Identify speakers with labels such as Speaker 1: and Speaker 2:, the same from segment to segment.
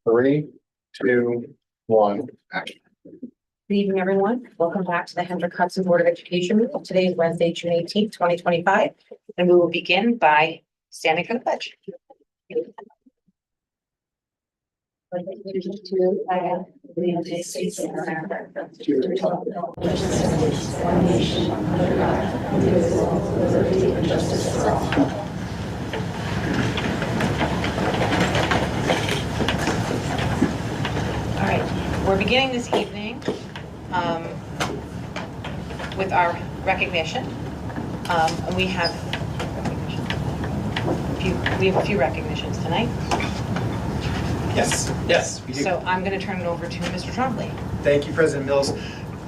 Speaker 1: Three, two, one, action.
Speaker 2: Good evening, everyone. Welcome back to the HHCSD Board of Education meeting. Today is Wednesday, June 18th, 2025, and we will begin by standing for the pledge. To the United States of America, to the republic for which it stands, one nation, under God, indivisible, with liberty and justice for all. All right, we're beginning this evening with our recognition, and we have a few recognitions tonight.
Speaker 3: Yes, we do.
Speaker 2: So I'm going to turn it over to Mr. Trombley.
Speaker 3: Thank you, President Mills.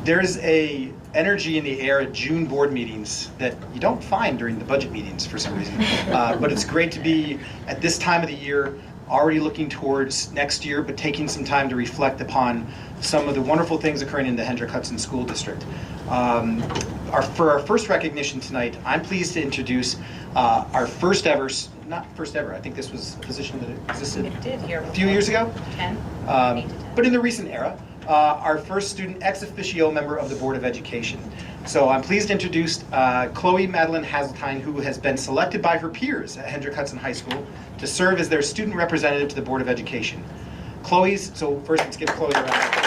Speaker 3: There's a energy in the air at June board meetings that you don't find during the budget meetings for some reason. But it's great to be at this time of the year, already looking towards next year, but taking some time to reflect upon some of the wonderful things occurring in the Hendrick-Hudson School District. For our first recognition tonight, I'm pleased to introduce our first ever, not first ever, I think this was a position that existed a few years ago,
Speaker 2: 10, 8 to 10.
Speaker 3: But in the recent era, our first student ex officio member of the Board of Education. So I'm pleased to introduce Chloe Madeline Hazeltine, who has been selected by her peers at Hendrick-Hudson High School to serve as their student representative to the Board of Education. So first let's give Chloe a round of applause.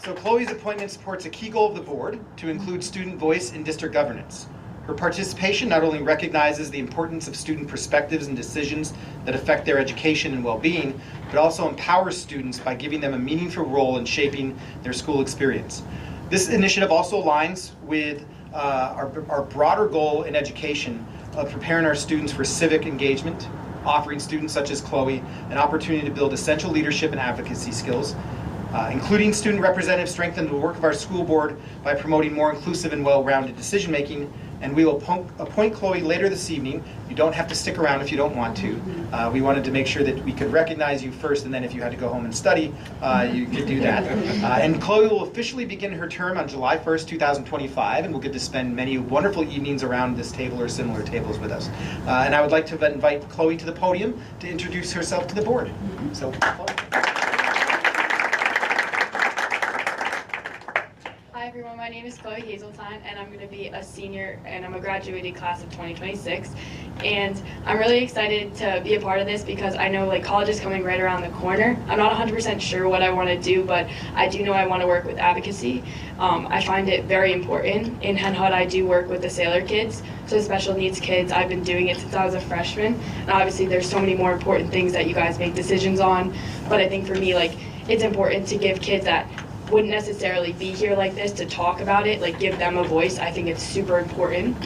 Speaker 3: So Chloe's appointment supports a key goal of the board to include student voice in district governance. Her participation not only recognizes the importance of student perspectives and decisions that affect their education and well-being, but also empowers students by giving them a meaningful role in shaping their school experience. This initiative also aligns with our broader goal in education of preparing our students for civic engagement, offering students such as Chloe an opportunity to build essential leadership and advocacy skills, including student representative strengthen the work of our school board by promoting more inclusive and well-rounded decision-making. And we will appoint Chloe later this evening. You don't have to stick around if you don't want to. We wanted to make sure that we could recognize you first, and then if you had to go home and study, you could do that. And Chloe will officially begin her term on July 1st, 2025, and we'll get to spend many wonderful evenings around this table or similar tables with us. And I would like to invite Chloe to the podium to introduce herself to the board. So, Chloe.
Speaker 4: Hi everyone, my name is Chloe Hazeltine and I'm going to be a senior and I'm a graduating class of 2026, and I'm really excited to be a part of this because I know college is coming right around the corner. I'm not 100% sure what I want to do, but I do know I want to work with advocacy. I find it very important. In Hen Hud I do work with the Sailor kids, so the special needs kids. I've been doing it since I was a freshman, and obviously there's so many more important things that you guys make decisions on, but I think for me it's important to give kids that wouldn't necessarily be here like this to talk about it, give them a voice. I think it's super important.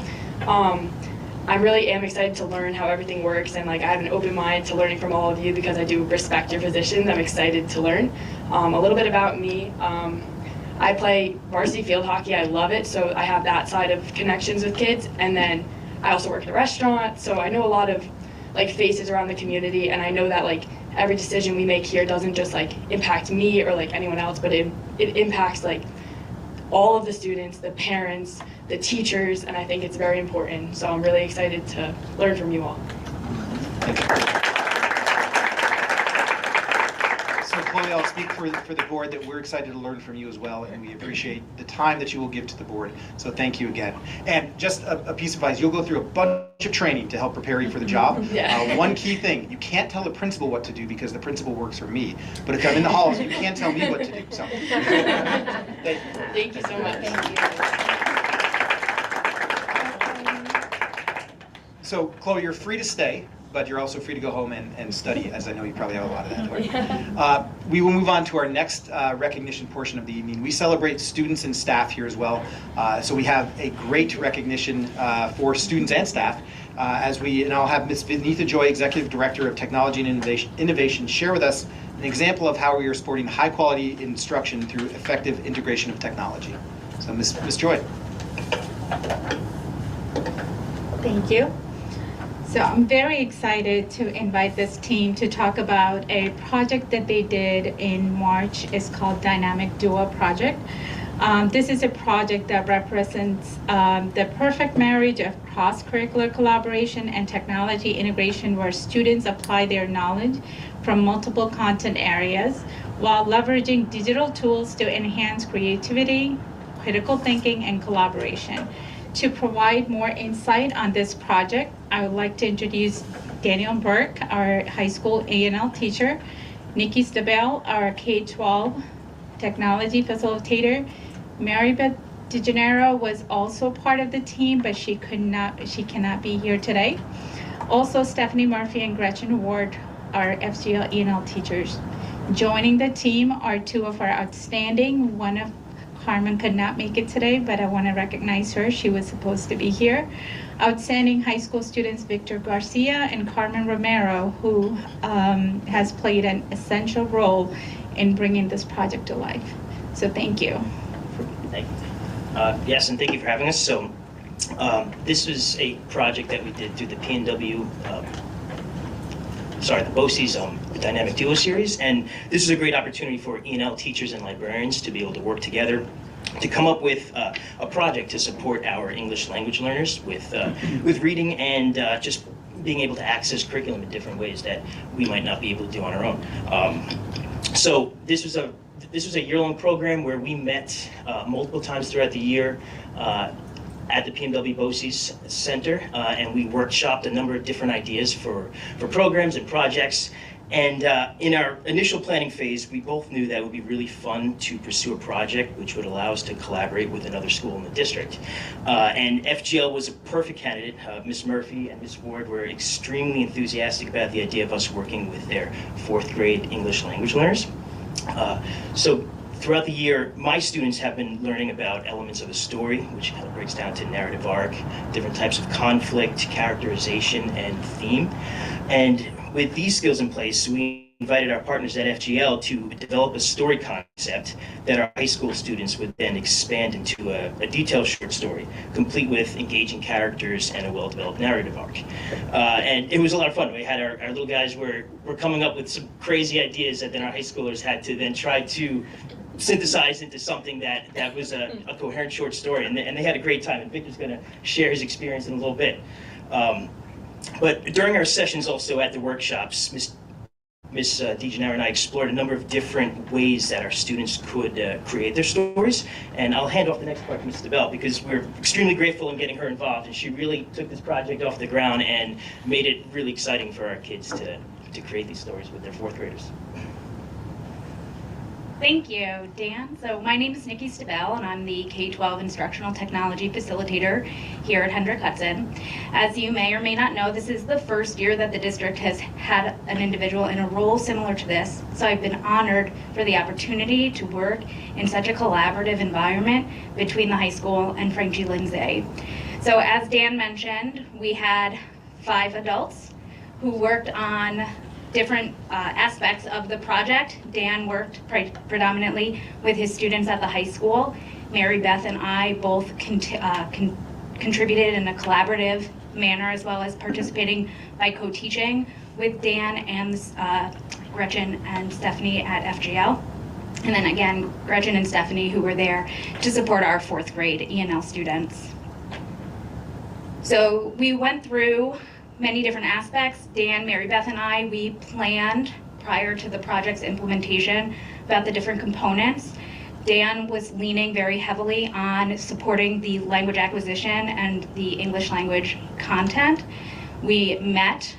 Speaker 4: I really am excited to learn how everything works, and I have an open mind to learning from all of you because I do respect your positions. I'm excited to learn. A little bit about me. I play varsity field hockey. I love it, so I have that side of connections with kids, and then I also work at a restaurant, so I know a lot of faces around the community, and I know that every decision we make here doesn't just impact me or anyone else, but it impacts all of the students, the parents, the teachers, and I think it's very important. So I'm really excited to learn from you all.
Speaker 3: So Chloe, I'll speak for the board that we're excited to learn from you as well, and we appreciate the time that you will give to the board. So thank you again. And just a piece of advice, you'll go through a bunch of training to help prepare you for the job.
Speaker 4: Yeah.
Speaker 3: One key thing, you can't tell the principal what to do because the principal works for me. But if I'm in the halls, you can tell me what to do. So thank you.
Speaker 4: Thank you so much.
Speaker 2: Thank you.
Speaker 3: So Chloe, you're free to stay, but you're also free to go home and study, as I know you probably have a lot of that doing. We will move on to our next recognition portion of the evening. We celebrate students and staff here as well. So we have a great recognition for students and staff. And I'll have Ms. Vinitha Joy, Executive Director of Technology and Innovation, share with us an example of how we are supporting high quality instruction through effective integration of technology. So Ms. Joy.
Speaker 5: Thank you. So I'm very excited to invite this team to talk about a project that they did in March. It's called Dynamic Duo Project. This is a project that represents the perfect marriage of cross-curricular collaboration and technology integration, where students apply their knowledge from multiple content areas while leveraging digital tools to enhance creativity, critical thinking, and collaboration. To provide more insight on this project, I would like to introduce Daniel Burke, our high school A&L teacher, Nikki Stabell, our K-12 technology facilitator. Mary Beth DeGennaro was also part of the team, but she cannot be here today. Also, Stephanie Murphy and Gretchen Ward are FGL E&L teachers. Joining the team are two of our outstanding, one of Carmen could not make it today, but I want to recognize her. She was supposed to be here. Outstanding high school students Victor Garcia and Carmen Romero, who has played an essential role in bringing this project to life. So thank you.
Speaker 6: Thank you. Yes, and thank you for having us. So this was a project that we did through the P&W, the BOCES Dynamic Duo Series, and this is a great opportunity for E&L teachers and librarians to be able to work together to come up with a project to support our English language learners with reading and just being able to access curriculum in different ways that we might not be able to do on our own. So this was a year-long program where we met multiple times throughout the year at the PMW BOCES Center, and we workshopped a number of different ideas for programs and projects. And in our initial planning phase, we both knew that it would be really fun to pursue a project which would allow us to collaborate with another school in the district. And FGL was a perfect candidate. Ms. Murphy and Ms. Ward were extremely enthusiastic about the idea of us working with their 4th grade English language learners. So throughout the year, my students have been learning about elements of a story, which kind of breaks down to narrative arc, different types of conflict, characterization, and theme. And with these skills in place, we invited our partners at FGL to develop a story concept that our high school students would then expand into a detailed short story, complete with engaging characters and a well-developed narrative arc. And it was a lot of fun. We had our little guys were coming up with some crazy ideas that then our high schoolers had to then try to synthesize into something that was a coherent short story, and they had a great time, and Victor's going to share his experience in a little bit. But during our sessions also at the workshops, Ms. DeGennaro and I explored a number of different ways that our students could create their stories, and I'll hand off the next part to Ms. Stabell because we're extremely grateful in getting her involved, and she really took this project off the ground and made it really exciting for our kids to create these stories with their 4th graders.
Speaker 7: Thank you, Dan. So my name is Nikki Stabell, and I'm the K-12 Instructional Technology Facilitator here at Hendrick Hudson. As you may or may not know, this is the first year that the district has had an individual in a role similar to this. So I've been honored for the opportunity to work in such a collaborative environment between the high school and Frank G. Lindsay. So as Dan mentioned, we had 5 adults who worked on different aspects of the project. Dan worked predominantly with his students at the high school. Mary Beth and I both contributed in a collaborative manner, as well as participating by co-teaching with Dan and Gretchen and Stephanie at FGL. And then again, Gretchen and Stephanie, who were there to support our 4th grade E&L students. So we went through many different aspects. Dan, Mary Beth, and I, we planned prior to the project's implementation about the different components. Dan was leaning very heavily on supporting the language acquisition and the English language content. We met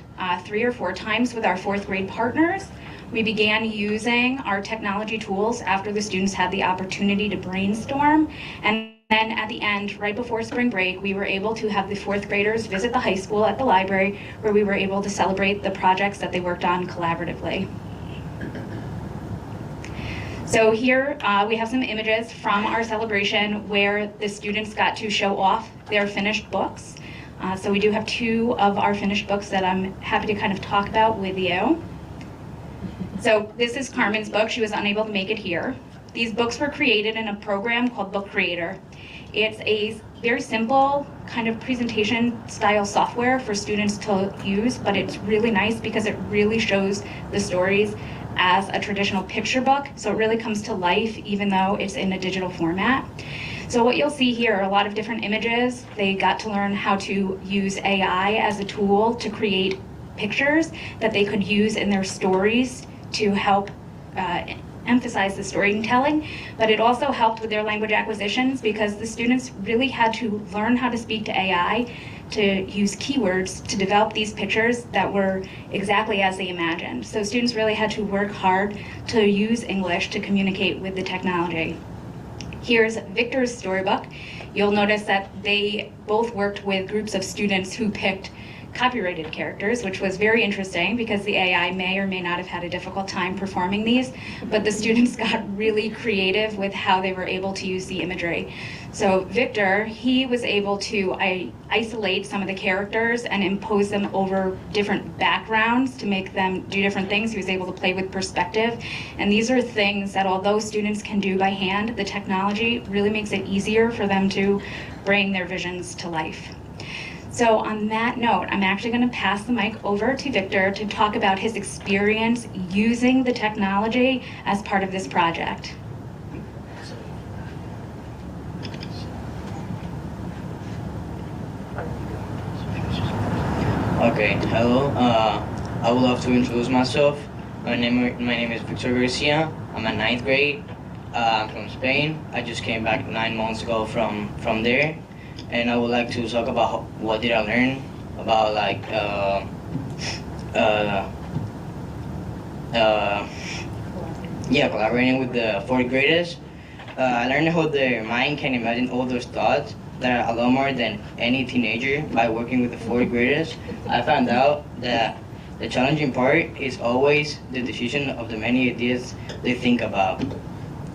Speaker 7: 3 or 4 times with our 4th grade partners. We began using our technology tools after the students had the opportunity to brainstorm, and then at the end, right before spring break, we were able to have the 4th graders visit the high school at the library, where we were able to celebrate the projects that they worked on collaboratively. So here we have some images from our celebration where the students got to show off their finished books. So we do have 2 of our finished books that I'm happy to kind of talk about with you. So this is Carmen's book. She was unable to make it here. These books were created in a program called Book Creator. It's a very simple kind of presentation style software for students to use, but it's really nice because it really shows the stories as a traditional picture book, so it really comes to life even though it's in a digital format. So what you'll see here are a lot of different images. They got to learn how to use AI as a tool to create pictures that they could use in their stories to help emphasize the storytelling, but it also helped with their language acquisitions because the students really had to learn how to speak to AI, to use keywords to develop these pictures that were exactly as they imagined. So students really had to work hard to use English to communicate with the technology. Here's Victor's storybook. You'll notice that they both worked with groups of students who picked copyrighted characters, which was very interesting because the AI may or may not have had a difficult time performing these, but the students got really creative with how they were able to use the imagery. So Victor, he was able to isolate some of the characters and impose them over different backgrounds to make them do different things. He was able to play with perspective. And these are things that although students can do by hand, the technology really makes it easier for them to bring their visions to life. So on that note, I'm actually going to pass the mic over to Victor to talk about his experience using the technology as part of this project.
Speaker 8: Okay, hello. I would love to introduce myself. My name is Victor Garcia. I'm at 9th grade. I'm from Spain. I just came back 9 months ago from there. And I would like to talk about what did I learn about collaborating with the 4th graders. I learned how their mind can imagine all those thoughts that are a lot more than any teenager by working with the 4th graders. I found out that the challenging part is always the decision of the many ideas they think about.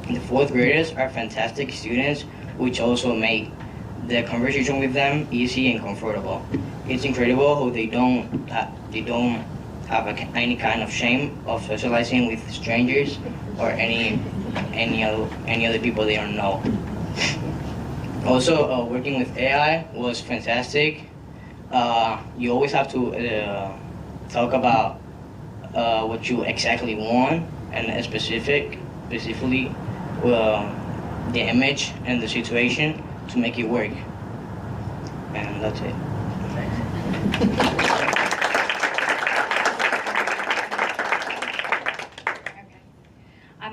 Speaker 8: The 4th graders are fantastic students, which also make the conversation with them easy and comfortable. It's incredible how they don't have any kind of shame of socializing with strangers or any other people they don't know. Also, working with AI was fantastic. You always have to talk about what you exactly want and specifically the image and the situation to make it work. And that's it.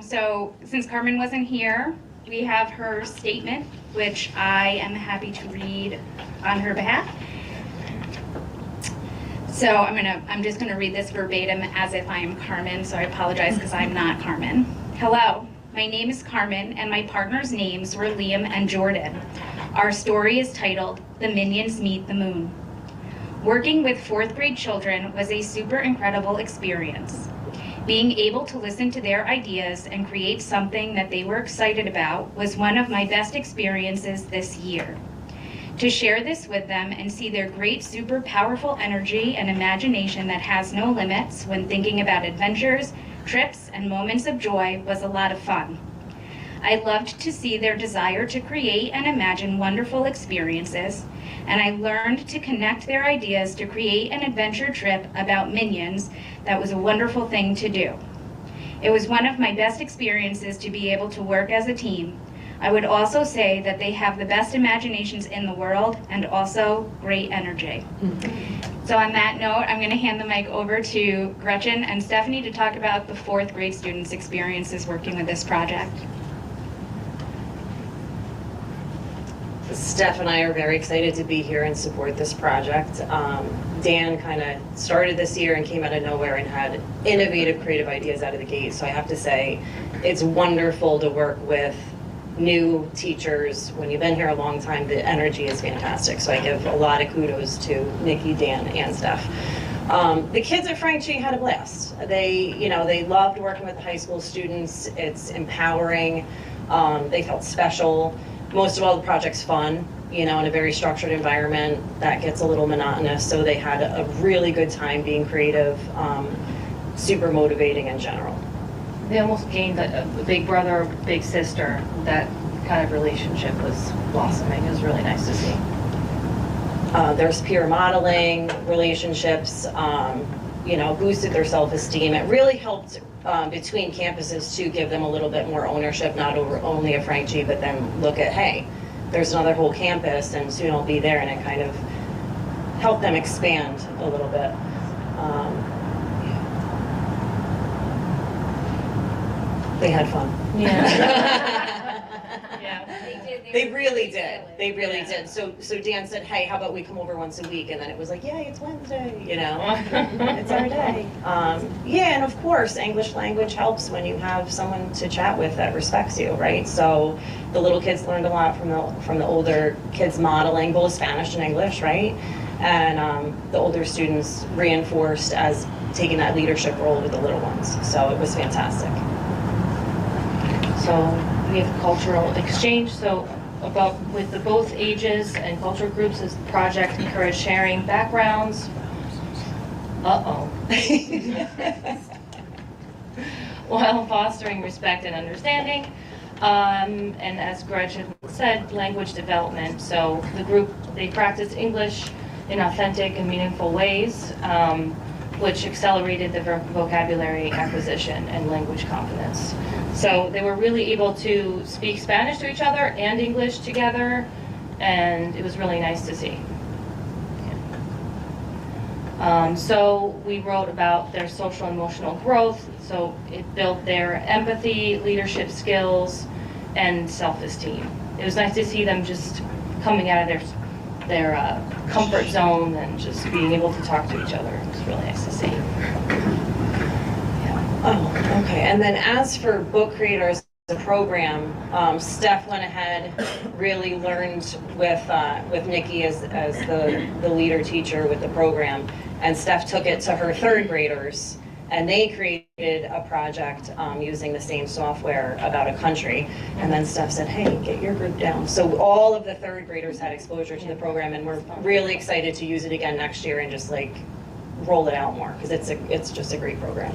Speaker 7: So since Carmen wasn't here, we have her statement, which I am happy to read on her behalf. So I'm just gonna read this verbatim as if I am Carmen, so I apologize because I'm not Carmen. Hello, my name is Carmen and my partners' names were Liam and Jordan. Our story is titled, The Minions Meet the Moon. Working with 4th grade children was a super incredible experience. Being able to listen to their ideas and create something that they were excited about was one of my best experiences this year. To share this with them and see their great, super powerful energy and imagination that has no limits when thinking about adventures, trips, and moments of joy was a lot of fun. I loved to see their desire to create and imagine wonderful experiences, and I learned to connect their ideas to create an adventure trip about minions that was a wonderful thing to do. It was one of my best experiences to be able to work as a team. I would also say that they have the best imaginations in the world and also great energy. So on that note, I'm going to hand the mic over to Gretchen and Stephanie to talk about the 4th grade students' experiences working with this project.
Speaker 9: Steph and I are very excited to be here and support this project. Dan kind of started this year and came out of nowhere and had innovative, creative ideas out of the gate. So I have to say, it's wonderful to work with new teachers. When you've been here a long time, the energy is fantastic. So I give a lot of kudos to Nikki, Dan, and Steph. The kids at Frank Chi had a blast. They loved working with the high school students. It's empowering. They felt special. Most of all, the project's fun, in a very structured environment that gets a little monotonous. So they had a really good time being creative, super motivating in general.
Speaker 2: They almost gained a big brother, big sister. That kind of relationship was blossoming. It was really nice to see.
Speaker 9: There's peer modeling, relationships, boosted their self-esteem. It really helped between campuses to give them a little bit more ownership, not over only a Frank G, but then look at, hey, there's another whole campus and soon I'll be there, and it kind of helped them expand a little bit. They had fun. They really did. They really did. So Dan said, hey, how about we come over once a week? And then it was like, yay, it's Wednesday, you know, it's our day. Yeah, and of course, English language helps when you have someone to chat with that respects you, right? So the little kids learned a lot from the older kids modeling both Spanish and English, right? And the older students reinforced as taking that leadership role with the little ones. So it was fantastic.
Speaker 10: So we have cultural exchange. So with the both ages and cultural groups, this project encouraged sharing backgrounds. While fostering respect and understanding. And as Gretchen said, language development. So the group, they practiced English in authentic and meaningful ways, which accelerated the vocabulary acquisition and language confidence. So they were really able to speak Spanish to each other and English together, and it was really nice to see. So we wrote about their social and emotional growth, so it built their empathy, leadership skills, and self-esteem. It was nice to see them just coming out of their comfort zone and just being able to talk to each other. It was really nice to see.
Speaker 9: Oh, okay. And then as for book creators, the program, Steph went ahead, really learned with Nikki as the leader teacher with the program, and Steph took it to her third graders, and they created a project using the same software about a country. And then Steph said, hey, get your group down. So all of the third graders had exposure to the program, and we're really excited to use it again next year and just like roll it out more, because it's just a great program.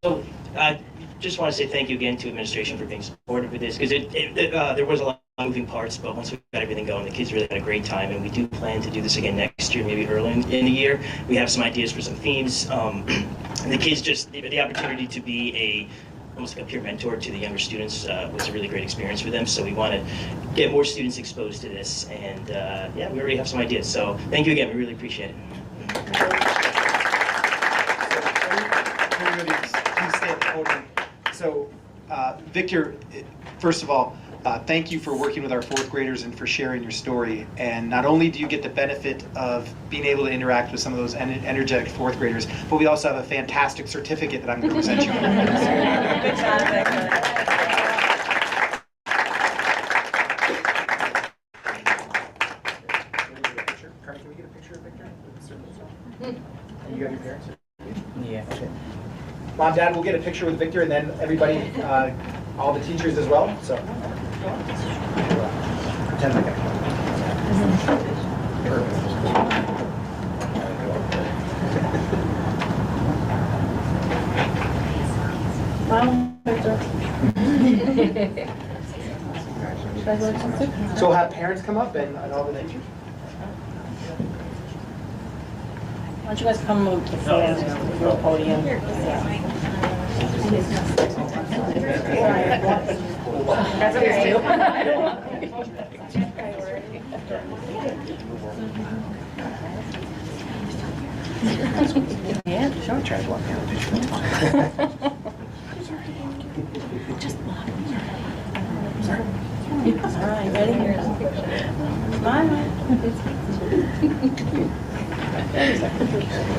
Speaker 6: So I just want to say thank you again to administration for being supportive of this, because there was a lot of moving parts, but once we got everything going, the kids really had a great time, and we do plan to do this again next year, maybe early in the year. We have some ideas for some themes. And the kids just, the opportunity to be almost like a peer mentor to the younger students was a really great experience for them. So we want to get more students exposed to this, and yeah, we already have some ideas. So thank you again, we really appreciate it.
Speaker 3: Please stay at the podium. So, Victor, first of all, thank you for working with our fourth graders and for sharing your story. And not only do you get the benefit of being able to interact with some of those energetic fourth graders, but we also have a fantastic certificate that I'm going to present you.
Speaker 9: Good job, Victor.
Speaker 3: Can we get a picture of Victor? You got your parents?
Speaker 8: Yeah.
Speaker 3: Okay. Mom, Dad, we'll get a picture with Victor, and then everybody, all the teachers as well. So, pretend like So we'll have parents come up and all the teachers.
Speaker 11: Why don't you guys come move to the podium? That's okay. Yeah, sure.
Speaker 3: Try to walk down the picture.
Speaker 11: Just block. Sorry. All right, ready? Smile.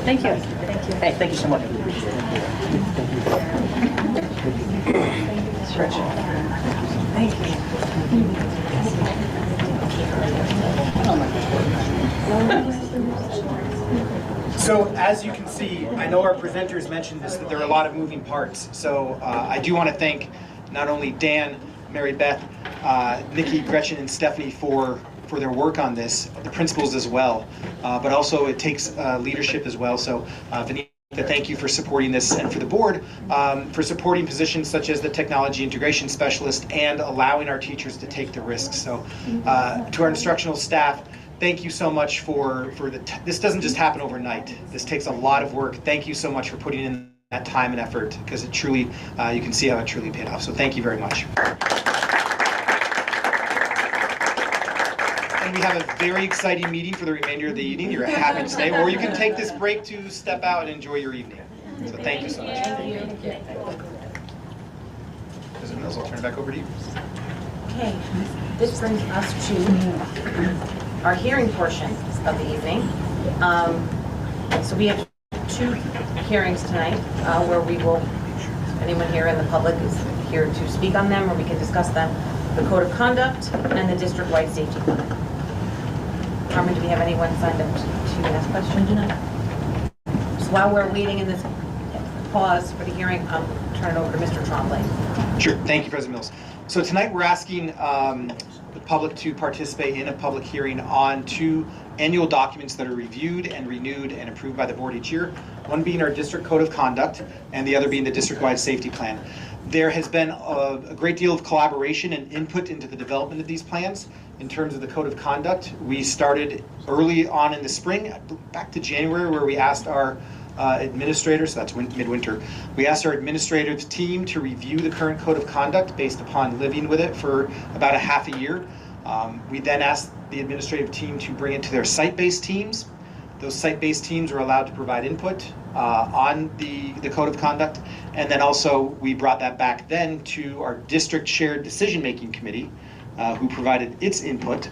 Speaker 11: Thank you. Thank you.
Speaker 3: Hey, thank you so much. Stretch. Thank you. So as you can see, I know our presenters mentioned this, that there are a lot of moving parts. So I do want to thank not only Dan, Mary Beth, Nikki, Gretchen, and Stephanie for their work on this, the principals as well, but also it takes leadership as well. So Vanita, thank you for supporting this, and for the board for supporting positions such as the technology integration specialist and allowing our teachers to take the risks. So to our instructional staff, thank you so much for this doesn't just happen overnight. This takes a lot of work. Thank you so much for putting in that time and effort, because it truly, you can see how it truly paid off. So thank you very much. And we have a very exciting meeting for the remainder of the evening. You're happy to stay, or you can take this break to step out and enjoy your evening. So thank you so much. President Mills, I'll turn it back over to you.
Speaker 11: Okay, this brings us to our hearing portion of the evening. So we have 2 hearings tonight where we will, anyone here in the public is here to speak on them, or we can discuss them. The Code of Conduct and the District-Wide Safety Plan. Carmen, do we have anyone signed up to ask questions? So while we're waiting in this pause for the hearing, I'll turn it over to Mr. Trombley.
Speaker 3: Sure. Thank you, President Mills. So tonight we're asking the public to participate in a public hearing on 2 annual documents that are reviewed and renewed and approved by the board each year. One being our District Code of Conduct and the other being the District-Wide Safety Plan. There has been a great deal of collaboration and input into the development of these plans. In terms of the Code of Conduct, we started early on in the spring, back to January, where we asked our administrators, so that's midwinter, we asked our administrative team to review the current Code of Conduct based upon living with it for about a half a year. We then asked the administrative team to bring it to their site-based teams. Those site-based teams were allowed to provide input on the Code of Conduct. And then also we brought that back then to our district shared decision-making committee, who provided its input.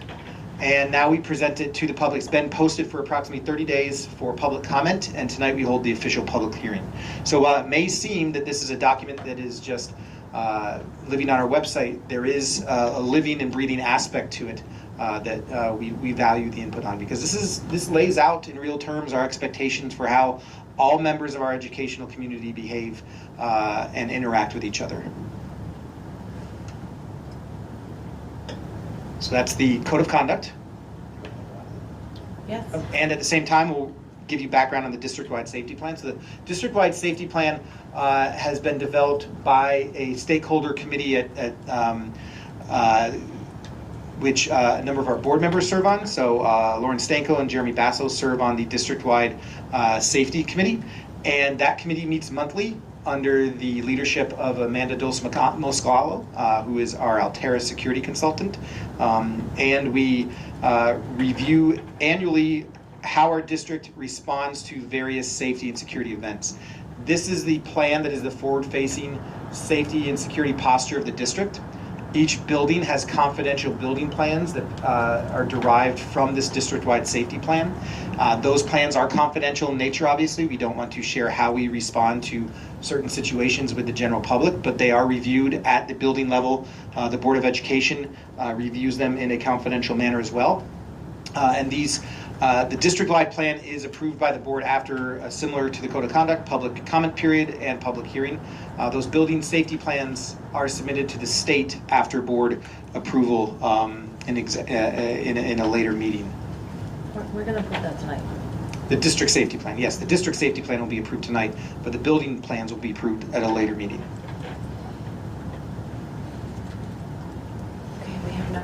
Speaker 3: And now we present it to the public. It's been posted for approximately 30 days for public comment, and tonight we hold the official public hearing. So while it may seem that this is a document that is just living on our website, there is a living and breathing aspect to it that we value the input on, because this lays out in real terms our expectations for how all members of our educational community behave and interact with each other. So that's the Code of Conduct.
Speaker 11: Yes.
Speaker 3: And at the same time, we'll give you background on the District-Wide Safety Plan. So the District-Wide Safety Plan has been developed by a stakeholder committee which a number of our board members serve on. So Lauren Stanko and Jeremy Basso serve on the District-Wide Safety Committee. And that committee meets monthly under the leadership of Amanda Dos Moscalo, who is our Altera security consultant. And we review annually how our district responds to various safety and security events. This is the plan that is the forward-facing safety and security posture of the district. Each building has confidential building plans that are derived from this district-wide safety plan. Those plans are confidential in nature, obviously. We don't want to share how we respond to certain situations with the general public, but they are reviewed at the building level. The Board of Education reviews them in a confidential manner as well. And these, the district-wide plan is approved by the board after, similar to the Code of Conduct, public comment period and public hearing. Those building safety plans are submitted to the state after board approval in a later meeting.
Speaker 11: We're going to put that tonight.
Speaker 3: The district safety plan, yes, the district safety plan will be approved tonight, but the building plans will be approved at a later meeting.
Speaker 11: Okay, we have no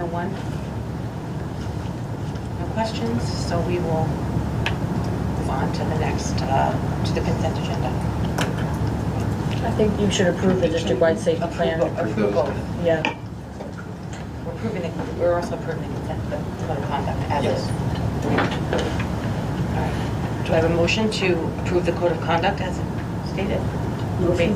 Speaker 11: questions, so we will move on to the next, to the consent agenda.
Speaker 12: I think you should approve the district-wide safety plan.
Speaker 11: Approval.
Speaker 12: Yeah.
Speaker 11: We're also approving the consent, the code of conduct as is. All right. Do I have a motion to approve the code of conduct as stated?
Speaker 12: Motion.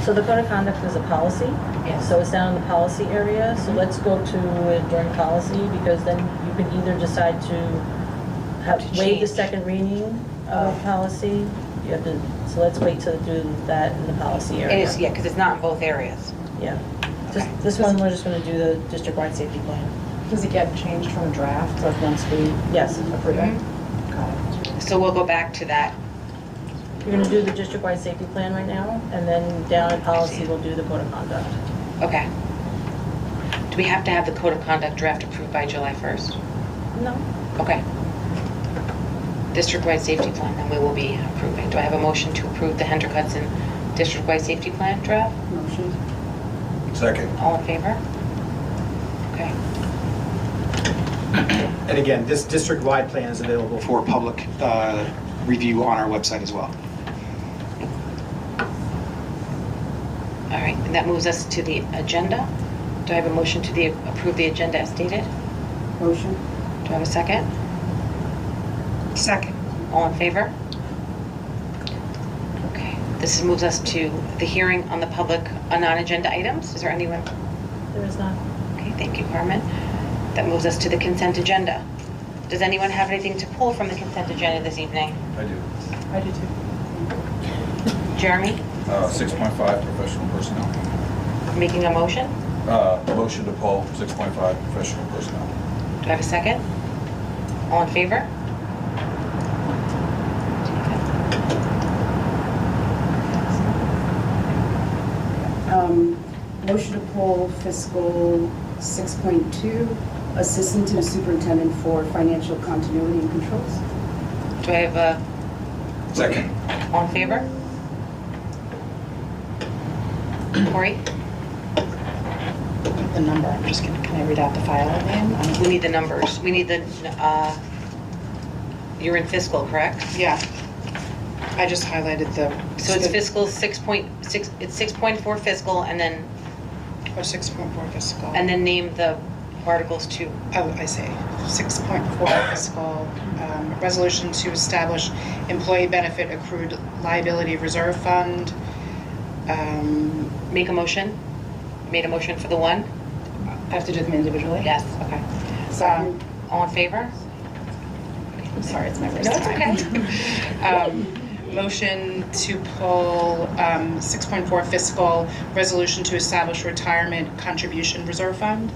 Speaker 12: So the code of conduct is a policy.
Speaker 11: Yes.
Speaker 12: So it's down in the policy area. So let's go to it during policy, because then you can either decide to waive the second reading of policy. You have to. So let's wait to do that in the policy area.
Speaker 11: It is, yeah, because it's not in both areas.
Speaker 12: Yeah.
Speaker 11: Okay.
Speaker 12: This one we're just going to do the district-wide safety plan.
Speaker 13: Does it get changed from draft, like once we
Speaker 12: Yes.
Speaker 13: approve it? Got it.
Speaker 11: So we'll go back to that.
Speaker 12: You're going to do the district-wide safety plan right now, and then down in policy we'll do the code of conduct.
Speaker 11: Okay. Do we have to have the code of conduct draft approved by July 1st?
Speaker 12: No.
Speaker 11: Okay. District-wide safety plan, then we will be approving. Do I have a motion to approve the Hendrick Hudson district-wide safety plan draft?
Speaker 13: Motion.
Speaker 1: Second.
Speaker 11: All in favor? Okay.
Speaker 3: And again, this district-wide plan is available for public review on our website as well.
Speaker 11: All right, and that moves us to the agenda. Do I have a motion to approve the agenda as stated?
Speaker 13: Motion?
Speaker 11: Do I have a second?
Speaker 13: Second.
Speaker 11: All in favor? Okay, this moves us to the hearing on the public non-agenda items. Is there anyone?
Speaker 12: There is none.
Speaker 11: Okay, thank you, Carmen. That moves us to the consent agenda. Does anyone have anything to pull from the consent agenda this evening?
Speaker 14: I do.
Speaker 13: I do too.
Speaker 11: Jeremy,
Speaker 14: 6.5, professional personnel.
Speaker 11: making a motion?
Speaker 14: Motion to pull 6.5, professional personnel.
Speaker 11: Do I have a second? All in favor?
Speaker 13: Motion to pull fiscal 6.2, assistant to the superintendent for financial continuity and controls.
Speaker 11: Do I have a,
Speaker 14: Second.
Speaker 11: all in favor? Corey?
Speaker 13: The number, I'm just gonna, can I read out the file name?
Speaker 11: We need the numbers. We need the, you're in fiscal, correct?
Speaker 13: Yeah. I just highlighted the.
Speaker 11: So it's fiscal 6.6, it's 6.4 fiscal and then,
Speaker 13: Or 6.4 fiscal.
Speaker 11: and then name the articles too.
Speaker 13: Oh, I see. 6.4 fiscal, resolution to establish employee benefit accrued liability reserve fund.
Speaker 11: Make a motion? Made a motion for the one?
Speaker 13: I have to do them individually?
Speaker 11: Yes. Okay. All in favor?
Speaker 13: Sorry, it's my first
Speaker 11: No, it's
Speaker 13: time.
Speaker 11: okay.
Speaker 13: Motion to pull 6.4 fiscal resolution to establish retirement contribution reserve fund.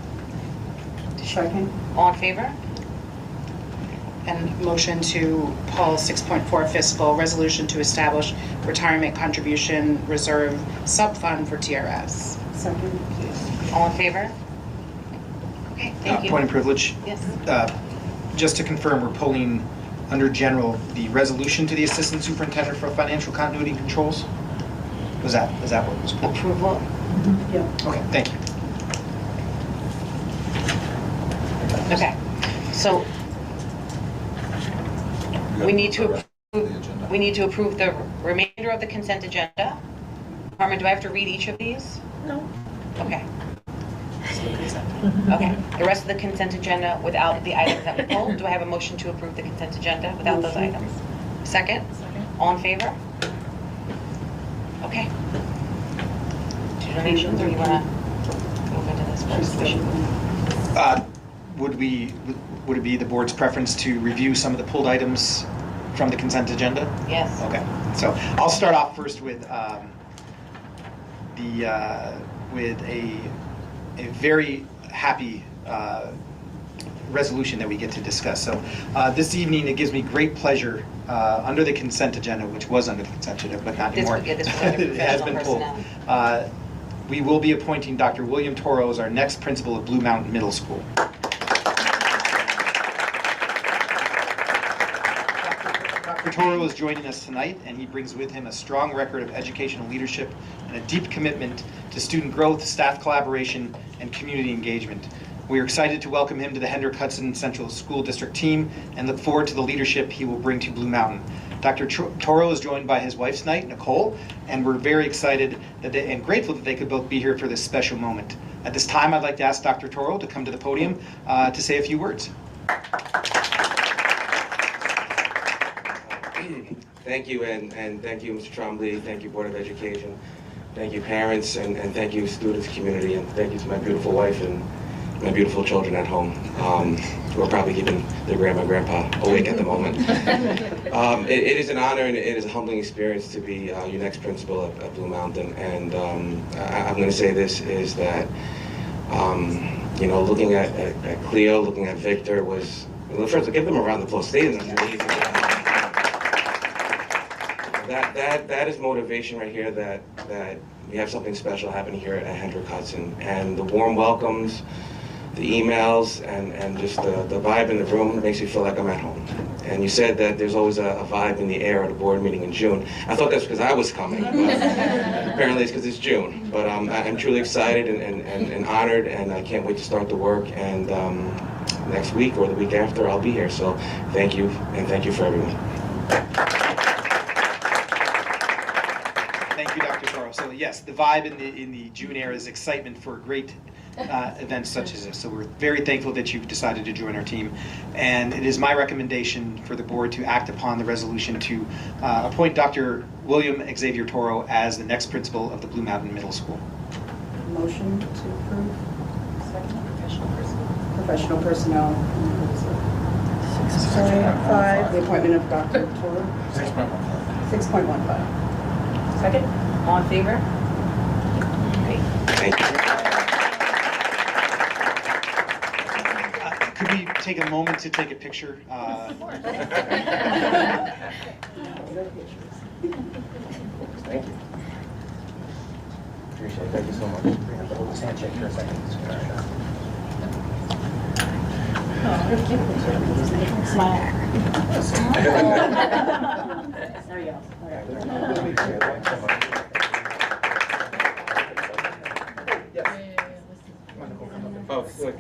Speaker 13: Second.
Speaker 11: All in favor?
Speaker 13: And motion to pull 6.4 fiscal resolution to establish retirement contribution reserve sub-fund for TRS. Second.
Speaker 11: All in favor? Okay, thank you.
Speaker 3: Point of privilege.
Speaker 11: Yes.
Speaker 3: Just to confirm, we're pulling under general the resolution to the assistant superintendent for financial continuity and controls. Is that what was pulled?
Speaker 11: Approval.
Speaker 13: Yeah.
Speaker 3: Okay, thank you.
Speaker 11: Okay. So we need to approve the remainder of the consent agenda. Carmen, do I have to read each of these?
Speaker 12: No.
Speaker 11: Okay. Okay, the rest of the consent agenda without the items that we pulled. Do I have a motion to approve the consent agenda without those items? Second? All in favor? Okay. Do donations, or you want to move into this first?
Speaker 3: Would it be the board's preference to review some of the pulled items from the consent agenda?
Speaker 11: Yes.
Speaker 3: Okay, so I'll start off first with a very happy resolution that we get to discuss. So this evening, it gives me great pleasure under the consent agenda, which was under the consent agenda, but not anymore.
Speaker 11: This was under
Speaker 3: It has been pulled.
Speaker 11: personnel.
Speaker 3: We will be appointing Dr. William Toro as our next principal of Blue Mountain Middle School. Dr. Toro is joining us tonight, and he brings with him a strong record of educational leadership and a deep commitment to student growth, staff collaboration, and community engagement. We are excited to welcome him to the Hendrick-Hudson Central School District team and look forward to the leadership he will bring to Blue Mountain. Dr. Toro is joined by his wife tonight, Nicole, and we're very excited and grateful that they could both be here for this special moment. At this time, I'd like to ask Dr. Toro to come to the podium to say a few words.
Speaker 15: Thank you, and thank you, Mr. Trombley. Thank you, Board of Education. Thank you, parents, and thank you, students, community, and thank you to my beautiful wife and my beautiful children at home, who are probably keeping their grandma and grandpa awake at the moment. It is an honor and it is a humbling experience to be your next principal at Blue Mountain. And I'm going to say this is that, looking at Cleo, looking at Victor was, well, first, give them a round of applause. They did an amazing job. That is motivation right here that we have something special happening here at Hendrick-Hudson. And the warm welcomes, the emails, and just the vibe in the room makes me feel like I'm at home. And you said that there's always a vibe in the air at a board meeting in June. I thought that's because I was coming, but apparently it's because it's June. But I'm truly excited and honored, and I can't wait to start the work. And next week or the week after, I'll be here. So thank you, and thank you for everyone.
Speaker 3: Thank you, Dr. Toro. So yes, the vibe in the June era is excitement for great events such as this. So we're very thankful that you've decided to join our team. And it is my recommendation for the board to act upon the resolution to appoint Dr. William Xavier Toro as the next principal of the Blue Mountain Middle School.
Speaker 11: Motion to approve. Second. Professional personnel. 6.5, the appointment of Dr. Toro. 6.15. Second. All in favor? Great.
Speaker 15: Thank you.
Speaker 3: Could we take a moment to take a picture?
Speaker 1: Thank you. Appreciate it. Thank you so much. Hold this handshake for a second.
Speaker 11: Smile. There you go.
Speaker 1: Oh, good.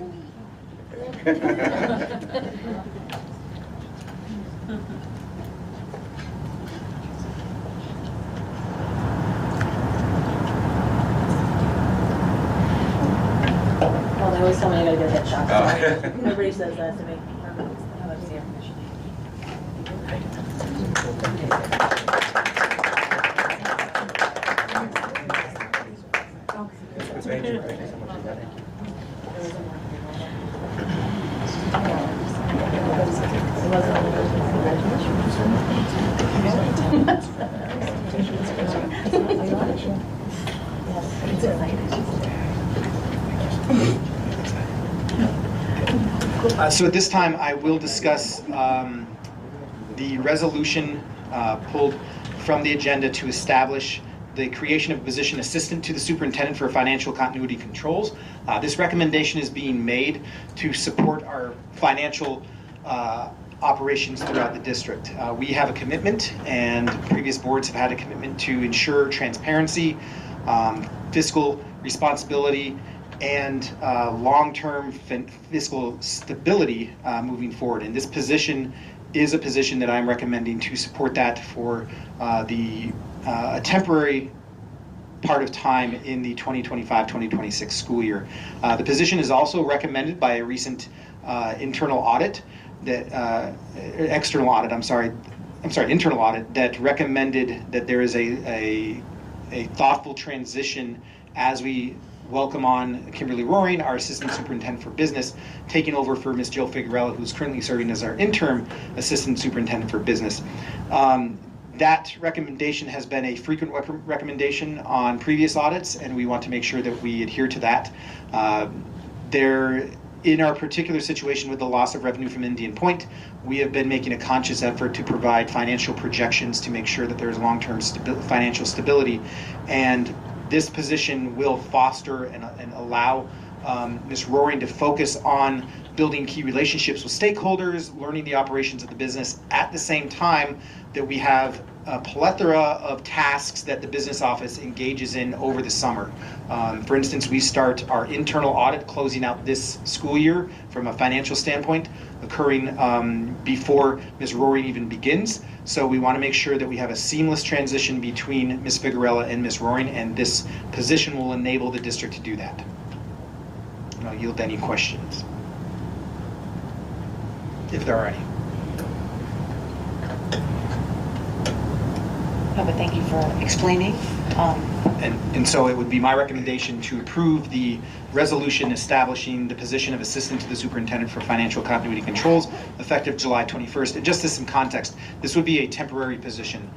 Speaker 11: Well, they always tell me I gotta get a headshot.
Speaker 1: Oh.
Speaker 11: Everybody says that to me.
Speaker 1: Thank you. Thank you so much.
Speaker 3: So at this time, I will discuss the resolution pulled from the agenda to establish the creation of a position assistant to the superintendent for financial continuity controls. This recommendation is being made to support our financial operations throughout the district. We have a commitment, and previous boards have had a commitment to ensure transparency, fiscal responsibility, and long-term fiscal stability moving forward. And this position is a position that I'm recommending to support that for a temporary part of time in the 2025-2026 school year. The position is also recommended by a recent internal audit that internal audit that recommended that there is a thoughtful transition as we welcome on Kimberly Roaring, our Assistant Superintendent for Business, taking over for Ms. Jill Figuerella, who's currently serving as our interim Assistant Superintendent for Business. That recommendation has been a frequent recommendation on previous audits, and we want to make sure that we adhere to that. In our particular situation with the loss of revenue from Indian Point, we have been making a conscious effort to provide financial projections to make sure that there's long-term financial stability, and this position will foster and allow Ms. Roaring to focus on building key relationships with stakeholders, learning the operations of the business, at the same time that we have a plethora of tasks that the business office engages in over the summer. For instance, we start our internal audit closing out this school year from a financial standpoint, occurring before Ms. Roaring even begins. So we want to make sure that we have a seamless transition between Ms. Figuerella and Ms. Roaring, and this position will enable the district to do that. And I'll yield any questions, if there are any.
Speaker 16: No, but thank you for explaining.
Speaker 3: And so it would be my recommendation to approve the resolution establishing the position of assistant to the superintendent for financial continuity controls effective July 21st. And just as some context, this would be a temporary position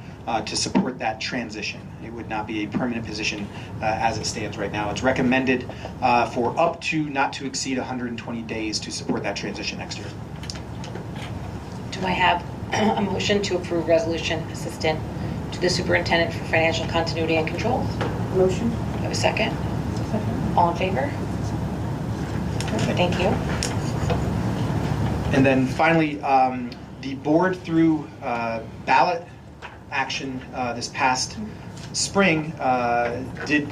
Speaker 3: to support that transition. It would not be a permanent position as it stands right now. It's recommended for up to not to exceed 120 days to support that transition next year.
Speaker 16: Do I have a motion to approve resolution assistant to the superintendent for financial continuity and controls?
Speaker 11: Motion.
Speaker 16: Do I have a second? Second. All in favor? Perfect, thank you.
Speaker 3: And then finally, the board through ballot action this past spring did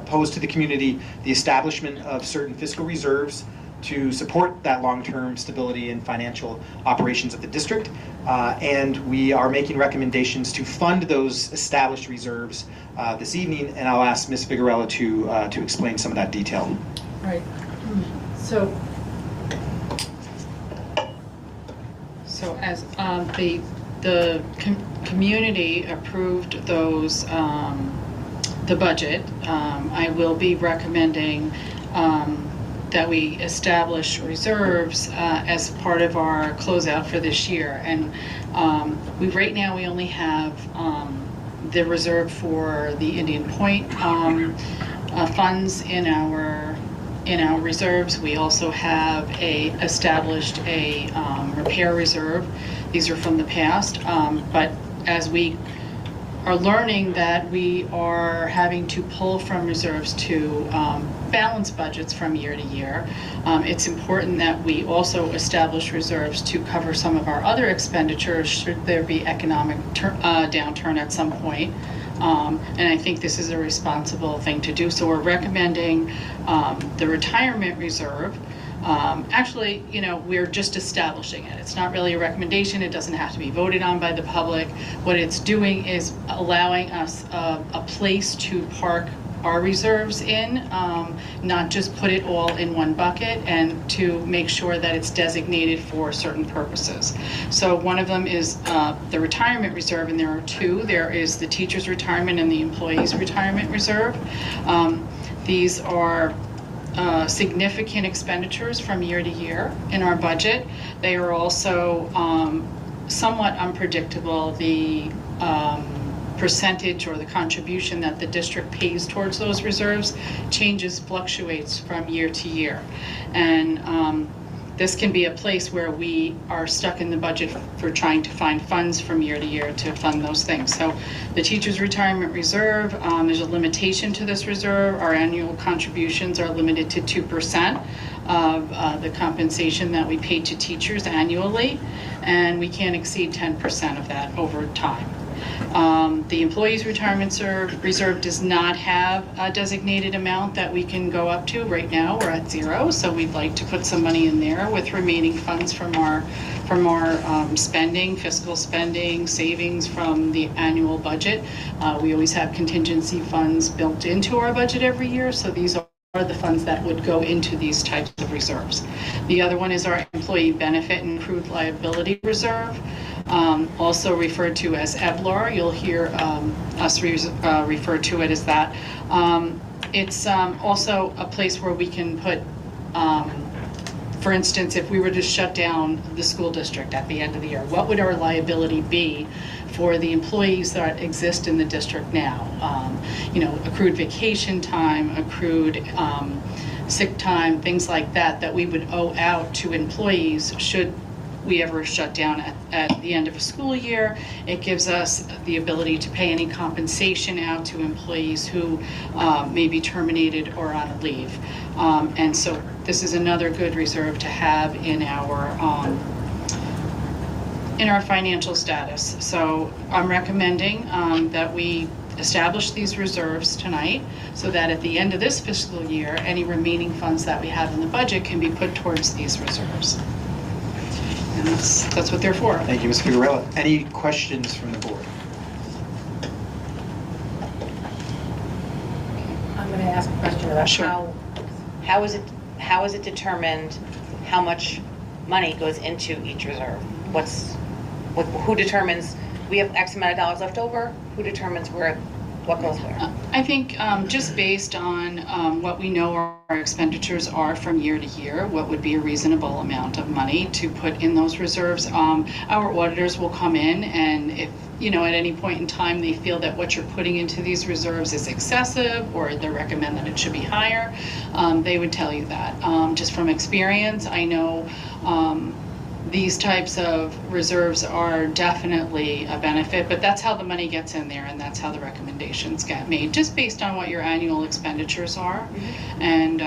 Speaker 3: pose to the community the establishment of certain fiscal reserves to support that long-term stability and financial operations of the district. And we are making recommendations to fund those established reserves this evening, and I'll ask Ms. Figueroa to explain some of that detail.
Speaker 12: Right. So
Speaker 17: as the community approved those, the budget, I will be recommending that we establish reserves as part of our closeout for this year. And right now we only have the reserve for the Indian Point funds in our reserves. We also have established a repair reserve. These are from the past, but as we are learning that we are having to pull from reserves to balance budgets from year to year, it's important that we also establish reserves to cover some of our other expenditures should there be economic downturn at some point. And I think this is a responsible thing to do. So we're recommending the retirement reserve. Actually, we're just establishing it. It's not really a recommendation. It doesn't have to be voted on by the public. What it's doing is allowing us a place to park our reserves in, not just put it all in one bucket, and to make sure that it's designated for certain purposes. So one of them is the retirement reserve, and there are two. There is the teacher's retirement and the employee's retirement reserve. These are significant expenditures from year to year in our budget. They are also somewhat unpredictable. The percentage or the contribution that the district pays towards those reserves fluctuates from year to year. And this can be a place where we are stuck in the budget for trying to find funds from year to year to fund those things. So the teacher's retirement reserve, there's a limitation to this reserve. Our annual contributions are limited to 2% of the compensation that we pay to teachers annually, and we can't exceed 10% of that over time. The employees' retirement reserve does not have a designated amount that we can go up to. Right now, we're at 0, so we'd like to put some money in there with remaining funds from our spending, fiscal spending, savings from the annual budget. We always have contingency funds built into our budget every year, so these are the funds that would go into these types of reserves. The other one is our employee benefit and accrued liability reserve, also referred to as EBLAR. You'll hear us refer to it as that. It's also a place where we can put, for instance, if we were to shut down the school district at the end of the year, what would our liability be for the employees that exist in the district now? Accrued vacation time, accrued sick time, things like that, that we would owe out to employees should we ever shut down at the end of a school year. It gives us the ability to pay any compensation out to employees who may be terminated or on a leave. And so this is another good reserve to have in our financial status. So I'm recommending that we establish these reserves tonight so that at the end of this fiscal year, any remaining funds that we have in the budget can be put towards these reserves. And that's what they're for.
Speaker 3: Thank you, Ms. Figueroa. Any questions from the board?
Speaker 11: I'm going to ask a question about how is it determined how much money goes into each reserve? Who determines we have X amount of dollars left over? Who determines what goes where?
Speaker 17: I think just based on what we know our expenditures are from year to year, what would be a reasonable amount of money to put in those reserves. Our auditors will come in, and if at any point in time they feel that what you're putting into these reserves is excessive or they recommend that it should be higher, they would tell you that. Just from experience, I know these types of reserves are definitely a benefit, but that's how the money gets in there, and that's how the recommendations get made, just based on what your annual expenditures are. And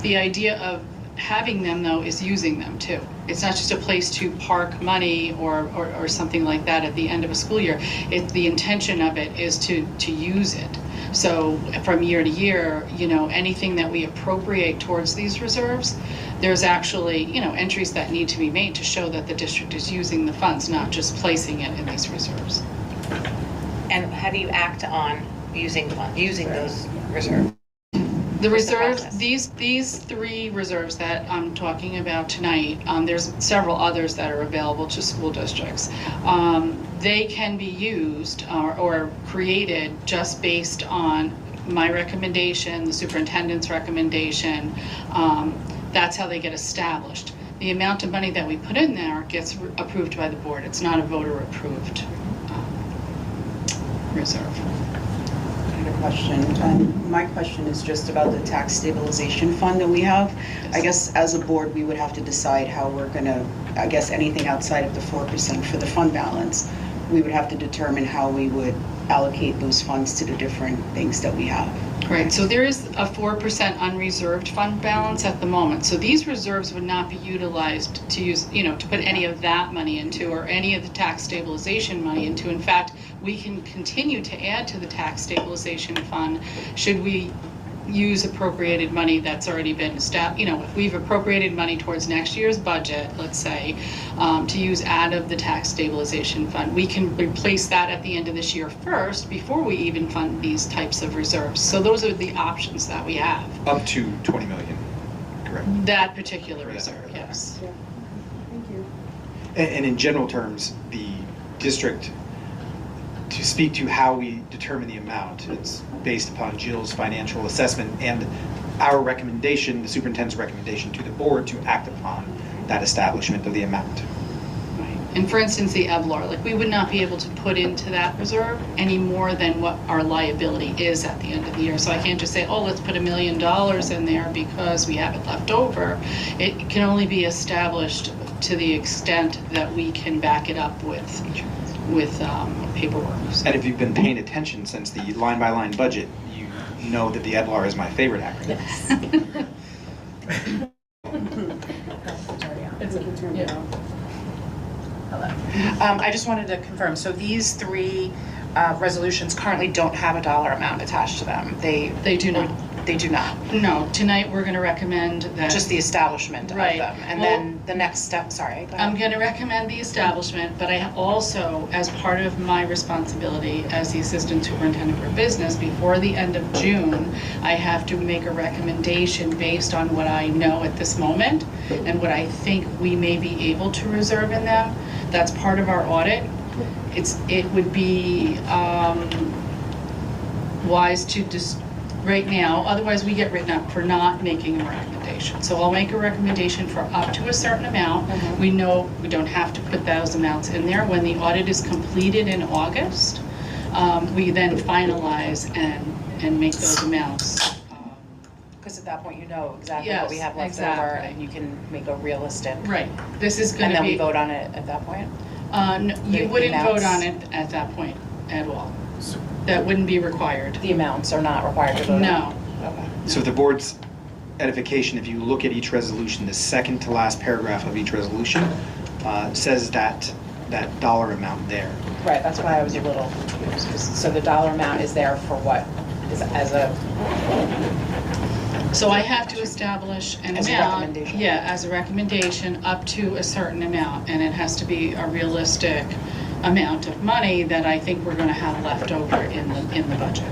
Speaker 17: the idea of having them though is using them too. It's not just a place to park money or something like that at the end of a school year. The intention of it is to use it. So from year to year, anything that we appropriate towards these reserves, there's actually, entries that need to be made to show that the district is using the funds, not just placing it in these reserves.
Speaker 16: And how do you act on using those reserves?
Speaker 17: The reserves, these three reserves that I'm talking about tonight, there's several others that are available to school districts. They can be used or created just based on my recommendation, the superintendent's recommendation. That's how they get established. The amount of money that we put in there gets approved by the board. It's not a voter-approved reserve.
Speaker 18: Question. My question is just about the tax stabilization fund that we have.
Speaker 17: Yes.
Speaker 18: I guess as a board, we would have to decide how we're going to, I guess anything outside of the 4% for the fund balance, we would have to determine how we would allocate those funds to the different things that we have.
Speaker 17: Right, so there is a 4% unreserved fund balance at the moment. So these reserves would not be utilized to use, to put any of that money into or any of the tax stabilization money into. In fact, we can continue to add to the tax stabilization fund should we use appropriated money that's already been established. If we've appropriated money towards next year's budget, let's say, to use out of the tax stabilization fund, we can replace that at the end of this year first before we even fund these types of reserves. So those are the options that we have.
Speaker 3: Up to 20 million, correct?
Speaker 17: That particular reserve, yes.
Speaker 18: Yeah. Thank you.
Speaker 3: And in general terms, the district, to speak to how we determine the amount, it's based upon Jill's financial assessment and our recommendation, the superintendent's recommendation to the board to act upon that establishment of the amount.
Speaker 17: Right. And for instance, the EVLAR, we would not be able to put into that reserve any more than what our liability is at the end of the year. So I can't just say, oh, let's put $1 million in there because we have it left over. It can only be established to the extent that we can back it up with paperwork.
Speaker 3: And if you've been paying attention since the line-by-line budget, you know that the EDLAR is my favorite acronym.
Speaker 13: I just wanted to confirm, so these three resolutions currently don't have a dollar amount attached to them. They
Speaker 17: do not.
Speaker 13: They do not.
Speaker 17: No, tonight we're going to recommend that.
Speaker 13: Just the establishment of them. And then the next step, sorry. Go ahead.
Speaker 17: I'm going to recommend the establishment, but I also, as part of my responsibility as the Assistant Superintendent for Business, before the end of June, I have to make a recommendation based on what I know at this moment and what I think we may be able to reserve in them. That's part of our audit. It would be wise to just right now, otherwise we get written up for not making a recommendation. So I'll make a recommendation for up to a certain amount. We know we don't have to put those amounts in there. When the audit is completed in August, we then finalize and make those amounts.
Speaker 13: Because at that point you know exactly
Speaker 17: Yes,
Speaker 13: what we have left
Speaker 17: exactly.
Speaker 13: over and you can make a realistic.
Speaker 17: Right. This is going
Speaker 13: and
Speaker 17: to
Speaker 13: then
Speaker 17: be.
Speaker 13: we vote on it at that point?
Speaker 17: No, you
Speaker 13: The
Speaker 17: wouldn't vote
Speaker 13: amounts?
Speaker 17: on it at that point at all. That wouldn't be required.
Speaker 13: The amounts are not required to vote on?
Speaker 17: No.
Speaker 13: Okay.
Speaker 3: So the board's edification, if you look at each resolution, the second to last paragraph of each resolution says that dollar amount there.
Speaker 13: Right, that's why I was a little confused. So the dollar amount is there for what? As a...
Speaker 17: So I have to establish an
Speaker 13: As a
Speaker 17: amount.
Speaker 13: recommendation.
Speaker 17: Yeah, as a recommendation up to a certain amount, and it has to be a realistic amount of money that I think we're going to have left over in the budget.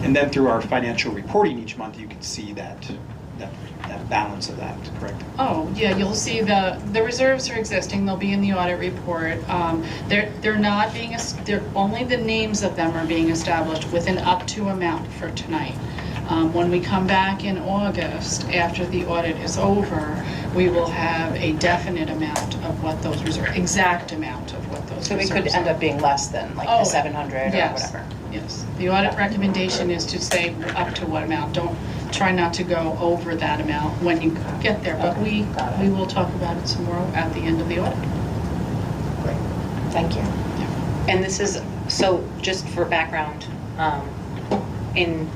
Speaker 3: And then through our financial reporting each month, you can see that balance of that, correct?
Speaker 17: Oh, yeah, you'll see the reserves are existing. They'll be in the audit report. They're not being, they're only the names of them are being established with an up to amount for tonight. When we come back in August, after the audit is over, we will have a definite amount of what those reserves, exact amount of what those
Speaker 13: So it
Speaker 17: reserves
Speaker 13: could end
Speaker 17: are.
Speaker 13: up being less than like
Speaker 17: Oh,
Speaker 13: the 700 or
Speaker 17: yes,
Speaker 13: whatever.
Speaker 17: Yes, the audit recommendation is to say up to what amount. Don't try not to go over that amount when you get there, but we will talk about it some more at the end of the audit.
Speaker 16: Great, thank you. And this is, so just for background, in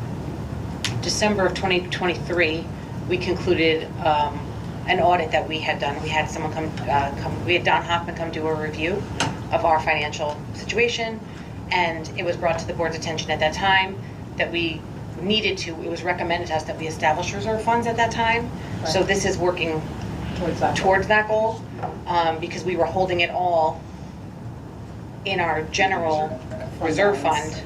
Speaker 16: December of 2023, we concluded an audit that we had done. We had someone we had Don Hoffman come do a review of our financial situation, and it was brought to the board's attention at that time that we needed to, it was recommended to us that we establish reserve funds at that time.
Speaker 11: Right.
Speaker 16: So this is working towards that goal, because we were holding it all in our general reserve fund.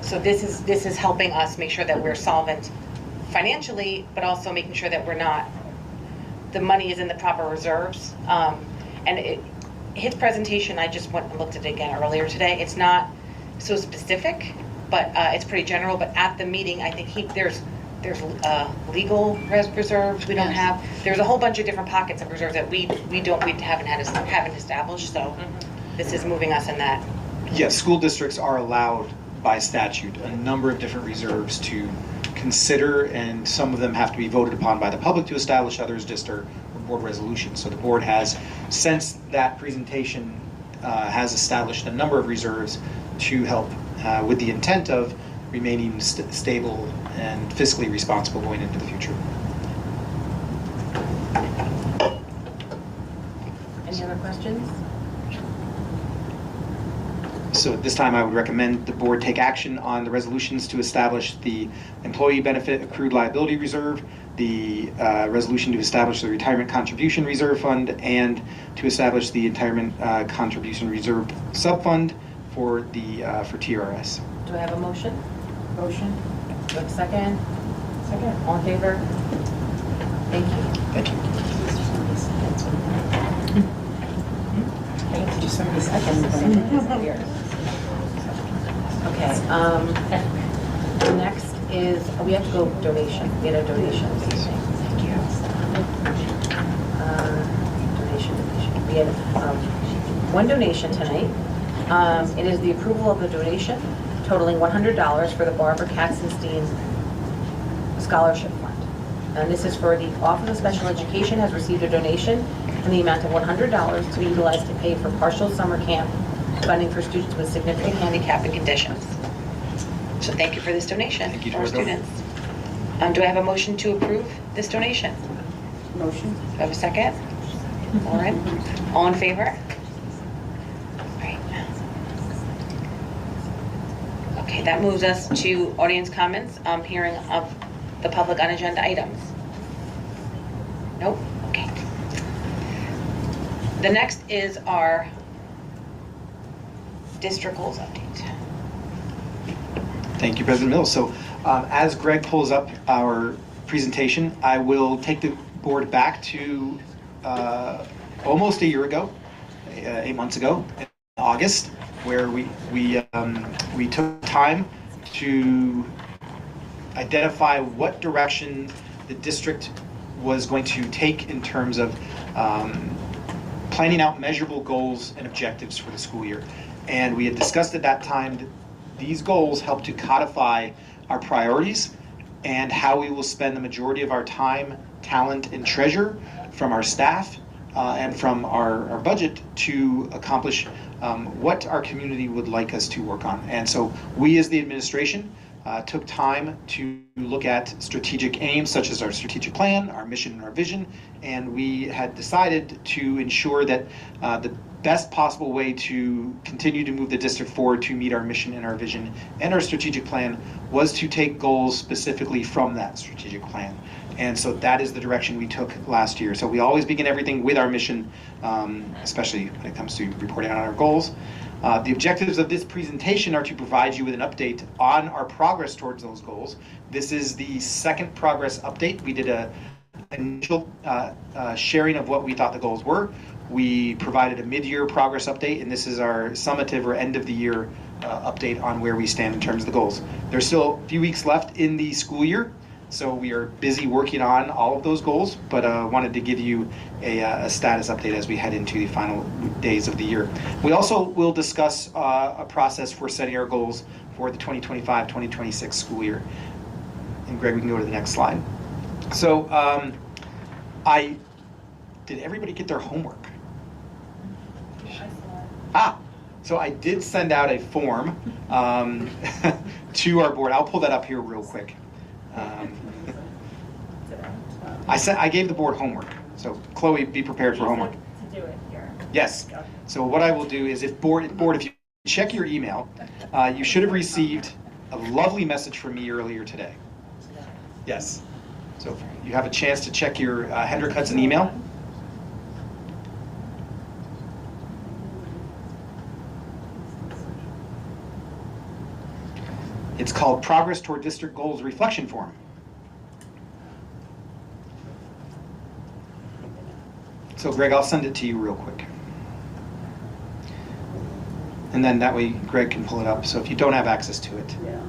Speaker 16: So this is helping us make sure that we're solvent financially, but also making sure that the money is in the proper reserves. And his presentation, I just went and looked at it again earlier today. It's not so specific, but it's pretty general. But at the meeting, I think there's legal reserves we don't have. There's a whole bunch of different pockets of reserves that we haven't established. So this is moving us in that.
Speaker 3: Yes, school districts are allowed by statute a number of different reserves to consider, and some of them have to be voted upon by the public to establish, others just are board resolutions. So the board has, since that presentation, has established a number of reserves to help with the intent of remaining stable and fiscally responsible going into the future.
Speaker 11: Any other questions?
Speaker 3: So at this time, I would recommend the board take action on the resolutions to establish the employee benefit accrued liability reserve, the resolution to establish the retirement contribution reserve fund, and to establish the retirement contribution reserve subfund for TRS.
Speaker 11: Do I have a motion? Motion. Do I have a second? Second. All in favor? Thank you.
Speaker 3: Thank you.
Speaker 11: I have to do so many seconds. Okay, next is, we have to go donation, we had a donation this evening. Donation. We had one donation tonight. It is the approval of the donation totaling $100 for the Barbara Katzenstein Scholarship Fund. And this is for the Office of Special Education has received a donation in the amount of $100 to be utilized to pay for partial summer camp funding for students with significant handicap and conditions. So thank you for this donation for our students. Do I have a motion to approve this donation? Motion. Do I have a second? All right. All in favor? Right. Okay, that moves us to audience comments, hearing of the public on agenda items. Nope. Okay. The next is our district goals update.
Speaker 3: Thank you, President Mills. So as Greg pulls up our presentation, I will take the board back to almost a year ago, 8 months ago, in August, where we took time to identify what direction the district was going to take in terms of planning out measurable goals and objectives for the school year. And we had discussed at that time that these goals help to codify our priorities and how we will spend the majority of our time, talent, and treasure from our staff and from our budget to accomplish what our community would like us to work on. And so we as the administration took time to look at strategic aims such as our strategic plan, our mission, and our vision, and we had decided to ensure that the best possible way to continue to move the district forward to meet our mission and our vision and our strategic plan was to take goals specifically from that strategic plan. And so that is the direction we took last year. So we always begin everything with our mission, especially when it comes to reporting on our goals. The objectives of this presentation are to provide you with an update on our progress towards those goals. This is the second progress update. We did an initial sharing of what we thought the goals were. We provided a mid-year progress update, and this is our summative or end-of-the-year update on where we stand in terms of the goals. There's still a few weeks left in the school year, so we are busy working on all of those goals, but wanted to give you a status update as we head into the final days of the year. We also will discuss a process for setting our goals for the 2025-2026 school year. And Greg, we can go to the next slide. So did everybody get their homework? So I did send out a form to our board. I'll pull that up here real quick. I gave the board homework. So Chloe, be prepared for homework.
Speaker 2: To do it here.
Speaker 3: Yes. So what I will do is if you check your email, you should have received a lovely message from me earlier today. Yes. So if you have a chance to check your Hendrick Hudson email. It's called Progress Toward District Goals Reflection Form. So Greg, I'll send it to you real quick. And then that way Greg can pull it up, so if you don't have access to it.
Speaker 12: Yeah.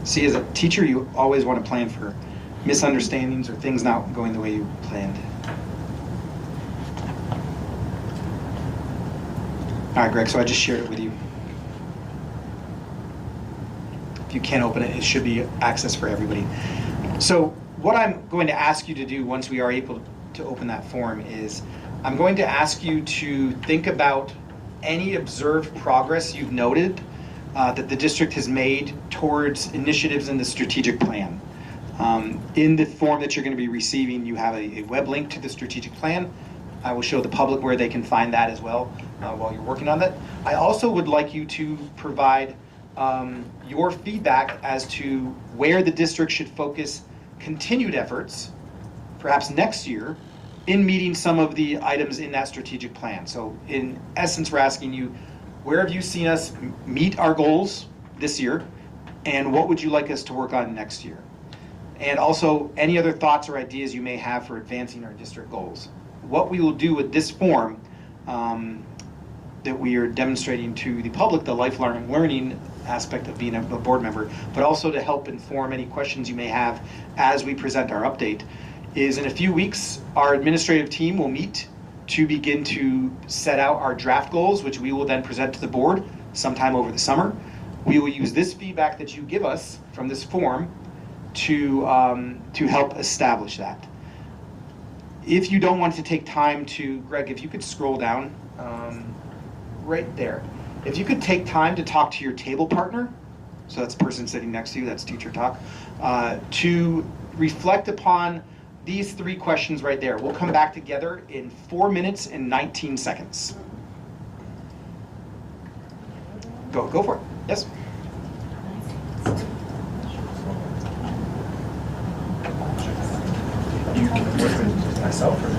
Speaker 3: See, as a teacher, you always want to plan for misunderstandings or things not going the way you planned. All right, Greg, so I just shared it with you. If you can't open it, it should be access for everybody. So what I'm going to ask you to do once we are able to open that form is I'm going to ask you to think about any observed progress you've noted that the district has made towards initiatives in the strategic plan. In the form that you're going to be receiving, you have a web link to the strategic plan. I will show the public where they can find that as well while you're working on that. I also would like you to provide your feedback as to where the district should focus continued efforts, perhaps next year, in meeting some of the items in that strategic plan. So in essence, we're asking you, where have you seen us meet our goals this year, and what would you like us to work on next year? And also, any other thoughts or ideas you may have for advancing our district goals. What we will do with this form that we are demonstrating to the public, the lifelong learning aspect of being a board member, but also to help inform any questions you may have as we present our update, is in a few weeks, our administrative team will meet to begin to set out our draft goals, which we will then present to the board sometime over the summer. We will use this feedback that you give us from this form to help establish that. If you don't want to take time to, Greg, if you could scroll down right there. If you could take time to talk to your table partner, so that's the person sitting next to you, that's teacher talk, to reflect upon these 3 questions right there. We'll come back together in 4 minutes and 19 seconds. Go for it. Yes?
Speaker 1: Myself or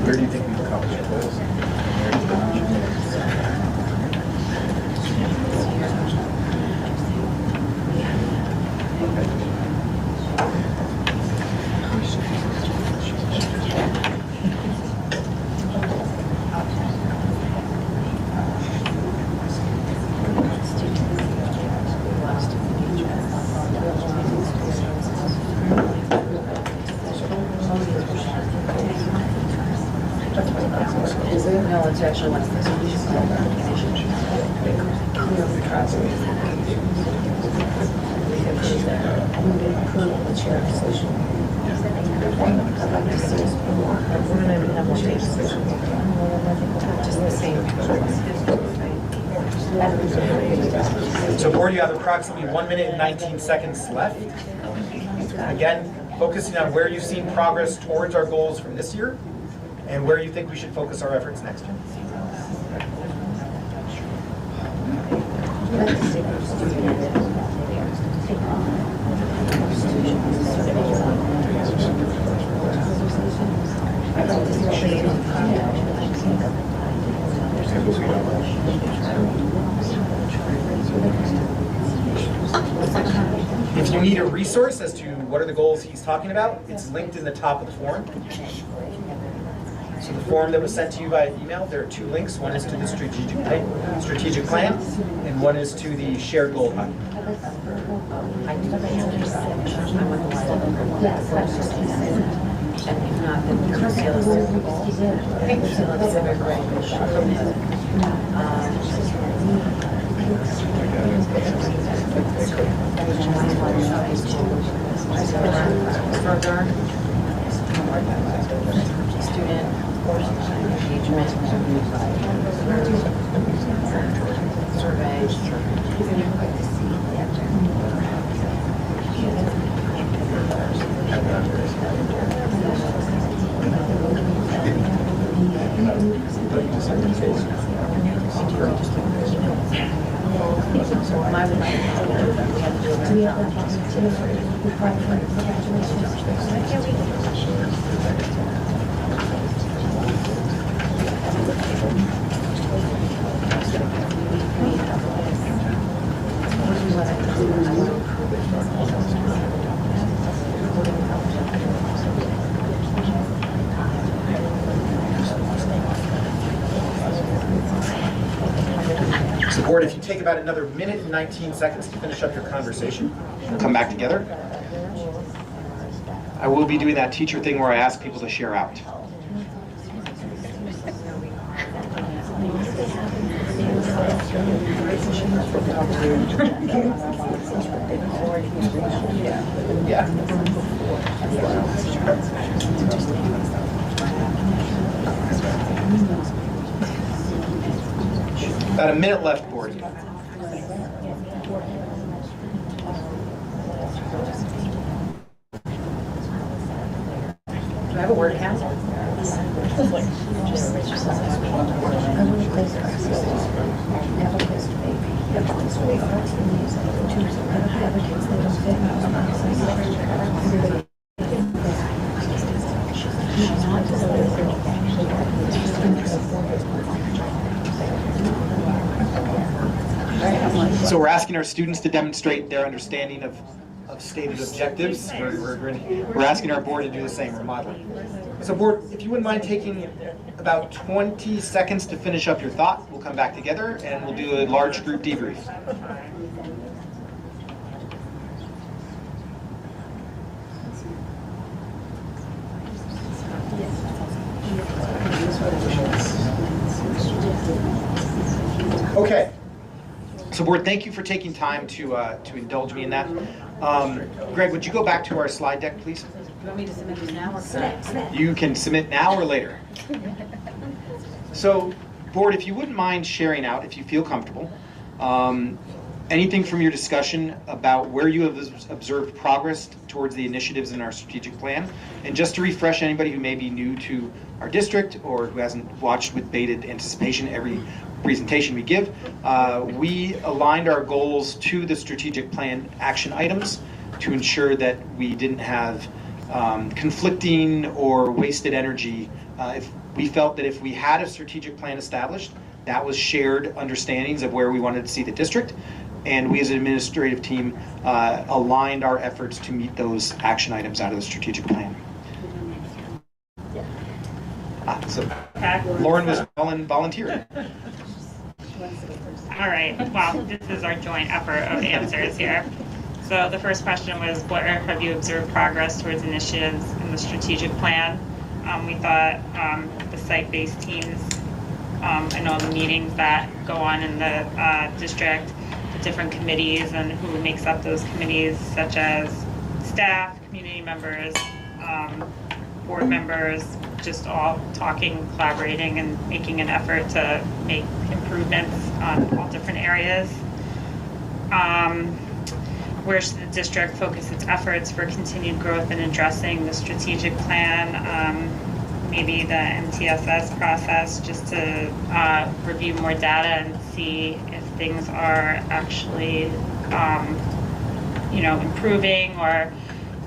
Speaker 1: where do you think we've accomplished goals?
Speaker 12: No, it's actually one of the
Speaker 3: So board, you have approximately 1 minute and 19 seconds left. Again, focusing on where you've seen progress towards our goals from this year and where you think we should focus our efforts next year. If you need a resource as to what are the goals he's talking about, it's linked in the top of the form. So the form that was sent to you by email, there are 2 links. One is to the strategic plan, and one is to the shared goal document.
Speaker 11: Student
Speaker 3: So board, if you take about another minute and 19 seconds to finish up your conversation, we'll come back together. I will be doing that teacher thing where I ask people to share out. Yeah. About a minute left, board.
Speaker 11: Do I have a word count?
Speaker 3: So we're asking our students to demonstrate their understanding of stated objectives. We're asking our board to do the same, we're modeling. So board, if you wouldn't mind taking about 20 seconds to finish up your thought, we'll come back together and we'll do a large group debrief. Okay. So board, thank you for taking time to indulge me in that. Greg, would you go back to our slide deck, please?
Speaker 11: Do you want me to submit this now or?
Speaker 3: You can submit now or later. So board, if you wouldn't mind sharing out, if you feel comfortable, anything from your discussion about where you have observed progress towards the initiatives in our strategic plan. And just to refresh anybody who may be new to our district or who hasn't watched with bated anticipation every presentation we give, we aligned our goals to the strategic plan action items to ensure that we didn't have conflicting or wasted energy. If we felt that if we had a strategic plan established, that was shared understandings of where we wanted to see the district, and we as an administrative team aligned our efforts to meet those action items out of the strategic plan. So Lauren was volunteering.
Speaker 19: All right, well, this is our joint effort of answers here. So the first question was, what have you observed progress towards initiatives in the strategic plan? We thought the site-based teams, I know the meetings that go on in the district, the different committees and who makes up those committees, such as staff, community members, board members, just all talking, collaborating, and making an effort to make improvements on all different areas. Where should the district focus its efforts for continued growth in addressing the strategic plan? Maybe the MTSS process, just to review more data and see if things are actually, improving, or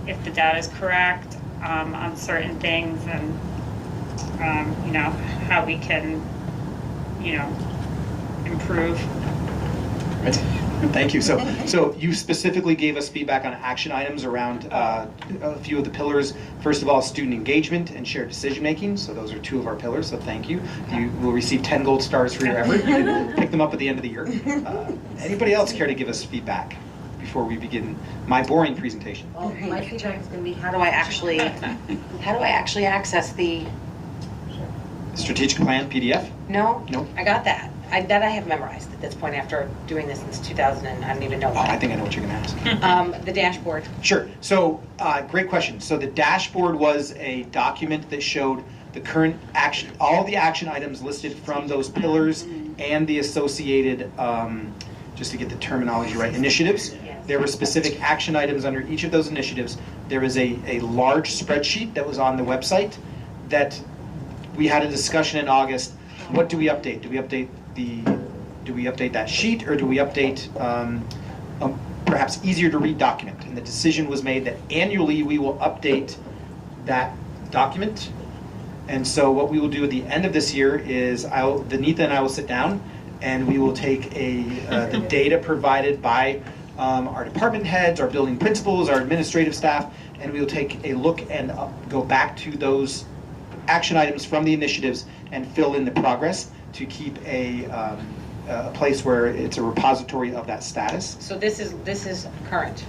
Speaker 19: if the data is correct on certain things, and how we can, improve.
Speaker 3: Right. Thank you. So you specifically gave us feedback on action items around a few of the pillars. First of all, student engagement and shared decision making. So those are two of our pillars. So thank you. You will receive 10 gold stars for your effort. You can pick them up at the end of the year. Anybody else care to give us feedback before we begin my boring presentation?
Speaker 11: Well, my feedback is going to be
Speaker 16: How do I actually access the?
Speaker 3: Strategic plan PDF?
Speaker 16: No.
Speaker 3: No.
Speaker 16: I got that. That I have memorized at this point after doing this since 2000, and I don't even know why.
Speaker 3: I think I know what you're going to ask.
Speaker 16: The dashboard.
Speaker 3: Sure. So great question. So the dashboard was a document that showed the current action, all the action items listed from those pillars and the associated, just to get the terminology right, initiatives. There were specific action items under each of those initiatives. There is a large spreadsheet that was on the website that we had a discussion in August. What do we update? Do we update that sheet, or do we update perhaps easier to read document? And the decision was made that annually we will update that document. And so what we will do at the end of this year is Denitha and I will sit down and we will take the data provided by our department heads, our building principals, our administrative staff, and we will take a look and go back to those action items from the initiatives and fill in the progress to keep a place where it's a repository of that status.
Speaker 11: So this is current.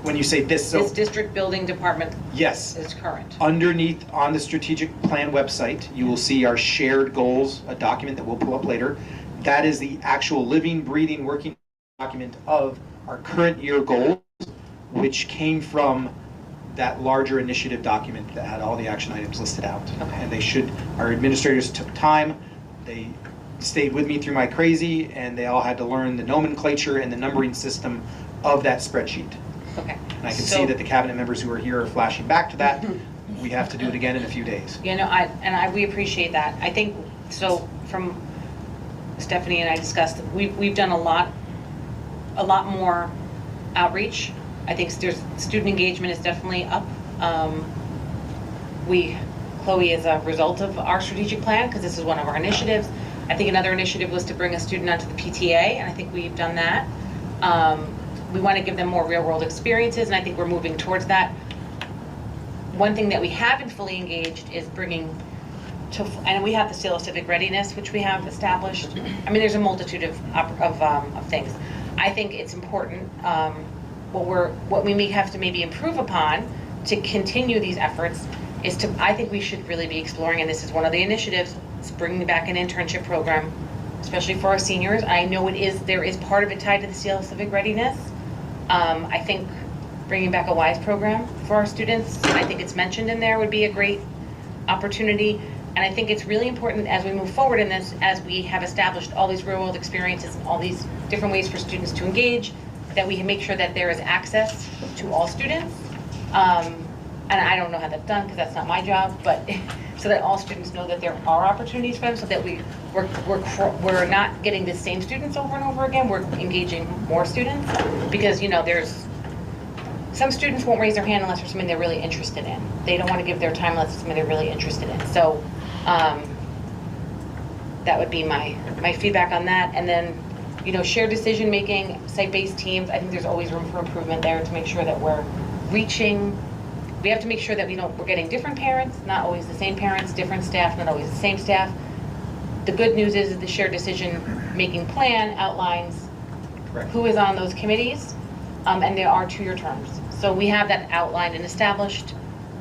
Speaker 3: When you say this, so
Speaker 11: This district building department
Speaker 3: yes,
Speaker 11: is current.
Speaker 3: underneath on the strategic plan website, you will see our shared goals, a document that we'll pull up later. That is the actual living, breathing, working document of our current year goals, which came from that larger initiative document that had all the action items listed out.
Speaker 11: Okay.
Speaker 3: And our administrators took time, they stayed with me through my crazy, and they all had to learn the nomenclature and the numbering system of that spreadsheet.
Speaker 11: Okay.
Speaker 3: And I can see that the cabinet members who are here are flashing back to that. We have to do it again in a few days.
Speaker 11: You know, we appreciate that. I think, so from Stephanie and I discussed, we've done a lot more outreach. I think student engagement is definitely up. Chloe is a result of our strategic plan, because this is one of our initiatives. I think another initiative was to bring a student onto the PTA, and I think we've done that. We want to give them more real-world experiences, and I think we're moving towards that. One thing that we haven't fully engaged is bringing to, and we have the seal of civic readiness, which we have established. I mean, there's a multitude of things. I think it's important. What we may have to maybe improve upon to continue these efforts is to, I think we should really be exploring, and this is one of the initiatives, is bringing back an internship program, especially for our seniors. I know there is part of it tied to the seal of civic readiness. I think bringing back a WISE program for our students, I think it's mentioned in there, would be a great opportunity. And I think it's really important as we move forward in this, as we have established all these real world experiences and all these different ways for students to engage, that we can make sure that there is access to all students. And I don't know how that's done, because that's not my job, but so that all students know that there are opportunities for them, so that we're not getting the same students over and over again, we're engaging more students. Because, you know, there's some students won't raise their hand unless there's something they're really interested in. They don't want to give their time unless it's something they're really interested in. So that would be my feedback on that. And then, you know, shared decision making, site-based teams, I think there's always room for improvement there to make sure that we're reaching. We have to make sure that we're getting different parents, not always the same parents, different staff, not always the same staff. The good news is the shared decision making plan outlines who is on those committees, and there are 2-year terms. So we have that outlined and established.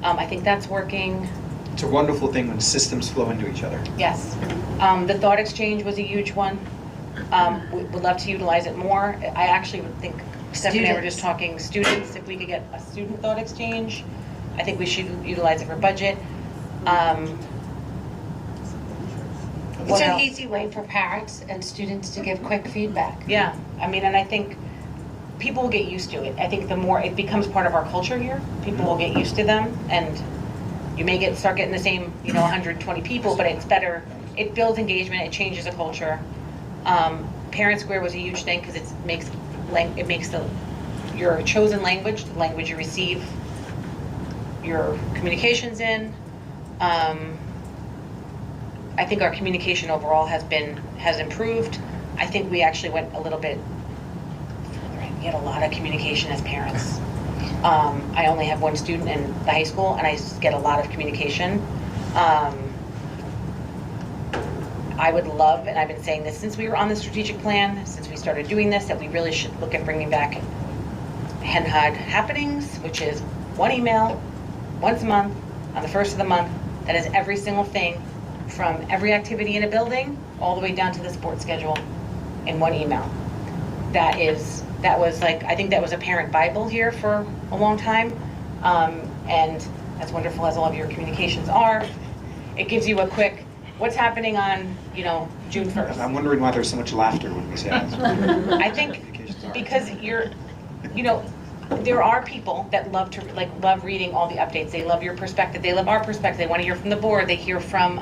Speaker 11: I think that's working.
Speaker 3: It's a wonderful thing when systems flow into each other.
Speaker 11: Yes. The thought exchange was a huge one. We would love to utilize it more. I actually would think, Stephanie and I were just talking students, if we could get a student thought exchange, I think we should utilize it for budget.
Speaker 2: It's an easy way for parents and students to give quick feedback.
Speaker 11: Yeah, I mean, and I think people will get used to it. I think the more it becomes part of our culture here, people will get used to them, and you may start getting the same, 120 people, but it's better. It builds engagement. It changes a culture. Parent Square was a huge thing, because it makes your chosen language, the language you receive your communications in. I think our communication overall has improved. I think we actually went a little bit further. We had a lot of communication as parents. I only have one student in the high school, and I get a lot of communication. I would love, and I've been saying this since we were on the strategic plan, since we started doing this, that we really should look at bringing back HHCSD happenings, which is one email once a month on the first of the month that is every single thing from every activity in a building all the way down to the sports schedule in one email. That was like, I think that was a parent Bible here for a long time. And as wonderful as all of your communications are,
Speaker 16: it gives you a quick, what's happening on, June 1st.
Speaker 3: I'm wondering why there's so much laughter when we say that.
Speaker 16: I think because there are people that love reading all the updates. They love your perspective. They love our perspective. They want to hear from the board. They hear from,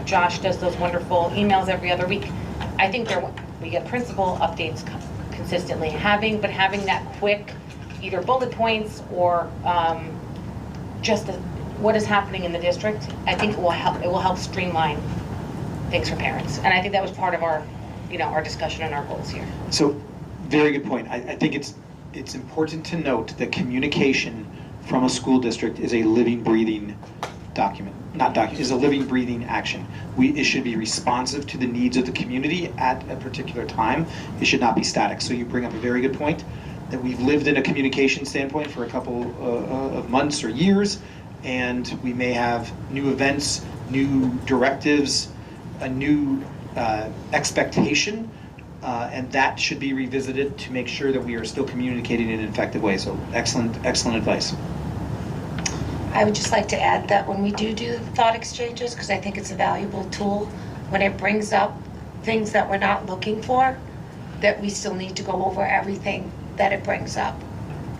Speaker 16: Josh does those wonderful emails every other week. I think we get principal updates consistently. Having that quick, either bullet points or just what is happening in the district, I think it will help streamline things for parents. And I think that was part of our discussion and our goals here.
Speaker 3: So, very good point. I think it's important to note that communication from a school district is a living, breathing is a living, breathing action. It should be responsive to the needs of the community at a particular time. It should not be static. So you bring up a very good point that we've lived in a communication standpoint for a couple of months or years, and we may have new events, new directives, a new expectation, and that should be revisited to make sure that we are still communicating in an effective way. So excellent advice.
Speaker 2: I would just like to add that when we do thought exchanges, because I think it's a valuable tool, when it brings up things that we're not looking for, that we still need to go over everything that it brings up,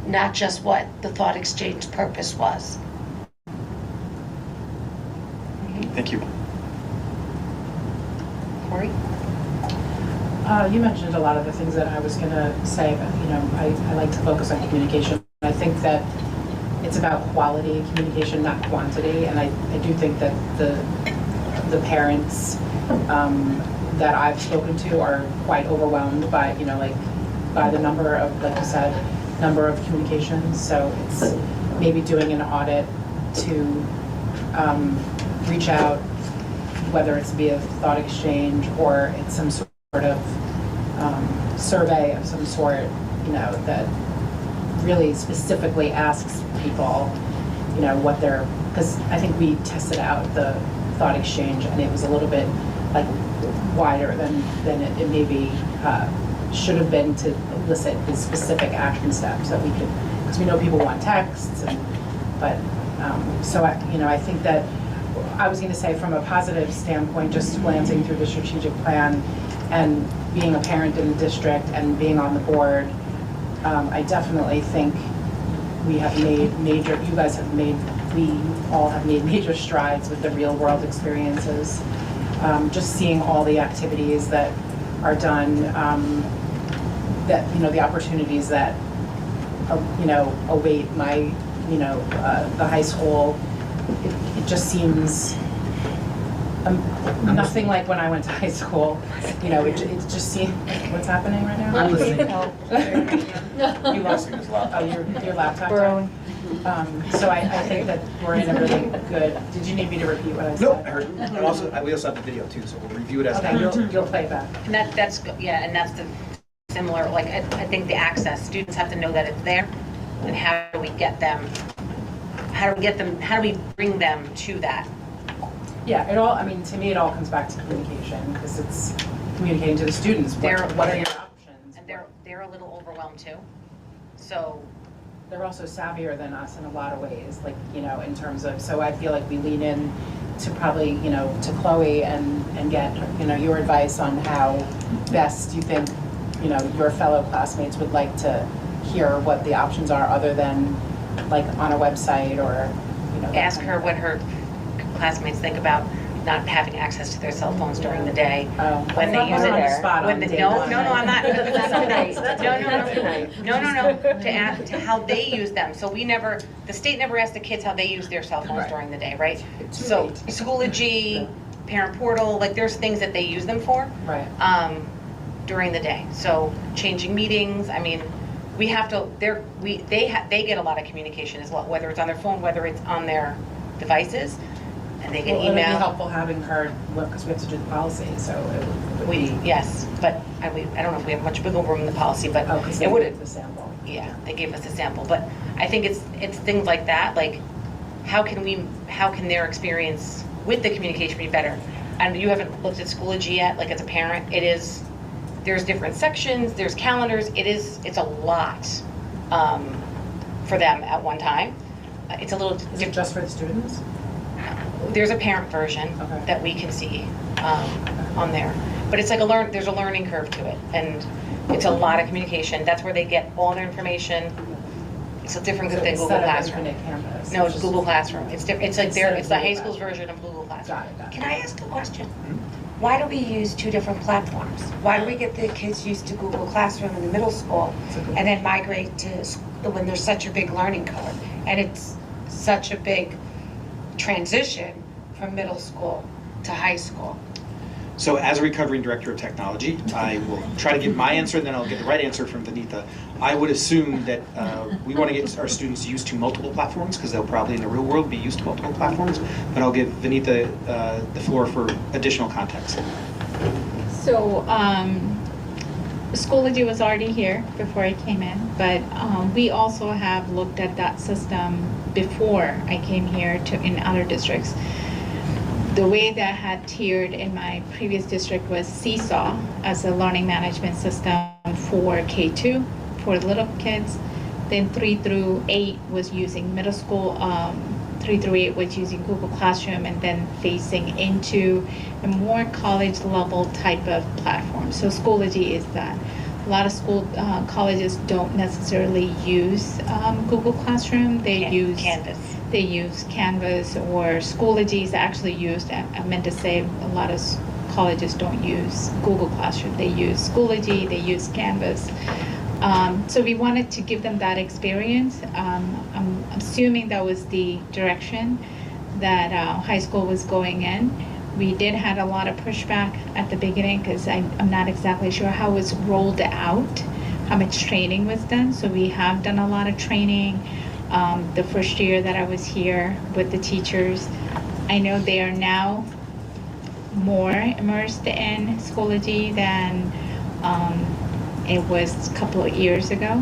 Speaker 2: not just what the thought exchange purpose was.
Speaker 3: Thank you.
Speaker 16: Corey?
Speaker 20: You mentioned a lot of the things that I was going to say, but I like to focus on communication. I think that it's about quality communication, not quantity, and I do think that the parents that I've spoken to are quite overwhelmed by by the number of, like you said, number of communications. So it's maybe doing an audit to reach out, whether it's via thought exchange or it's some sort of survey of some sort, that really specifically asks people, what they're, because I think we tested out the thought exchange and it was a little bit wider than it maybe should have been to elicit the specific action steps that we could, because we know people want texts, so I think that I was going to say from a positive standpoint, just glancing through the strategic plan and being a parent in the district and being on the board, I definitely think we all have made major strides with the real world experiences. Just seeing all the activities that are done, that, the opportunities that, await the high school, it just seems nothing like when I went to high school. It just seemed, what's happening right now?
Speaker 1: I'm listening.
Speaker 20: You lost your laptop. So I think that we're in a really good, did you need me to repeat what I said?
Speaker 3: No, I heard. And also, we also have the video too, so we'll review it as
Speaker 20: okay, you'll play it back.
Speaker 16: And that's the similar, I think the access, students have to know that it's there, and how do we bring them to that?
Speaker 20: Yeah, to me, it all comes back to communication, because it's communicating to the students. What are your options?
Speaker 16: And they're a little overwhelmed too. So
Speaker 20: they're also savvier than us in a lot of ways, in terms of, so I feel like we lean in to probably, to Chloe and get, your advice on how best you think, your fellow classmates would like to hear what the options are other than on a website or,
Speaker 16: ask her what her classmates think about not having access to their cell phones during the day when they use it. No, I'm not. No. To how they use them. So the state never asked the kids how they use their cell phones during the day, right? So Schoology, Parent Portal, there's things that they use them for during the day. So changing meetings. We have to. They get a lot of communication as well, whether it's on their phone, whether it's on their devices. And they can email.
Speaker 20: It would be helpful having her, because we have to do the policy, so it would
Speaker 16: yes, but I don't know if we have much wiggle room in the policy, but
Speaker 20: it would have the sample.
Speaker 16: Yeah, they gave us a sample, but I think it's things like that, how can their experience with the communication be better? And you haven't looked at Schoology yet, as a parent, there's different sections, there's calendars, it's a lot for them at one time. It's a little.
Speaker 20: Is it just for the students?
Speaker 16: there's a parent version that we can see on there. But it's like there's a learning curve to it, and it's a lot of communication. That's where they get all their information. It's a different than Google Classroom. No, it's Google Classroom. It's different. It's like it's the high school's version of Google Classroom.
Speaker 2: Can I ask a question? Why do we use two different platforms? Why do we get the kids used to Google Classroom in the middle school and then migrate to when there's such a big learning curve? And it's such a big transition from middle school to high school.
Speaker 3: So as a recovering director of technology, I will try to give my answer, and then I'll get the right answer from Vinitha. I would assume that we want to get our students used to multiple platforms, because they'll probably in the real world be used to multiple platforms, but I'll give Vinitha the floor for additional context.
Speaker 5: So Schoology was already here before I came in, but we also have looked at that system before I came here in other districts. The way that I had tiered in my previous district was Seesaw as a learning management system for K2 for little kids. Then 3 through 8 was using middle school. 3 through 8 was using Google Classroom, and then facing into a more college level type of platform. So Schoology is that. A lot of colleges don't necessarily use Google Classroom. They use
Speaker 16: Canvas.
Speaker 5: They use Canvas, or Schoology is actually used. I meant to say a lot of colleges don't use Google Classroom. They use Schoology, they use Canvas. So we wanted to give them that experience. I'm assuming that was the direction that high school was going in. We did have a lot of pushback at the beginning because I'm not exactly sure how it was rolled out, how much training was done. So we have done a lot of training. The first year that I was here with the teachers, I know they are now more immersed in Schoology than it was a couple of years ago.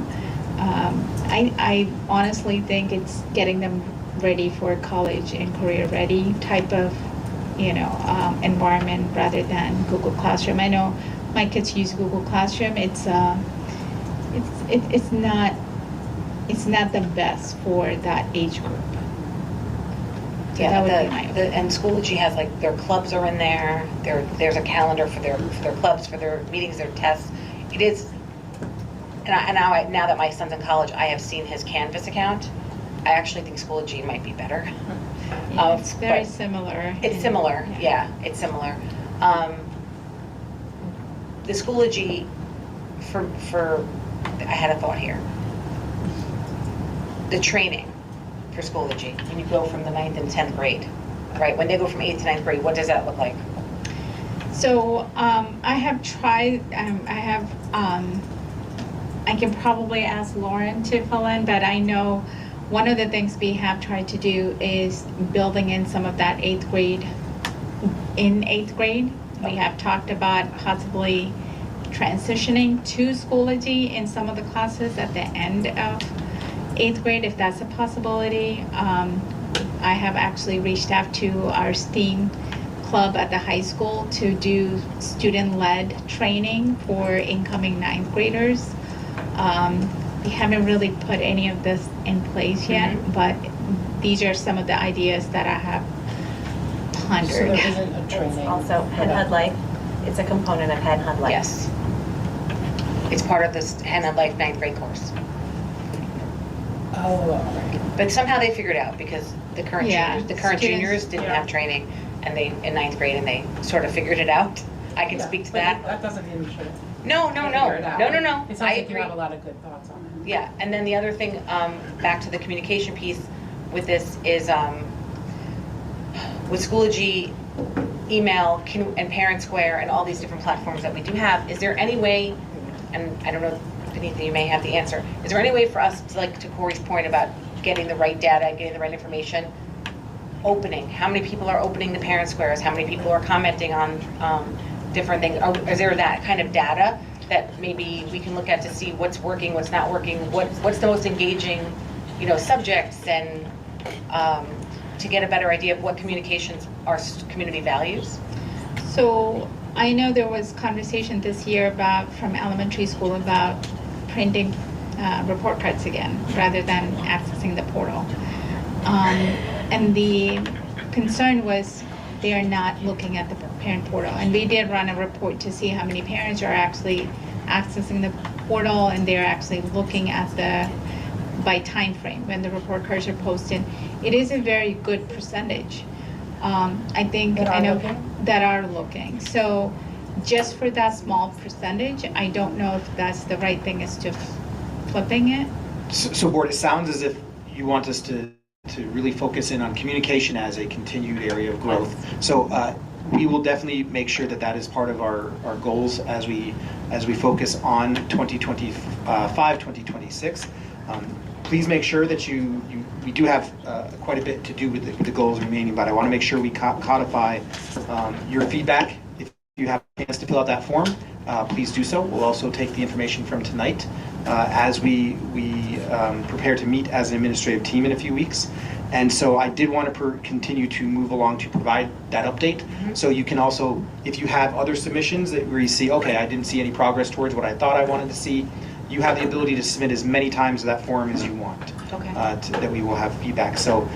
Speaker 5: I honestly think it's getting them ready for college and career ready type of environment rather than Google Classroom. I know my kids use Google Classroom. It's not the best for that age group. So
Speaker 16: Yeah,
Speaker 5: that would be my opinion.
Speaker 16: and Schoology has like their clubs are in there. There's a calendar for their clubs, for their meetings, their tests. It is, and now that my son's in college, I have seen his Canvas account. I actually think Schoology might be better.
Speaker 5: Yeah, it's very similar.
Speaker 16: It's similar, yeah, it's similar. The Schoology, for I had a thought here. The training for Schoology, when you go from the 9th and 10th grade, right? When they go from 8th to 9th grade, what does that look like?
Speaker 5: So I have tried, I can probably ask Lauren to fill in, but I know one of the things we have tried to do is building in some of that 8th grade in 8th grade. We have talked about possibly transitioning to Schoology in some of the classes at the end of 8th grade, if that's a possibility. I have actually reached out to our STEAM club at the high school to do student-led training for incoming 9th graders. We haven't really put any of this in place yet, but these are some of the ideas that I have pondered.
Speaker 20: So there isn't a training.
Speaker 11: It's also Hen Life. It's a component of Hen Life.
Speaker 16: Yes. It's part of this Hen Life 9th grade course.
Speaker 20: Oh, all right.
Speaker 16: But somehow they figured it out because the current
Speaker 5: Students-
Speaker 16: juniors didn't have training, and they in 9th grade, and they sort of figured it out. I can speak to
Speaker 20: But
Speaker 16: that.
Speaker 20: That doesn't mean you shouldn't.
Speaker 16: No.
Speaker 20: Figure it out.
Speaker 16: No.
Speaker 20: It sounds
Speaker 16: I
Speaker 20: like
Speaker 16: agree.
Speaker 20: you have a lot of good thoughts on it.
Speaker 16: Yeah, and then the other thing, back to the communication piece with this is, with Schoology, email, and Parent Square, and all these different platforms that we do have, is there any way, and I don't know, Vinitha, you may have the answer, is there any way for us to, like to Corey's point about getting the right data, getting the right information, opening? How many people are opening the Parent Squares? How many people are commenting on different things? Is there that kind of data that maybe we can look at to see what's working, what's not working, what's the most engaging, subjects, and to get a better idea of what communications our community values?
Speaker 5: So I know there was conversation this year from elementary school about printing report cards again rather than accessing the portal. And concern was they are not looking at the parent portal. And we did run a report to see how many parents are actually accessing the portal, and they're actually looking at the by time frame when the report cards are posted. It is a very good percentage. I think
Speaker 12: That are
Speaker 5: I know
Speaker 12: looking?
Speaker 5: that are looking. So just for that small percentage, I don't know if that's the right thing is to flipping it.
Speaker 3: So board, it sounds as if you want us to really focus in on communication as a continued area of growth. So we will definitely make sure that that is part of our goals as we focus on 2025, 2026. Please make sure that we do have quite a bit to do with the goals remaining, but I want to make sure we codify your feedback. If you have a chance to fill out that form, please do so. We'll also take the information from tonight as we prepare to meet as an administrative team in a few weeks. And so I did want to continue to move along to provide that update. Mm-hmm. So you can also, if you have other submissions where you see, okay, I didn't see any progress towards what I thought I wanted to see, you have the ability to submit as many times that form as you want. Okay. That we will have feedback. So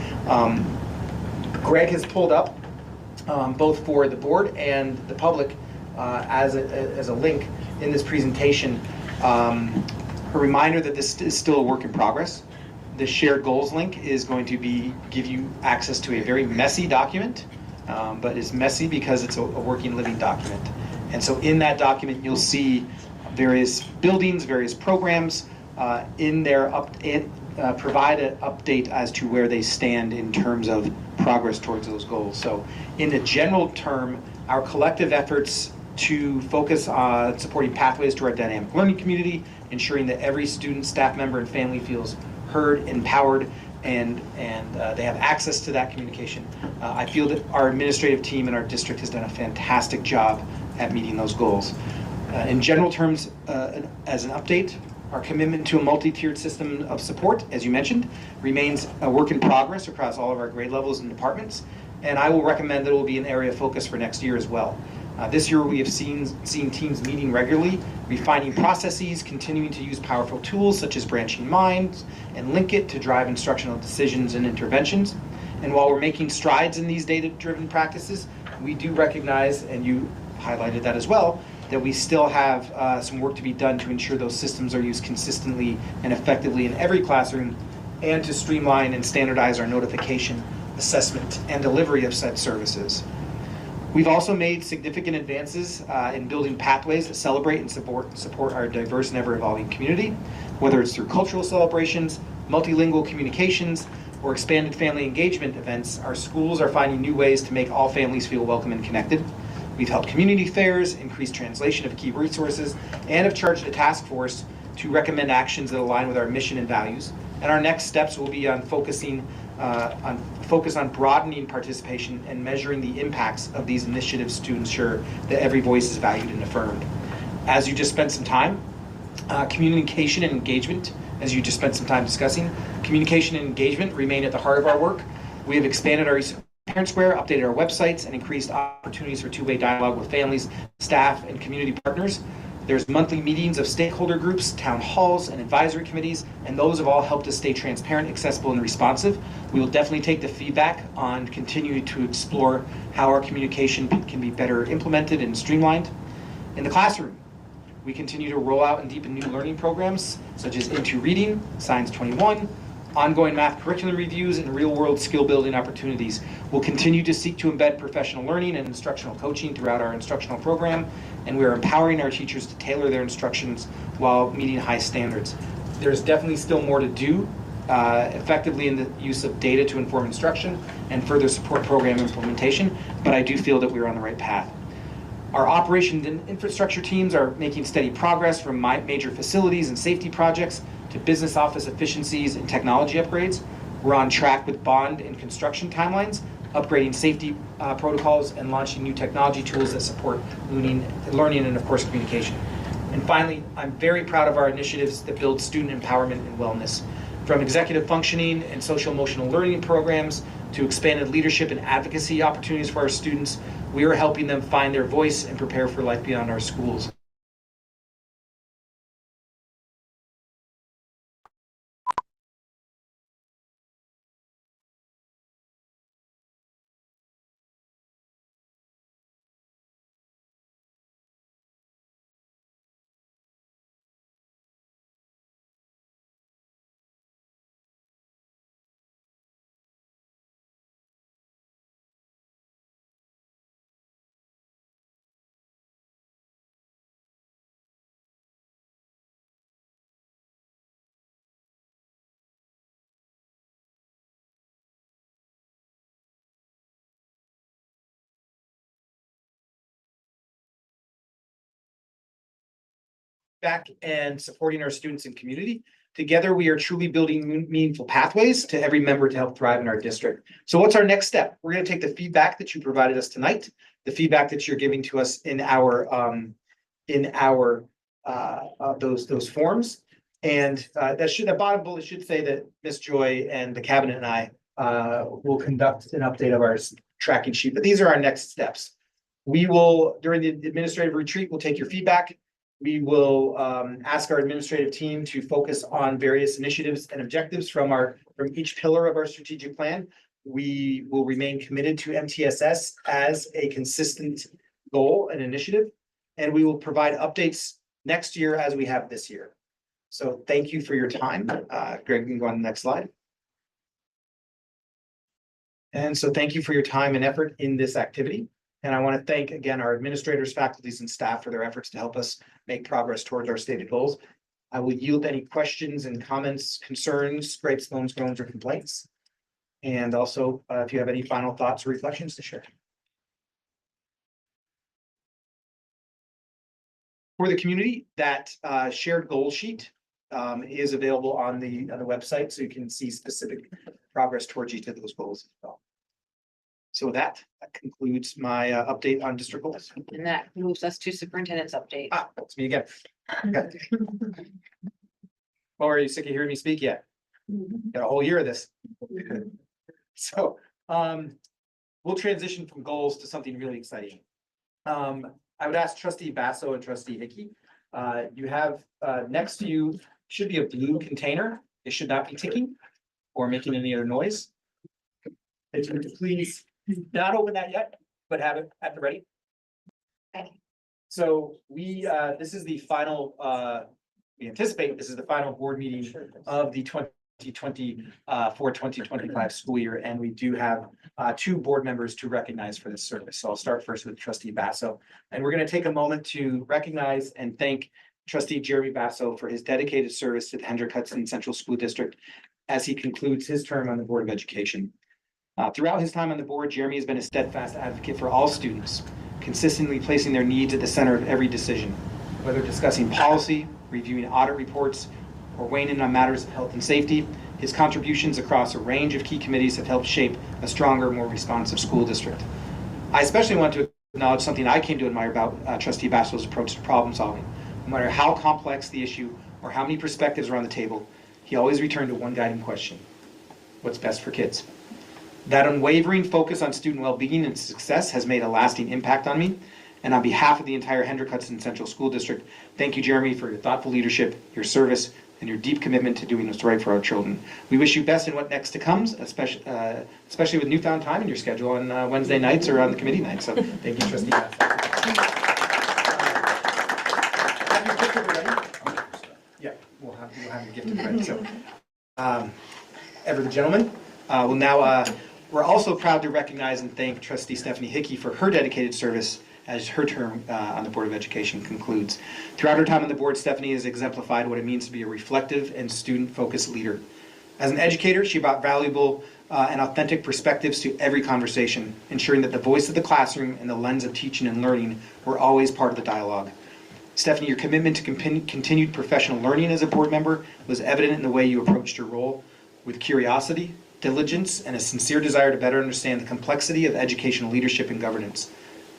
Speaker 3: Greg has pulled up both for the board and the public as a link in this presentation, a reminder that this is still a work in progress. The shared goals link is going to give you access to a very messy document, but it's messy because it's a working, living document. And so in that document, you'll see various buildings, various programs in there, provide an update as to where they stand in terms of progress towards those goals. So in the general term, our collective efforts to focus on supporting pathways to our dynamic learning community, ensuring that every student, staff member, and family feels heard, empowered, and they have access to that communication. I feel that our administrative team in our district has done a fantastic job at meeting those goals. In general terms, as an update, our commitment to a multi-tiered system of support, as you mentioned, remains a work in progress across all of our grade levels and departments, and I will recommend that it will be an area of focus for next year as well. This year we have seen teams meeting regularly, refining processes, continuing to use powerful tools such as branching minds and link it to drive instructional decisions and interventions. And while we're making strides in these data-driven practices, we do recognize, and you highlighted that as well, that we still have some work to be done to ensure those systems are used consistently and effectively in every classroom, and to streamline and standardize our notification, assessment, and delivery of said services. We've also made significant advances in building pathways that celebrate and support our diverse and ever-evolving community, whether it's through cultural celebrations, multilingual communications, or expanded family engagement events. Our schools are finding new ways to make all families feel welcome and connected. We've held community fairs, increased translation of key resources, and have charged a task force to recommend actions that align with our mission and values. And our next steps will be on focus on broadening participation and measuring the impacts of these initiatives to ensure that every voice is valued and affirmed. As you just spent some time, communication and engagement, as you just spent some time discussing, communication and engagement remain at the heart of our work. We have expanded our Parent Square, updated our websites, and increased opportunities for two-way dialogue with families, staff, and community partners. There's monthly meetings of stakeholder groups, town halls, and advisory committees, and those have all helped us stay transparent, accessible, and responsive. We will definitely take the feedback on continuing to explore how our communication can be better implemented and streamlined. In the classroom, we continue to roll out and deepen new learning programs, such as Into Reading, Science 21, ongoing math curriculum reviews, and real-world skill-building opportunities. We'll continue to seek to embed professional learning and instructional coaching throughout our instructional program, and we are empowering our teachers to tailor their instructions while meeting high standards. There's definitely still more to do effectively in the use of data to inform instruction and further support program implementation, but I do feel that we're on the right path. Our operations and infrastructure teams are making steady progress from major facilities and safety projects to business office efficiencies and technology upgrades. We're on track with bond and construction timelines, upgrading safety protocols, and launching new technology tools that support learning and, of course, communication. And finally, I'm very proud of our initiatives that build student empowerment and wellness. From executive functioning and social emotional learning programs to expanded leadership and advocacy opportunities for our students, we are helping them find their voice and prepare for life beyond our schools. back and supporting our students and community. Together, we are truly building meaningful pathways to every member to help thrive in our district. So what's our next step? We're going to take the feedback that you provided us tonight, the feedback that you're giving to us in our those forms. And that bottom bullet should say that Ms. Joy and the cabinet and I will conduct an update of our tracking sheet, but these are our next steps. We will, during the administrative retreat, we'll take your feedback. We will ask our administrative team to focus on various initiatives and objectives from each pillar of our strategic plan. We will remain committed to MTSS as a consistent goal and initiative, and we will provide updates next year as we have this year. So thank you for your time. Greg, you can go on the next slide. And so thank you for your time and effort in this activity. And I want to thank again our administrators, faculties, and staff for their efforts to help us make progress towards our stated goals. I will yield any questions and comments, concerns, gripes, moans, groans, or complaints. And also, if you have any final thoughts or reflections to share. For the community, that shared goal sheet is available on the website, so you can see specific progress towards each of those goals as well. So that concludes my update on district goals.
Speaker 16: And that moves us to superintendent's update.
Speaker 3: That's me again. Okay. Well, are you sick of hearing me speak yet? Got a whole year of this. So we'll transition from goals to something really exciting. I would ask Trustee Basso and Trustee Hickey. You have next to you should be a blue container. It should not be ticking or making any other noise. If you would please not open that yet, but have it at the ready.
Speaker 2: Okay.
Speaker 3: So this is the final, we anticipate this is the final board meeting of the 2024-2025 school year, and we do have two board members to recognize for this service. So I'll start first with Trustee Basso, and we're going to take a moment to recognize and thank Trustee Jeremy Basso for his dedicated service to the Hendrick Hudson Central School District as he concludes his term on the Board of Education. Throughout his time on the board, Jeremy has been a steadfast advocate for all students, consistently placing their needs at the center of every decision, whether discussing policy, reviewing audit reports, or weighing in on matters of health and safety. His contributions across a range of key committees have helped shape a stronger, more responsive school district. I especially want to acknowledge something I came to admire about Trustee Basso's approach to problem solving. No matter how complex the issue or how many perspectives are on the table, he always returned to one guiding question: what's best for kids? That unwavering focus on student well-being and success has made a lasting impact on me. And on behalf of the entire Hendrick Hudson Central School District, thank you, Jeremy, for your thoughtful leadership, your service, and your deep commitment to doing what's right for our children. We wish you best in what next to comes, especially with newfound time in your schedule on Wednesday nights or on the committee nights. So thank you, Trustee Basso. Have your gift ready? Yeah, we'll have your gift ready. So, ever the gentleman. We're also proud to recognize and thank Trustee Stephanie Hickey for her dedicated service as her term on the Board of Education concludes. Throughout her time on the board, Stephanie has exemplified what it means to be a reflective and student-focused leader. As an educator, she brought valuable and authentic perspectives to every conversation, ensuring that the voice of the classroom and the lens of teaching and learning were always part of the dialogue. Stephanie, your commitment to continued professional learning as a board member was evident in the way you approached your role, with curiosity, diligence, and a sincere desire to better understand the complexity of educational leadership and governance.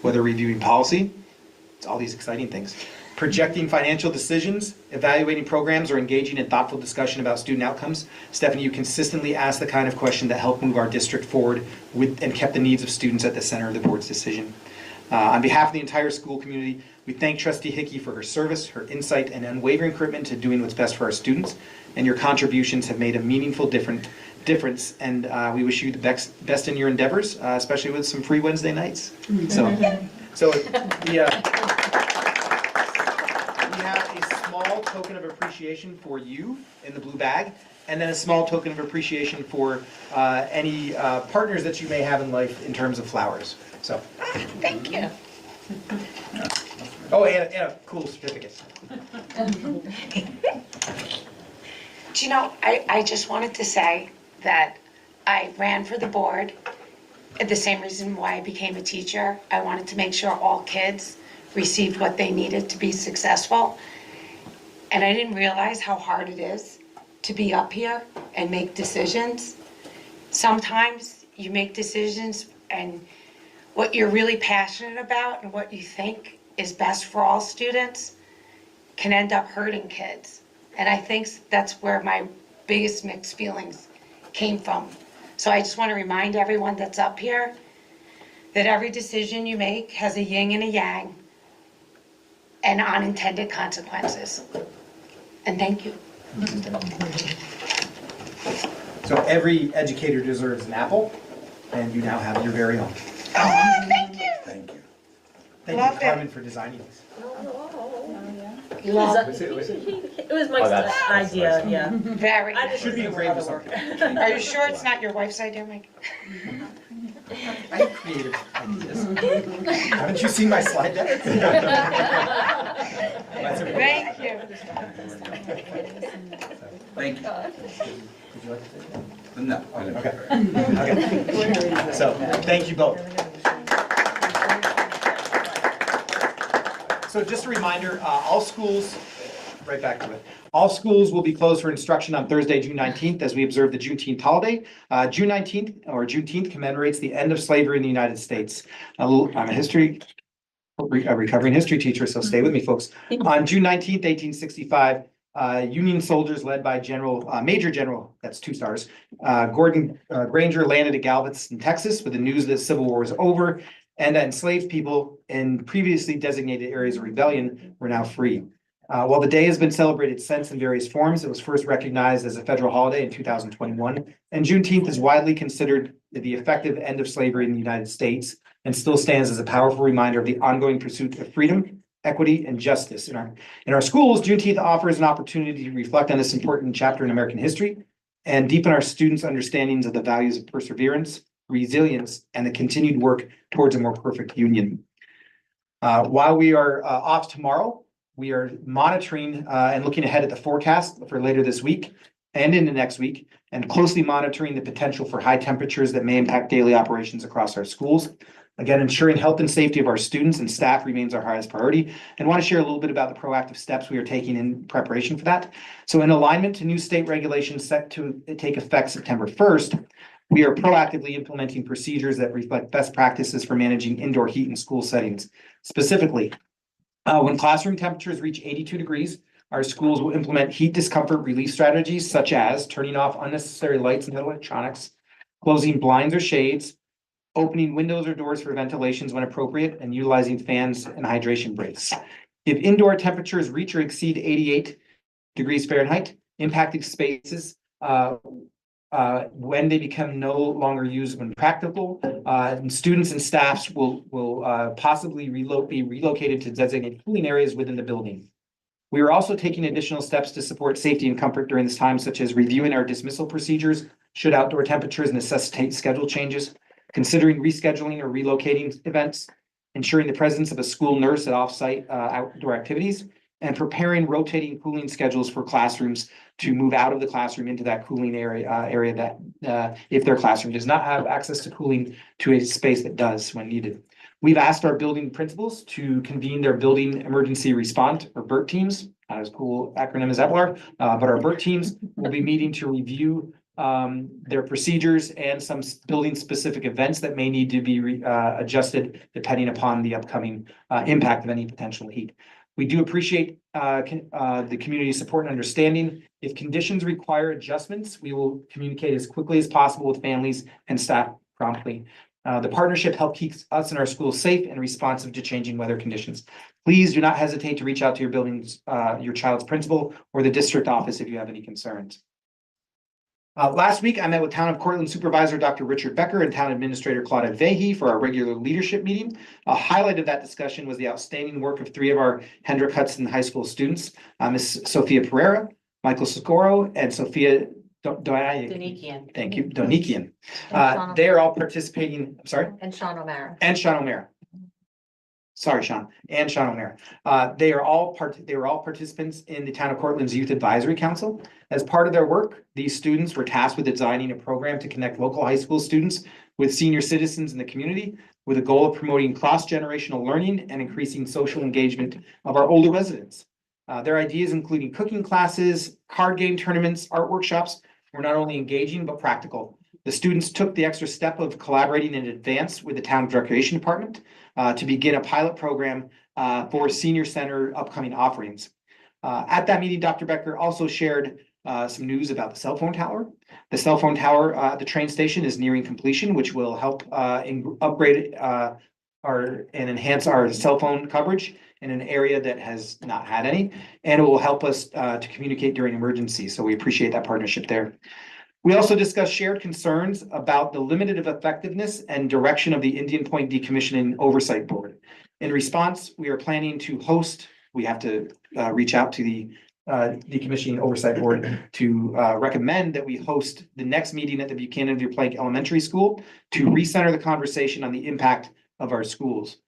Speaker 3: Whether reviewing policy, it's all these exciting things, projecting financial decisions, evaluating programs, or engaging in thoughtful discussion about student outcomes, Stephanie, you consistently asked the kind of question that helped move our district forward and kept the needs of students at the center of the board's decision. On behalf of the entire school community, we thank Trustee Hickey for her service, her insight, and unwavering commitment to doing what's best for our students, and your contributions have made a meaningful difference, and we wish you the best in your endeavors, especially with some free Wednesday nights. So we have a small token of appreciation for you in the blue bag, and then a small token of appreciation for any partners that you may have in life in terms of flowers. So
Speaker 2: Thank you.
Speaker 3: Oh, and a cool certificate.
Speaker 2: Do you know, I just wanted to say that I ran for the board the same reason why I became a teacher. I wanted to make sure all kids received what they needed to be successful. And I didn't realize how hard it is to be up here and make decisions. Sometimes you make decisions and what you're really passionate about and what you think is best for all students can end up hurting kids. And I think that's where my biggest mixed feelings came from. So I just want to remind everyone that's up here that every decision you make has a yin and a yang and unintended consequences. And thank you.
Speaker 3: So every educator deserves an apple, and you now have your very own.
Speaker 2: Oh, thank you.
Speaker 14: Thank you.
Speaker 3: Thank
Speaker 2: Love
Speaker 3: you,
Speaker 2: it.
Speaker 3: Carmen, for designing these.
Speaker 2: Love
Speaker 12: It was my
Speaker 1: Oh, that's
Speaker 12: idea,
Speaker 1: nice.
Speaker 12: yeah.
Speaker 2: Very.
Speaker 12: I just
Speaker 3: Should be
Speaker 12: didn't know
Speaker 3: engraved
Speaker 12: how
Speaker 3: with
Speaker 12: to work.
Speaker 3: something.
Speaker 2: Are you sure it's not your wife's idea, Mike?
Speaker 3: I have creative ideas. Haven't you seen my slide deck?
Speaker 2: Thank you.
Speaker 14: Thank you.
Speaker 3: Would you like to take that?
Speaker 14: No.
Speaker 3: Okay. Okay. So, thank you both. So just a reminder, all schools, right back to it. All schools will be closed for instruction on Thursday, June 19th, as we observe the Juneteenth holiday. June 19th, or Juneteenth, commemorates the end of slavery in the United States. I'm a recovering history teacher, so stay with me, folks. On June 19th, 1865, Union soldiers led by Major General, that's 2 stars, Gordon Granger landed at Galveston, Texas, with the news that the Civil War was over and that enslaved people in previously designated areas of rebellion were now free. While the day has been celebrated since in various forms, it was first recognized as a federal holiday in 2021, and Juneteenth is widely considered the effective end of slavery in the United States and still stands as a powerful reminder of the ongoing pursuit of freedom, equity, and justice. In our schools, Juneteenth offers an opportunity to reflect on this important chapter in American history and deepen our students' understandings of the values of perseverance, resilience, and the continued work towards a more perfect union. While we are off tomorrow, we are monitoring and looking ahead at the forecast for later this week and into next week, and closely monitoring the potential for high temperatures that may impact daily operations across our schools. Again, ensuring health and safety of our students and staff remains our highest priority, and want to share a little bit about the proactive steps we are taking in preparation for that. So in alignment to new state regulations set to take effect September 1st, we are proactively implementing procedures that reflect best practices for managing indoor heat in school settings. Specifically, when classroom temperatures reach 82 degrees, our schools will implement heat discomfort relief strategies such as turning off unnecessary lights and electronics, closing blinds or shades, opening windows or doors for ventilations when appropriate, and utilizing fans and hydration breaks. If indoor temperatures reach or exceed 88 degrees Fahrenheit, impacted spaces when they become no longer used when practical, and students and staffs will possibly be relocated to designated cooling areas within the building. We are also taking additional steps to support safety and comfort during this time, such as reviewing our dismissal procedures should outdoor temperatures necessitate schedule changes, considering rescheduling or relocating events, ensuring the presence of a school nurse at off-site outdoor activities, and preparing rotating cooling schedules for classrooms to move out of the classroom into that cooling area that if their classroom does not have access to cooling, to a space that does when needed. We've asked our building principals to convene their building emergency response, or BERT teams, not as cool acronym as EBLAR, but our BERT teams will be meeting to review their procedures and some building specific events that may need to be adjusted depending upon the upcoming impact of any potential heat. We do appreciate the community's support and understanding. If conditions require adjustments, we will communicate as quickly as possible with families and staff promptly. The partnership helps keep us and our schools safe and responsive to changing weather conditions. Please do not hesitate to reach out to your child's principal or the district office if you have any concerns. Last week, I met with Town of Cortland Supervisor Dr. Richard Becker and Town Administrator Claudia Vahey for our regular leadership meeting. A highlight of that discussion was the outstanding work of 3 of our Hendrick Hudson High School students, Ms. Sophia Pereira, Michael Socorro, and Sophia
Speaker 11: Donikian.
Speaker 3: Thank you, Donikian.
Speaker 11: Sean
Speaker 3: They are all participating, I'm sorry?
Speaker 11: And Sean O'Mara.
Speaker 3: And Sean O'Mara. Sorry, Sean, and Sean O'Mara. They were all participants in the Town of Cortland's Youth Advisory Council. As part of their work, these students were tasked with designing a program to connect local high school students with senior citizens in the community, with a goal of promoting cross-generational learning and increasing social engagement of our older residents. Their ideas, including cooking classes, card game tournaments, art workshops, were not only engaging but practical. The students took the extra step of collaborating in advance with the town's recreation department to begin a pilot program for senior center upcoming offerings. At that meeting, Dr. Becker also shared some news about the cell phone tower. The cell phone tower at the train station is nearing completion, which will help upgrade and enhance our cell phone coverage in an area that has not had any, and it will help us to communicate during emergencies. So we appreciate that partnership there. We also discussed shared concerns about the limited effectiveness and direction of the Indian Point Decommissioning Oversight Board. In response, we are planning to host, we have to reach out to the Decommissioning Oversight Board to recommend that we host the next meeting at the Buchanan Plank Elementary School to recenter the conversation on the impact of our schools.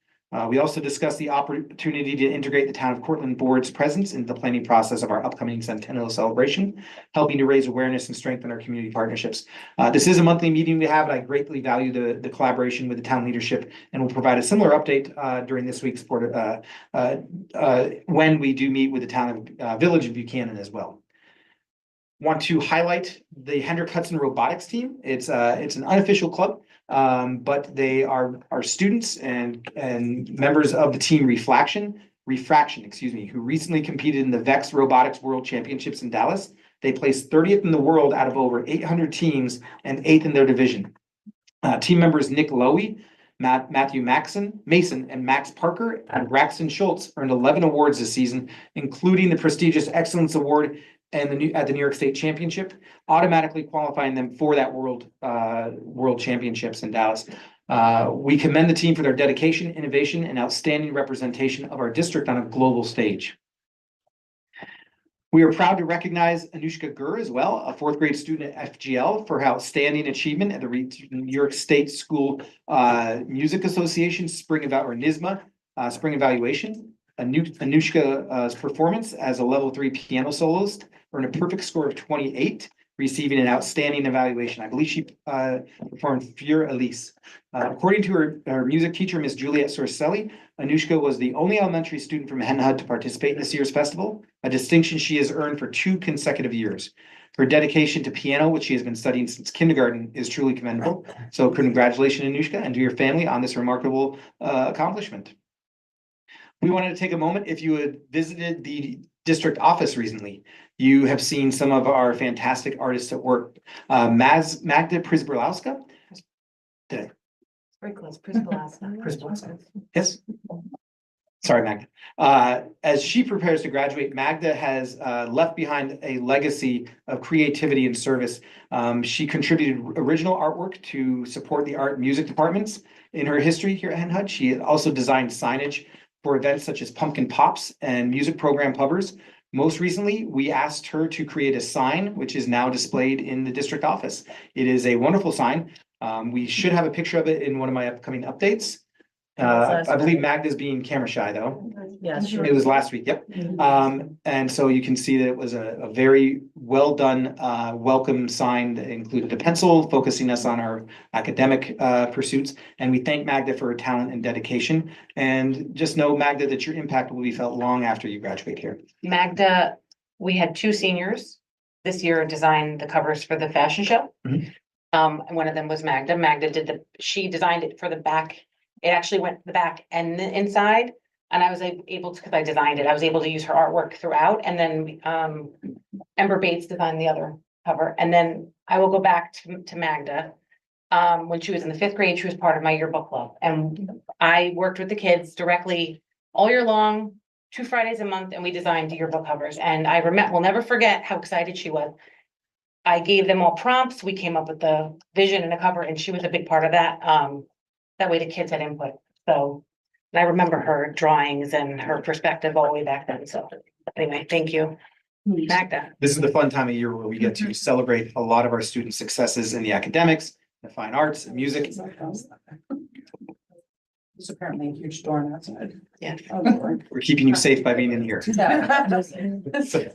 Speaker 3: We also discussed the opportunity to integrate the town of Cortland board's presence in the planning process of our upcoming centennial celebration, helping to raise awareness and strengthen our community partnerships. This is a monthly meeting we have, and I greatly value the collaboration with the town leadership, and will provide a similar update during this week's board when we do meet with the town of Village of Buchanan as well. Want to highlight the Hendrick Hudson Robotics team. It's an unofficial club, but they are students and members of the team Refraction, who recently competed in the VEX Robotics World Championships in Dallas. They placed 30th in the world out of over 800 teams and 8th in their division. Team members Nick Lowy, Matthew Mason, and Max Parker and Braxton Schultz earned 11 awards this season, including the prestigious Excellence Award and at the New York State Championship, automatically qualifying them for that World Championships in Dallas. We commend the team for their dedication, innovation, and outstanding representation of our district on a global stage. We are proud to recognize Anushka Gur as well, a fourth grade student at FGL, for outstanding achievement at the New York State School Music Association Spring Evaluation. Anushka's performance as a level 3 piano soloist earned a perfect score of 28, receiving an outstanding evaluation. I believe she performed Fior Elise. According to her music teacher, Miss Juliet Sorcelli, Anushka was the only elementary student from Henhud to participate in this year's festival, a distinction she has earned for 2 consecutive years. Her dedication to piano, which she has been studying since kindergarten, is truly commendable. So congratulations, Anushka, and to your family on this remarkable accomplishment. We wanted to take a moment. If you had visited the district office recently, you have seen some of our fantastic artists at work. Magda Prisbrowska.
Speaker 11: Very close, Prisbrowska.
Speaker 3: Yes. Sorry, Magda. As she prepares to graduate, Magda has left behind a legacy of creativity and service. She contributed original artwork to support the art and music departments in her history here at Henhud. She also designed signage for events such as Pumpkin Pops and music program covers. Most recently, we asked her to create a sign, which is now displayed in the district office. It is a wonderful sign. We should have a picture of it in one of my upcoming updates. I believe Magda's being camera shy though.
Speaker 12: Yeah, sure.
Speaker 3: It was last week, yep. And so you can see that it was a very well done welcome sign that included a pencil focusing us on our academic pursuits. And we thank Magda for her talent and dedication. And just know, Magda, that your impact will be felt long after you graduate here.
Speaker 16: Magda, we had 2 seniors this year design the covers for the fashion show. One of them was Magda. She designed it for the back. It actually went to the back and the inside, and I was able to, because I designed it, I was able to use her artwork throughout, and then Ember Bates designed the other cover. And then I will go back to Magda. When she was in the 5th grade, she was part of my yearbook club, and I worked with the kids directly all year long, 2 Fridays a month, and we designed yearbook covers. And I will never forget how excited she was. I gave them all prompts. We came up with the vision and a cover, and she was a big part of that. That way the kids had input. So, and I remember her drawings and her perspective all the way back then. So anyway, thank you, Magda.
Speaker 3: This is the fun time of year where we get to celebrate a lot of our students' successes in the academics, the fine arts, and music.
Speaker 20: There's apparently a huge storm outside.
Speaker 16: Yeah.
Speaker 20: Oh, Lord.
Speaker 3: We're keeping you safe by being in here.
Speaker 16: It's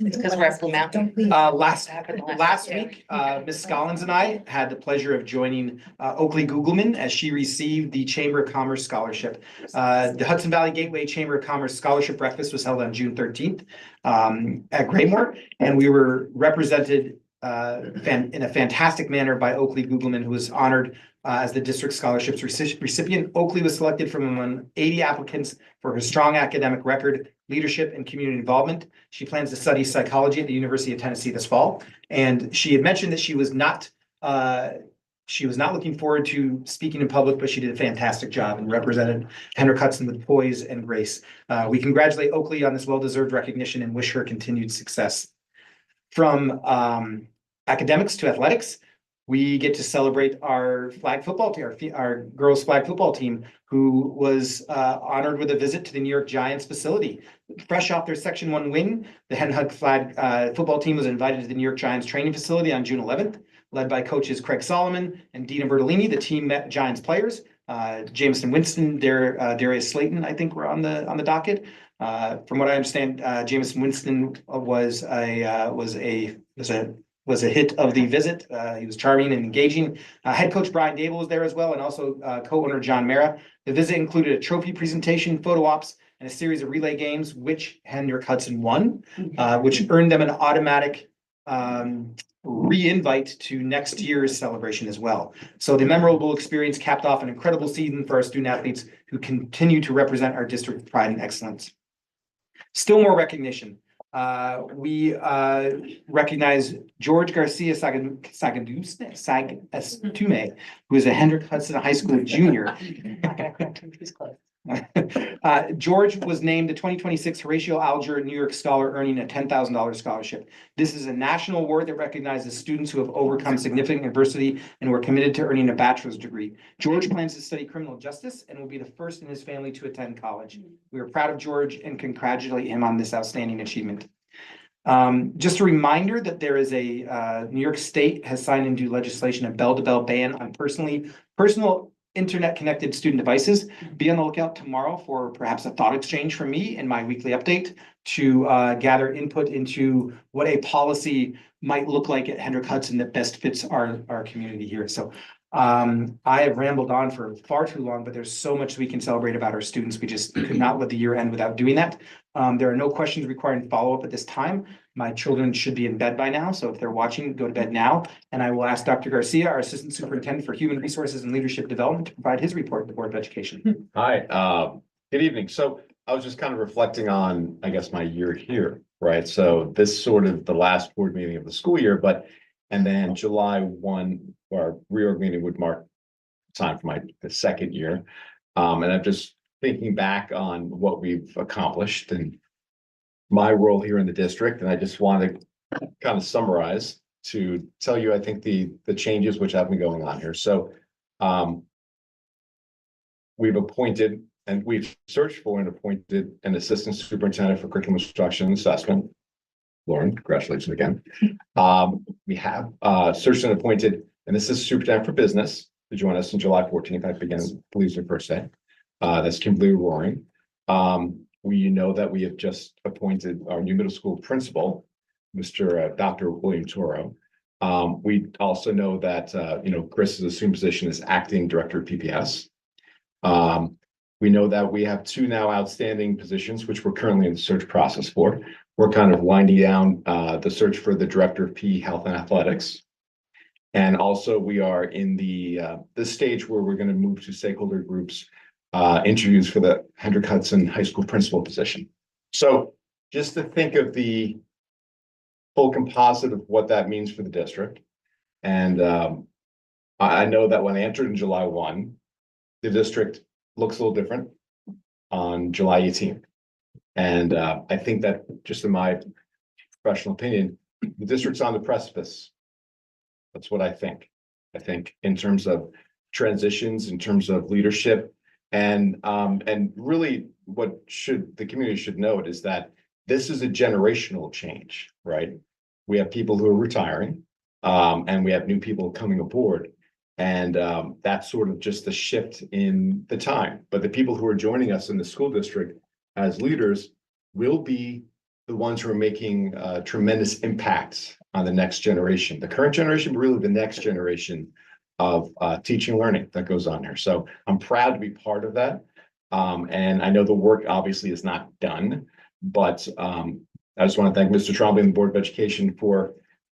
Speaker 16: because we're at Blue Mountain.
Speaker 3: Last week, Ms. Scollins and I had the pleasure of joining Oakley Googleman as she received the Chamber of Commerce Scholarship. The Hudson Valley Gateway Chamber of Commerce Scholarship Breakfast was held on June 13th at Graymore, and we were represented in a fantastic manner by Oakley Googleman, who was honored as the district scholarships recipient. Oakley was selected from among 80 applicants for her strong academic record, leadership, and community involvement. She plans to study psychology at the University of Tennessee this fall. And she had mentioned that she was not looking forward to speaking in public, but she did a fantastic job and represented Hendrick Hudson with poise and grace. We congratulate Oakley on this well-deserved recognition and wish her continued success. From academics to athletics, we get to celebrate our flag football team, our girls flag football team, who was honored with a visit to the New York Giants facility. Fresh off their Section 1 win, the Hen Hug flag football team was invited to the New York Giants training facility on June 11th, led by coaches Craig Solomon and Dina Bertolini. The team met Giants players. Jameson Winston, Darius Slayton, I think, were on the docket. From what I understand, Jameson Winston was a hit of the visit. He was charming and engaging. Head coach Brian Dable was there as well, and also co-owner John Mara. The visit included a trophy presentation, photo ops, and a series of relay games, which Hendrick Hudson won, which earned them an automatic re-invite to next year's celebration as well. So the memorable experience capped off an incredible season for our student athletes who continue to represent our district with pride and excellence. Still more recognition. We recognize George Garcia Sagastume, who is a Hendrick Hudson High School junior. George was named the 2026 Horatio Alger New York Scholar, earning a $10,000 scholarship. This is a national award that recognizes students who have overcome significant adversity and who are committed to earning a bachelor's degree. George plans to study criminal justice and will be the first in his family to attend college. We are proud of George and congratulate him on this outstanding achievement. Just a reminder that there is a New York State has signed into legislation a bell-to-bell ban on personal internet-connected student devices. Be on the lookout tomorrow for perhaps a thought exchange from me in my weekly update to gather input into what a policy might look like at Hendrick Hudson that best fits our community here. So I have rambled on for far too long, but there's so much we can celebrate about our students. We just could not let the year end without doing that. There are no questions requiring follow-up at this time. My children should be in bed by now, so if they're watching, go to bed now. And I will ask Dr. Garcia, our Assistant Superintendent for Human Resources and Leadership Development, to provide his report to the Board of Education.
Speaker 21: Hi, good evening. So I was just kind of reflecting on, I guess, my year here, right? So this sort of the last board meeting of the school year, and then July 1, our reorg meeting would mark time for the second year. And I'm just thinking back on what we've accomplished and my role here in the district. And I just want to kind of summarize to tell you, I think the changes which have been going on here. So we've appointed and we've searched for and appointed an assistant superintendent for curriculum instruction and assessment. Lauren, congratulations again. We have searched and appointed an assistant superintendent for business to join us on July 14th. I believe her first day. That's Kimberly Roaring. We know that we have just appointed our new middle school principal, Dr. William Toro. We also know that Chris has assumed position as acting director of PPS. We know that we have two now outstanding positions, which we're currently in the search process for. We're kind of winding down the search for the director of PE Health and Athletics. And also we are in the stage where we're going to move to stakeholder groups interviews for the Hendrick Hudson High School principal position. So just to think of the full composite of what that means for the district. And I know that when I entered in July 1, the district looks a little different on July 18th. And I think that just in my professional opinion, the district's on the precipice. That's what I think. I think in terms of transitions, in terms of leadership, and really what the community should note is that this is a generational change, right? We have people who are retiring, and we have new people coming aboard. And that's sort of just the shift in the time. But the people who are joining us in the school district as leaders will be the ones who are making tremendous impacts on the next generation, the current generation, but really the next generation of teaching and learning that goes on there. So I'm proud to be part of that. And I know the work obviously is not done, but I just want to thank Mr. Trombley and the Board of Education for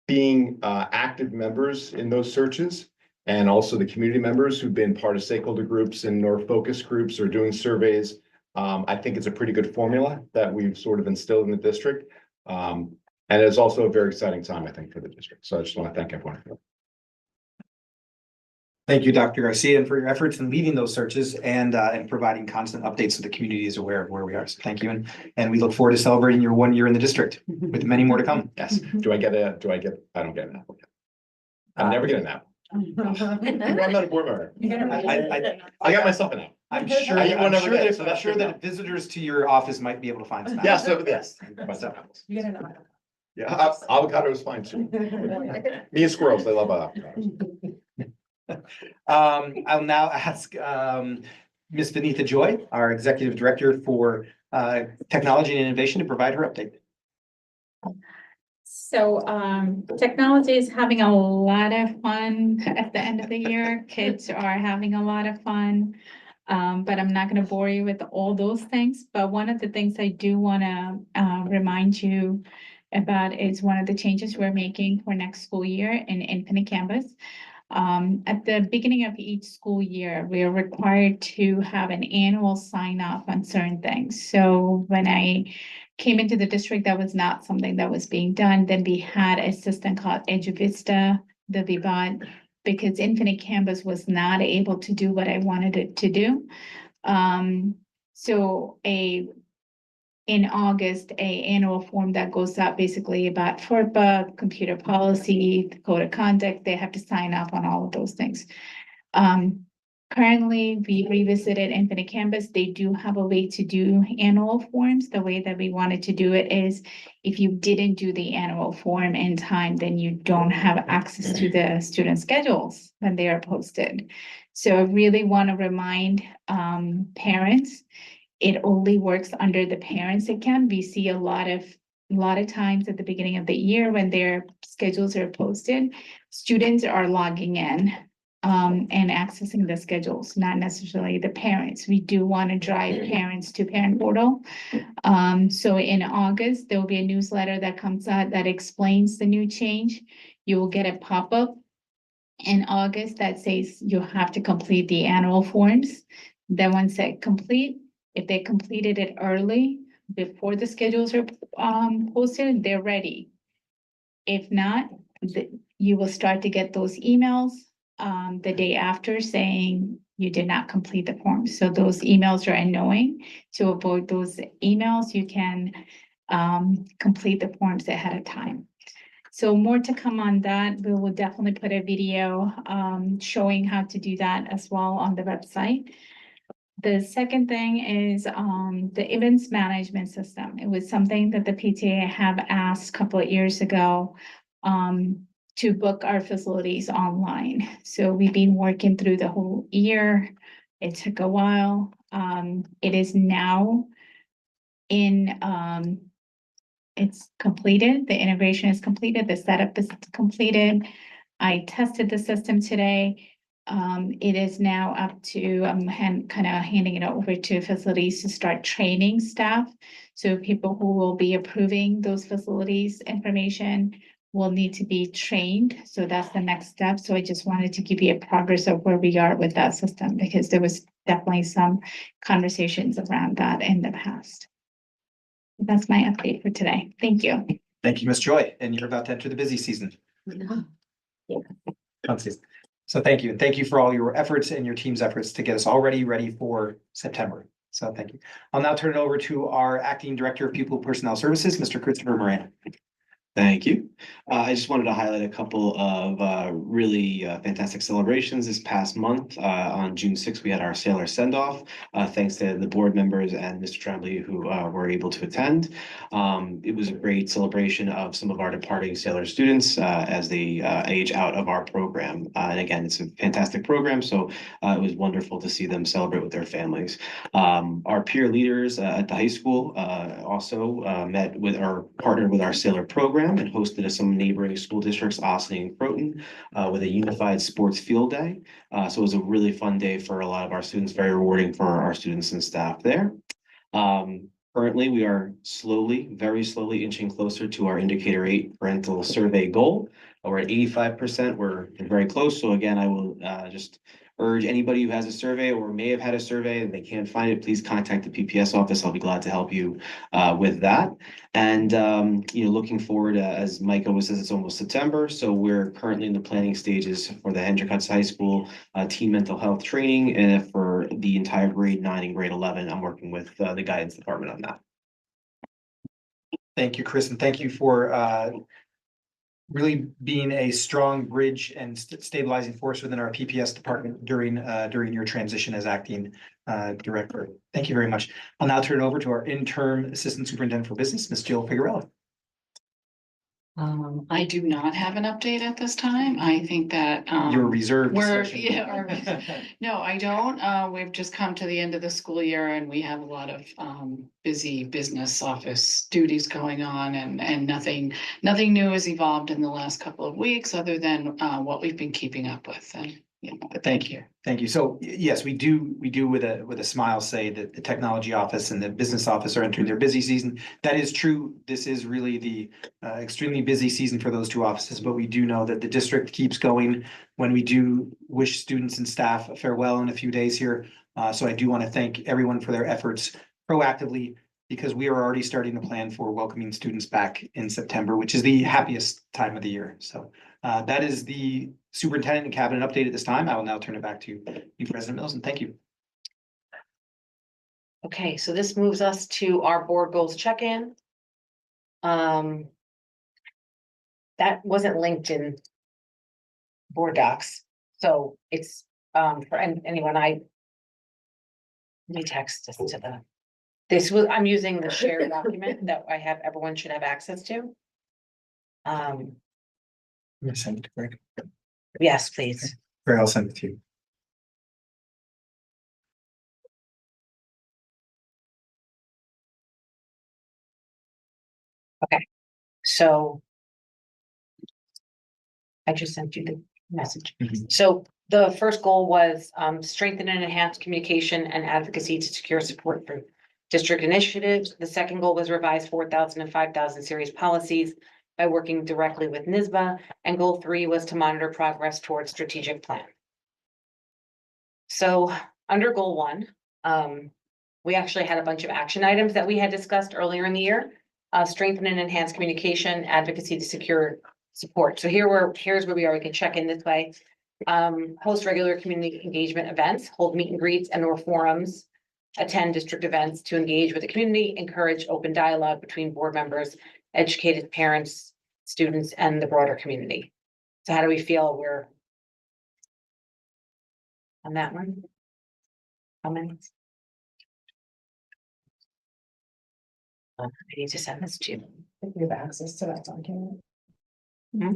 Speaker 21: being active members in those searches, and also the community members who've been part of stakeholder groups and or focus groups or doing surveys. I think it's a pretty good formula that we've sort of instilled in the district. And it's also a very exciting time, I think, for the district. So I just want to thank everyone for that.
Speaker 3: Thank you, Dr. Garcia, and for your efforts in leading those searches and providing constant updates so the community is aware of where we are. So thank you, and we look forward to celebrating your 1 year in the district with many more to come.
Speaker 21: Yes. I don't get an apple yet. I never get an apple. I'm not a board member. I got myself an apple.
Speaker 3: I'm sure that visitors to your office might be able to find some.
Speaker 21: Yes, myself apples.
Speaker 11: You get an apple.
Speaker 21: Yeah, avocado is fine too. Me and squirrels, they love avocados.
Speaker 3: I'll now ask Ms. Vinitha Joy, our Executive Director for Technology and Innovation, to provide her update.
Speaker 5: So technology is having a lot of fun at the end of the year. Kids are having a lot of fun. But I'm not going to bore you with all those things. But one of the things I do want to remind you about is one of the changes we're making for next school year in Infinite Campus. At the beginning of each school year, we are required to have an annual sign off on certain things. So when I came into the district, that was not something that was being done. Then we had a system called EduVista that we bought because Infinite Campus was not able to do what I wanted it to do. In August, an annual form that goes out basically about FERPA, computer policy, code of conduct, they have to sign off on all of those things. Currently, we revisited Infinite Campus. They do have a way to do annual forms. The way that we wanted to do it is if you didn't do the annual form in time, then you don't have access to the student schedules when they are posted. So I really want to remind parents, it only works under the parents account. We see a lot of times at the beginning of the year when their schedules are posted, students are logging in and accessing the schedules, not necessarily the parents. We do want to drive parents to parent portal. So in August, there will be a newsletter that comes out that explains the new change. You will get a pop-up in August that says you have to complete the annual forms. Then once they complete, if they completed it early before the schedules are posted, they're ready. If not, you will start to get those emails the day after saying you did not complete the form. So those emails are annoying. To avoid those emails, you can complete the forms ahead of time. So more to come on that. We will definitely put a video showing how to do that as well on the website. The second thing is the events management system. It was something that the PTA have asked a couple of years ago to book our facilities online. So we've been working through the whole year. It took a while. It is now it's completed. The integration is completed. The setup is completed. I tested the system today. It is now up to, I'm kind of handing it over to facilities to start training staff. So people who will be approving those facilities information will need to be trained. So that's the next step. So I just wanted to give you a progress of where we are with that system, because there was definitely some conversations around that in the past. That's my update for today. Thank you.
Speaker 3: Thank you, Ms. Joy. And you're about to enter the busy season. So thank you. And thank you for all your efforts and your team's efforts to get us already ready for September. So thank you. I'll now turn it over to our Acting Director of Pupil Personnel Services, Mr. Christopher Moran.
Speaker 4: Thank you. I just wanted to highlight a couple of really fantastic celebrations this past month. On June 6th, we had our sailor send-off. Thanks to the board members and Mr. Tremblay who were able to attend. It was a great celebration of some of our departing sailor students as they age out of our program. And again, it's a fantastic program, so it was wonderful to see them celebrate with their families. Our peer leaders at the high school also met with our partnered with our sailor program and hosted some neighboring school districts, Ossining and Croton, with a unified sports field day. So it was a really fun day for a lot of our students, very rewarding for our students and staff there. Currently, we are very slowly inching closer to our indicator 8 parental survey goal. We're at 85%. We're very close. So again, I will just urge anybody who has a survey or may have had a survey and they can't find it, please contact the PPS office. I'll be glad to help you with that. And looking forward, as Mike always says, it's almost September, so we're currently in the planning stages for the Hendrick Hudson High School teen mental health training, and for the entire grade 9 and grade 11, I'm working with the guidance department on that.
Speaker 3: Thank you, Chris, and thank you for really being a strong bridge and stabilizing force within our PPS department during your transition as acting director. Thank you very much. I'll now turn it over to our interim assistant superintendent for business, Ms. Jill Figueroa.
Speaker 17: I do not have an update at this time. I think that
Speaker 3: Your reserved
Speaker 17: we're
Speaker 3: session.
Speaker 17: no, I don't. We've just come to the end of the school year and we have a lot of busy business office duties going on, and nothing new has evolved in the last couple of weeks other than what we've been keeping up with. And
Speaker 3: Thank you. Thank you. So yes, we do with a smile say that the technology office and the business office are entering their busy season. That is true. This is really the extremely busy season for those two offices, but we do know that the district keeps going when we do wish students and staff a farewell in a few days here. So I do want to thank everyone for their efforts proactively, because we are already starting to plan for welcoming students back in September, which is the happiest time of the year. So that is the superintendent and cabinet update at this time. I will now turn it back to you, President Mills, and thank you.
Speaker 16: Okay, so this moves us to our board goals check-in. That wasn't linked in board docs, so it's for anyone. Let me text this to I'm using the shared document that I have, everyone should have access to.
Speaker 3: I'm gonna send it to Greg.
Speaker 16: Yes, please.
Speaker 3: Greg, I'll send it to you.
Speaker 16: Okay, so I just sent you the message. So the first goal was strengthen and enhance communication and advocacy to secure support for district initiatives. The second goal was revise 4,000 and 5,000 series policies by working directly with NYSBA. And goal 3 was to monitor progress towards strategic plan. So under goal 1, we actually had a bunch of action items that we had discussed earlier in the year. Strengthen and enhance communication, advocacy to secure support. So here's where we are. We can check in this way. Host regular community engagement events, hold meet and greets and or forums, attend district events to engage with the community, encourage open dialogue between board members, educated parents, students, and the broader community. So how do we feel we're on that one? Comments? I need to send this to you.
Speaker 20: We have access to that document.
Speaker 16: Hmm?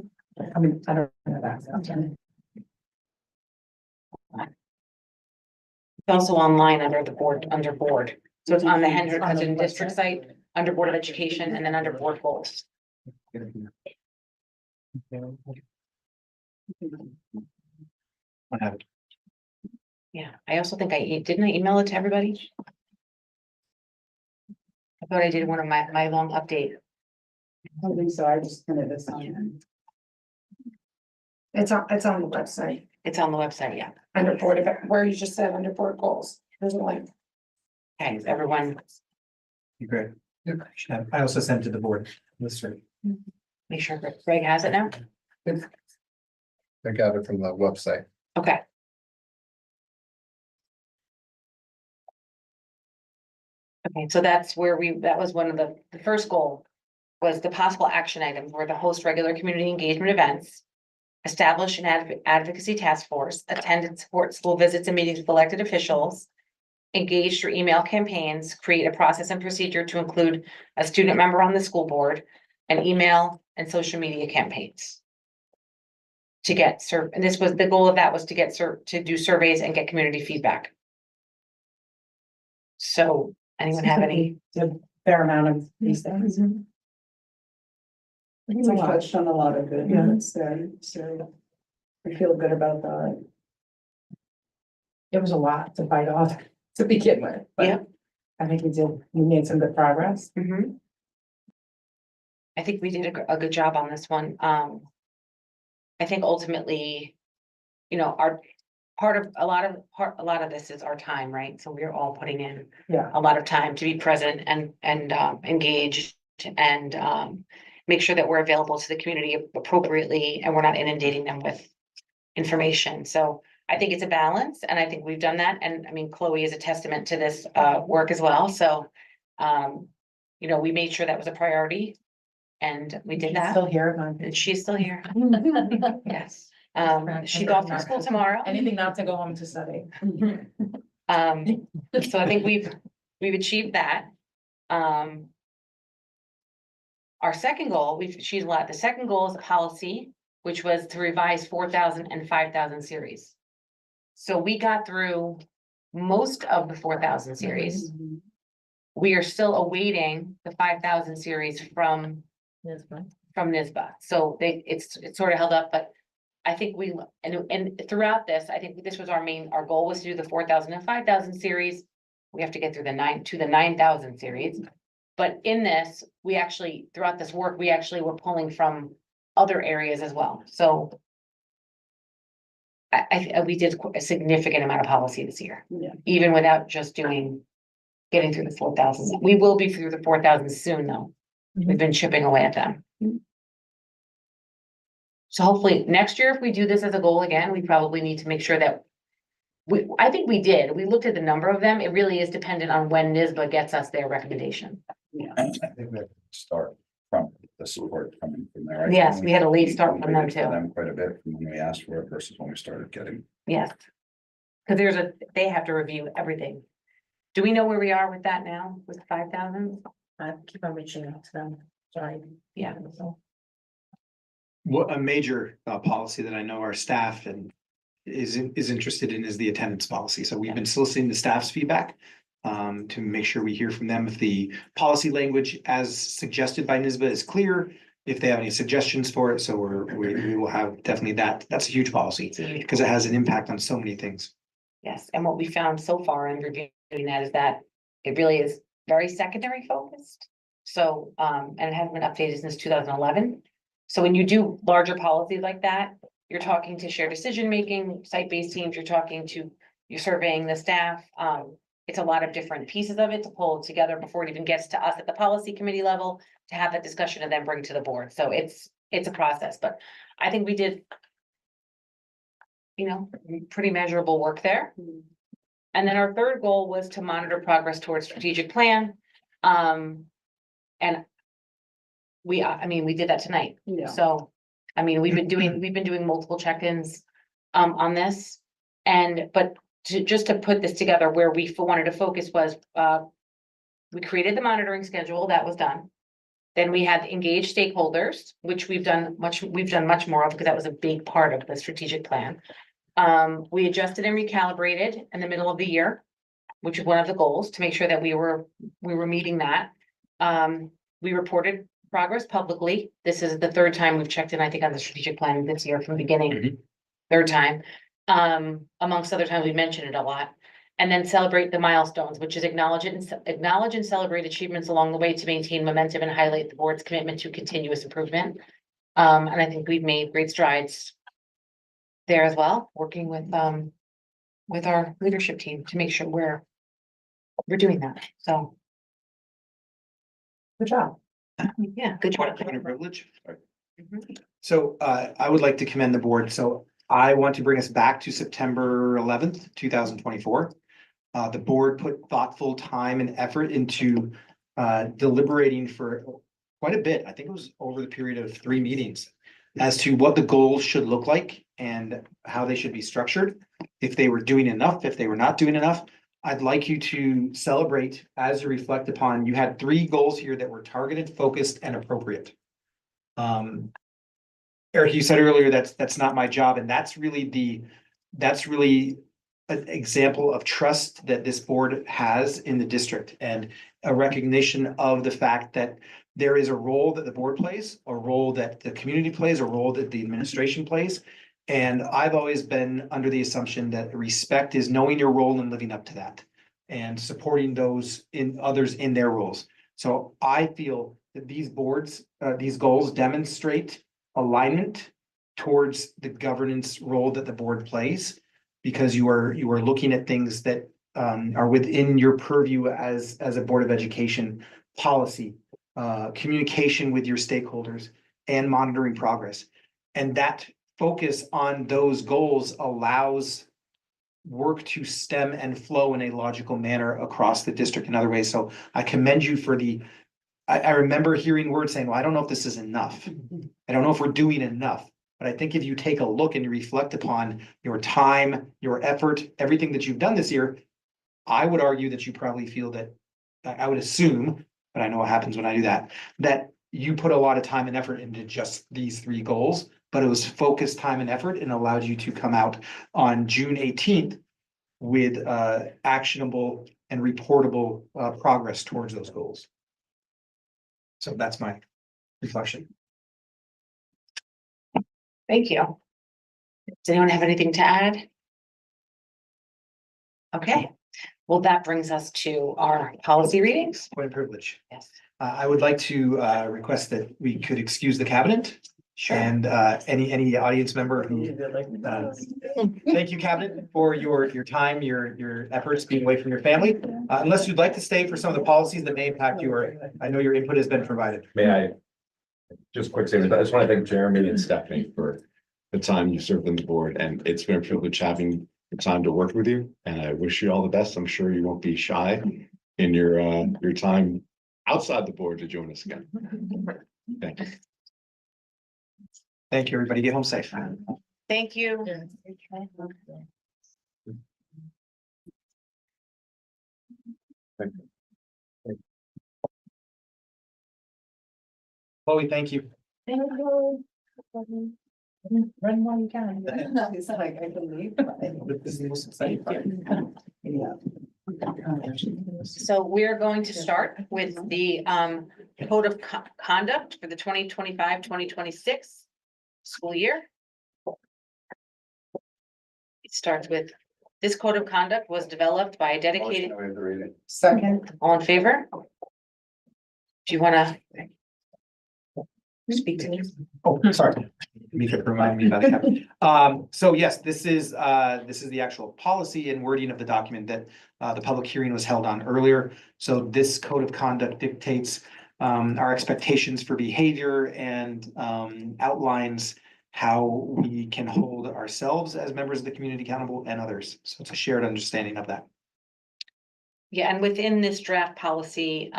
Speaker 20: I mean, I don't have access to it.
Speaker 16: It's also online under the board, So it's on the Hendrick
Speaker 20: On the
Speaker 16: Hudson District
Speaker 20: website?
Speaker 16: site, under Board of Education, and then under board goals.
Speaker 3: What happened?
Speaker 16: Yeah, I also think didn't I email it to everybody? I thought I did one of my long update.
Speaker 20: I don't think so. I just printed this on. It's on the website.
Speaker 16: It's on the website, yeah.
Speaker 20: Under board of, where you just said under board goals. There's a link.
Speaker 16: Okay, everyone,
Speaker 3: Great. I also sent it to the board.
Speaker 16: make sure Greg has it now.
Speaker 14: I got it from the website.
Speaker 16: Okay. Okay, so that's where that was one of the first goal was the possible action items were to host regular community engagement events, establish an advocacy task force, attend and support school visits and meetings with elected officials, engage through email campaigns, create a process and procedure to include a student member on the school board, and email and social media campaigns. To get and this was, the goal of that was to get to do surveys and get community feedback. So, anyone have any?
Speaker 20: A fair amount of these things.
Speaker 7: I think we touched on a lot of good ones there, so we feel good about that.
Speaker 20: It was a lot to bite off to begin with, but I think we made some good progress.
Speaker 16: I think we did a good job on this one. I think ultimately, you know, a lot of this is our time, right? So we're all putting in a lot of time to be present and engaged and make sure that we're available to the community appropriately and we're not inundating them with information. So I think it's a balance, and I think we've done that. And I mean, Chloe is a testament to this work as well. So, you know, we made sure that was a priority, and we did that.
Speaker 20: Still here,
Speaker 16: And she's still here. Yes. She's off from school tomorrow.
Speaker 20: Anything not to go home to study.
Speaker 16: So I think we've achieved that. Our second goal, the second goal is policy, which was to revise 4,000 and 5,000 series. So we got through most of the 4,000 series. We are still awaiting the 5,000 series from NYSBA. So it's sort of held up, but I think and throughout this, I think this was our goal was to do the 4,000 and 5,000 series. We have to get through the 9,000 series. But in this, throughout this work, we actually were pulling from other areas as well. So we did a significant amount of policy this year, even without just getting through the 4,000. We will be through the 4,000 soon, though. We've been chipping away at them. So hopefully next year, if we do this as a goal again, we probably need to make sure that I think we did. We looked at the number of them. It really is dependent on when NYSBA gets us their recommendation.
Speaker 14: I think we have to start from the support coming from there.
Speaker 16: Yes, we had a late start from them too.
Speaker 14: Quite a bit from when we asked for it versus when we started getting.
Speaker 16: Yes. Because they have to review everything. Do we know where we are with that now, with 5,000?
Speaker 12: I keep on reaching out to them. Sorry.
Speaker 16: Yeah.
Speaker 3: What a major policy that I know our staff is interested in is the attendance policy. So we've been soliciting the staff's feedback to make sure we hear from them if the policy language as suggested by NYSBA is clear, if they have any suggestions for it. So we will have definitely that. That's a huge policy because it has an impact on so many things.
Speaker 16: Yes, and what we found so far in reviewing that is that it really is very secondary focused. So, and it hasn't been updated since 2011. So when you do larger policies like that, you're talking to shared decision-making, site-based teams, you're surveying the staff. It's a lot of different pieces of it to pull together before it even gets to us at the policy committee level to have that discussion and then bring to the board. So it's a process, but I think we did, pretty measurable work there. And then our third goal was to monitor progress towards strategic plan. And we did that tonight.
Speaker 7: Yeah.
Speaker 16: So, we've been doing multiple check-ins on this. But just to put this together, where we wanted to focus was, we created the monitoring schedule, that was done. Then we had engaged stakeholders, which we've done much more of because that was a big part of the strategic plan. We adjusted and recalibrated in the middle of the year, which is one of the goals, to make sure that we were meeting that. We reported progress publicly. This is the third time we've checked in, I think, on the strategic plan this year from the beginning. Third time. Amongst other times, we mentioned it a lot. And then celebrate the milestones, which is acknowledge and celebrate achievements along the way to maintain momentum and highlight the board's commitment to continuous improvement. And I think we've made great strides there as well, working with our leadership team to make sure we're doing that. So
Speaker 12: good job.
Speaker 16: Yeah, good job.
Speaker 3: Point of privilege. So I would like to commend the board. So I want to bring us back to September 11th, 2024. The board put thoughtful time and effort into deliberating for quite a bit. I think it was over the period of 3 meetings as to what the goals should look like and how they should be structured. If they were doing enough, if they were not doing enough, I'd like you to celebrate as you reflect upon, you had 3 goals here that were targeted, focused, and appropriate. Eric, you said earlier that's not my job, and that's really an example of trust that this board has in the district and a recognition of the fact that there is a role that the board plays, a role that the community plays, a role that the administration plays. And I've always been under the assumption that respect is knowing your role and living up to that and supporting those in others in their roles. So I feel that these goals demonstrate alignment towards the governance role that the board plays, because you are looking at things that are within your purview as a Board of Education policy, communication with your stakeholders, and monitoring progress. And that focus on those goals allows work to stem and flow in a logical manner across the district in other ways. So I commend you for I remember hearing words saying, well, I don't know if this is enough. I don't know if we're doing enough. But I think if you take a look and you reflect upon your time, your effort, everything that you've done this year, I would argue that you probably feel that, I would assume, but I know what happens when I do that you put a lot of time and effort into just these 3 goals, but it was focused time and effort and allowed you to come out on June 18th with actionable and reportable progress towards those goals. So that's my reflection.
Speaker 2: Thank you. Does anyone have anything to add? Okay, well, that brings us to our policy readings.
Speaker 3: Point of privilege.
Speaker 2: Yes.
Speaker 3: I would like to request that we could excuse the cabinet.
Speaker 2: Sure.
Speaker 3: And any audience member who, thank you, cabinet, for your time, your efforts being away from your family. Unless you'd like to stay for some of the policies that may impact you, or I know your input has been provided.
Speaker 21: May I just quick statement? I just want to thank Jeremy and Stephanie for the time you served on the board, and it's been a privilege having the time to work with you. And I wish you all the best. I'm sure you won't be shy in your time outside the board to join us again. Thank you.
Speaker 3: Thank you, everybody. Get home safe.
Speaker 2: Thank you.
Speaker 3: Chloe, thank you.
Speaker 7: Run while you can. It's like, I believe.
Speaker 3: This is the most exciting part.
Speaker 7: Yeah.
Speaker 2: So we're going to start with the code of conduct for the 2025-2026 school year. It starts with, this code of conduct was developed by a dedicated.
Speaker 7: Second.
Speaker 2: All in favor? Do you want to speak to me?
Speaker 3: Oh, sorry. Mika reminded me about that. So yes, this is the actual policy and wording of the document that the public hearing was held on earlier. So this code of conduct dictates our expectations for behavior and outlines how we can hold ourselves as members of the community accountable and others. So it's a shared understanding of that.
Speaker 2: Yeah, and within this draft policy,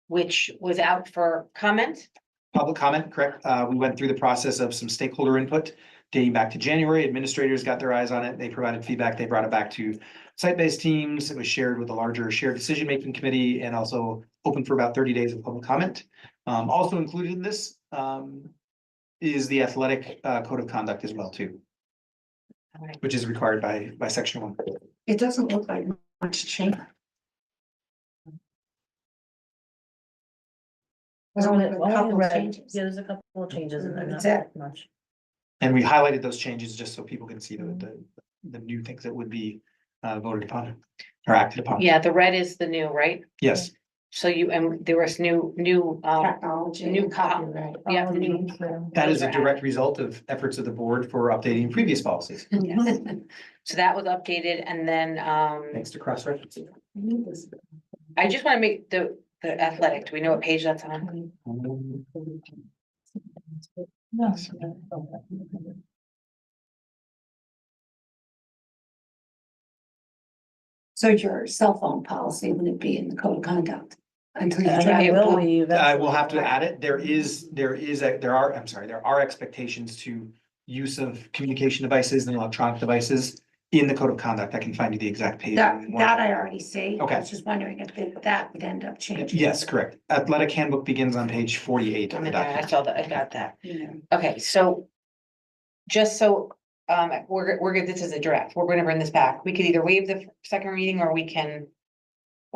Speaker 2: which was out for comment.
Speaker 3: Public comment, correct. We went through the process of some stakeholder input dating back to January. Administrators got their eyes on it. They provided feedback. They brought it back to site-based teams. It was shared with a larger shared decision-making committee and also open for about 30 days of public comment. Also included in this is the athletic code of conduct as well too, which is required by section 1.
Speaker 2: It doesn't look like much change.
Speaker 12: There's
Speaker 2: Only
Speaker 12: only
Speaker 2: a couple
Speaker 12: red.
Speaker 2: changes.
Speaker 12: Yeah, there's a couple of changes in there, not
Speaker 2: That's it.
Speaker 12: much.
Speaker 3: And we highlighted those changes just so people can see the new things that would be voted upon or acted upon.
Speaker 2: Yeah, the red is the new, right?
Speaker 3: Yes.
Speaker 2: So and there was new
Speaker 7: Technology.
Speaker 2: new copyright. Yeah, the new.
Speaker 3: That is a direct result of efforts of the board for updating previous policies.
Speaker 2: Yes. So that was updated and then
Speaker 3: Thanks to cross-referencing.
Speaker 2: I just want to make the athletic, do we know what page that's on?
Speaker 7: So your cell phone policy, would it be in the code of conduct?
Speaker 2: Until you
Speaker 12: I
Speaker 2: try
Speaker 12: think
Speaker 2: it.
Speaker 12: will
Speaker 2: Well,
Speaker 12: we
Speaker 3: I will have to
Speaker 12: eventually.
Speaker 3: add it. There are expectations to use of communication devices and electronic devices in the code of conduct. I can find you the exact page.
Speaker 2: that I already see.
Speaker 3: Okay.
Speaker 2: I was just wondering if that would end up changing.
Speaker 3: Yes, correct. Athletic handbook begins on page 48 of
Speaker 16: I'm
Speaker 3: the
Speaker 16: in there, I
Speaker 3: document.
Speaker 16: saw that, I got that. Okay, so, just so, we're good, this is a draft, we're gonna bring this back, we could either waive the second reading, or we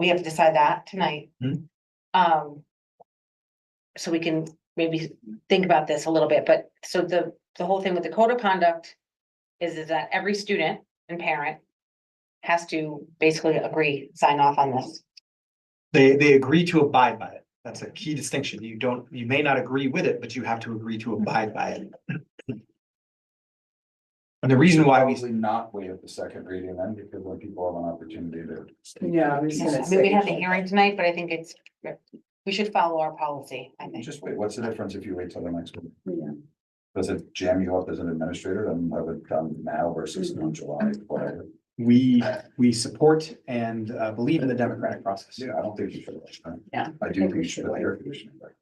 Speaker 16: have to decide that tonight.
Speaker 3: Mhm.
Speaker 16: So we can maybe think about this a little bit, but, so the whole thing with the code of conduct is that every student and parent has to basically agree, sign off on this.
Speaker 3: They agree to abide by it. That's a key distinction. You may not agree with it, but you have to agree to abide by it. And the reason why we
Speaker 14: Probably not waive the second reading then, because when people have an opportunity to.
Speaker 7: Yeah, I was
Speaker 16: I
Speaker 7: gonna
Speaker 16: mean,
Speaker 7: say.
Speaker 16: we had the hearing tonight, but I think we should follow our policy, I think.
Speaker 14: Just wait, what's the difference if you wait till the next one?
Speaker 7: Yeah.
Speaker 14: Does it jam you up as an administrator and have it done now versus in July, whatever?
Speaker 3: we support and believe in the democratic process.
Speaker 14: Yeah, I don't think you should.
Speaker 7: Yeah,
Speaker 14: I do think you should put the air conditioning back.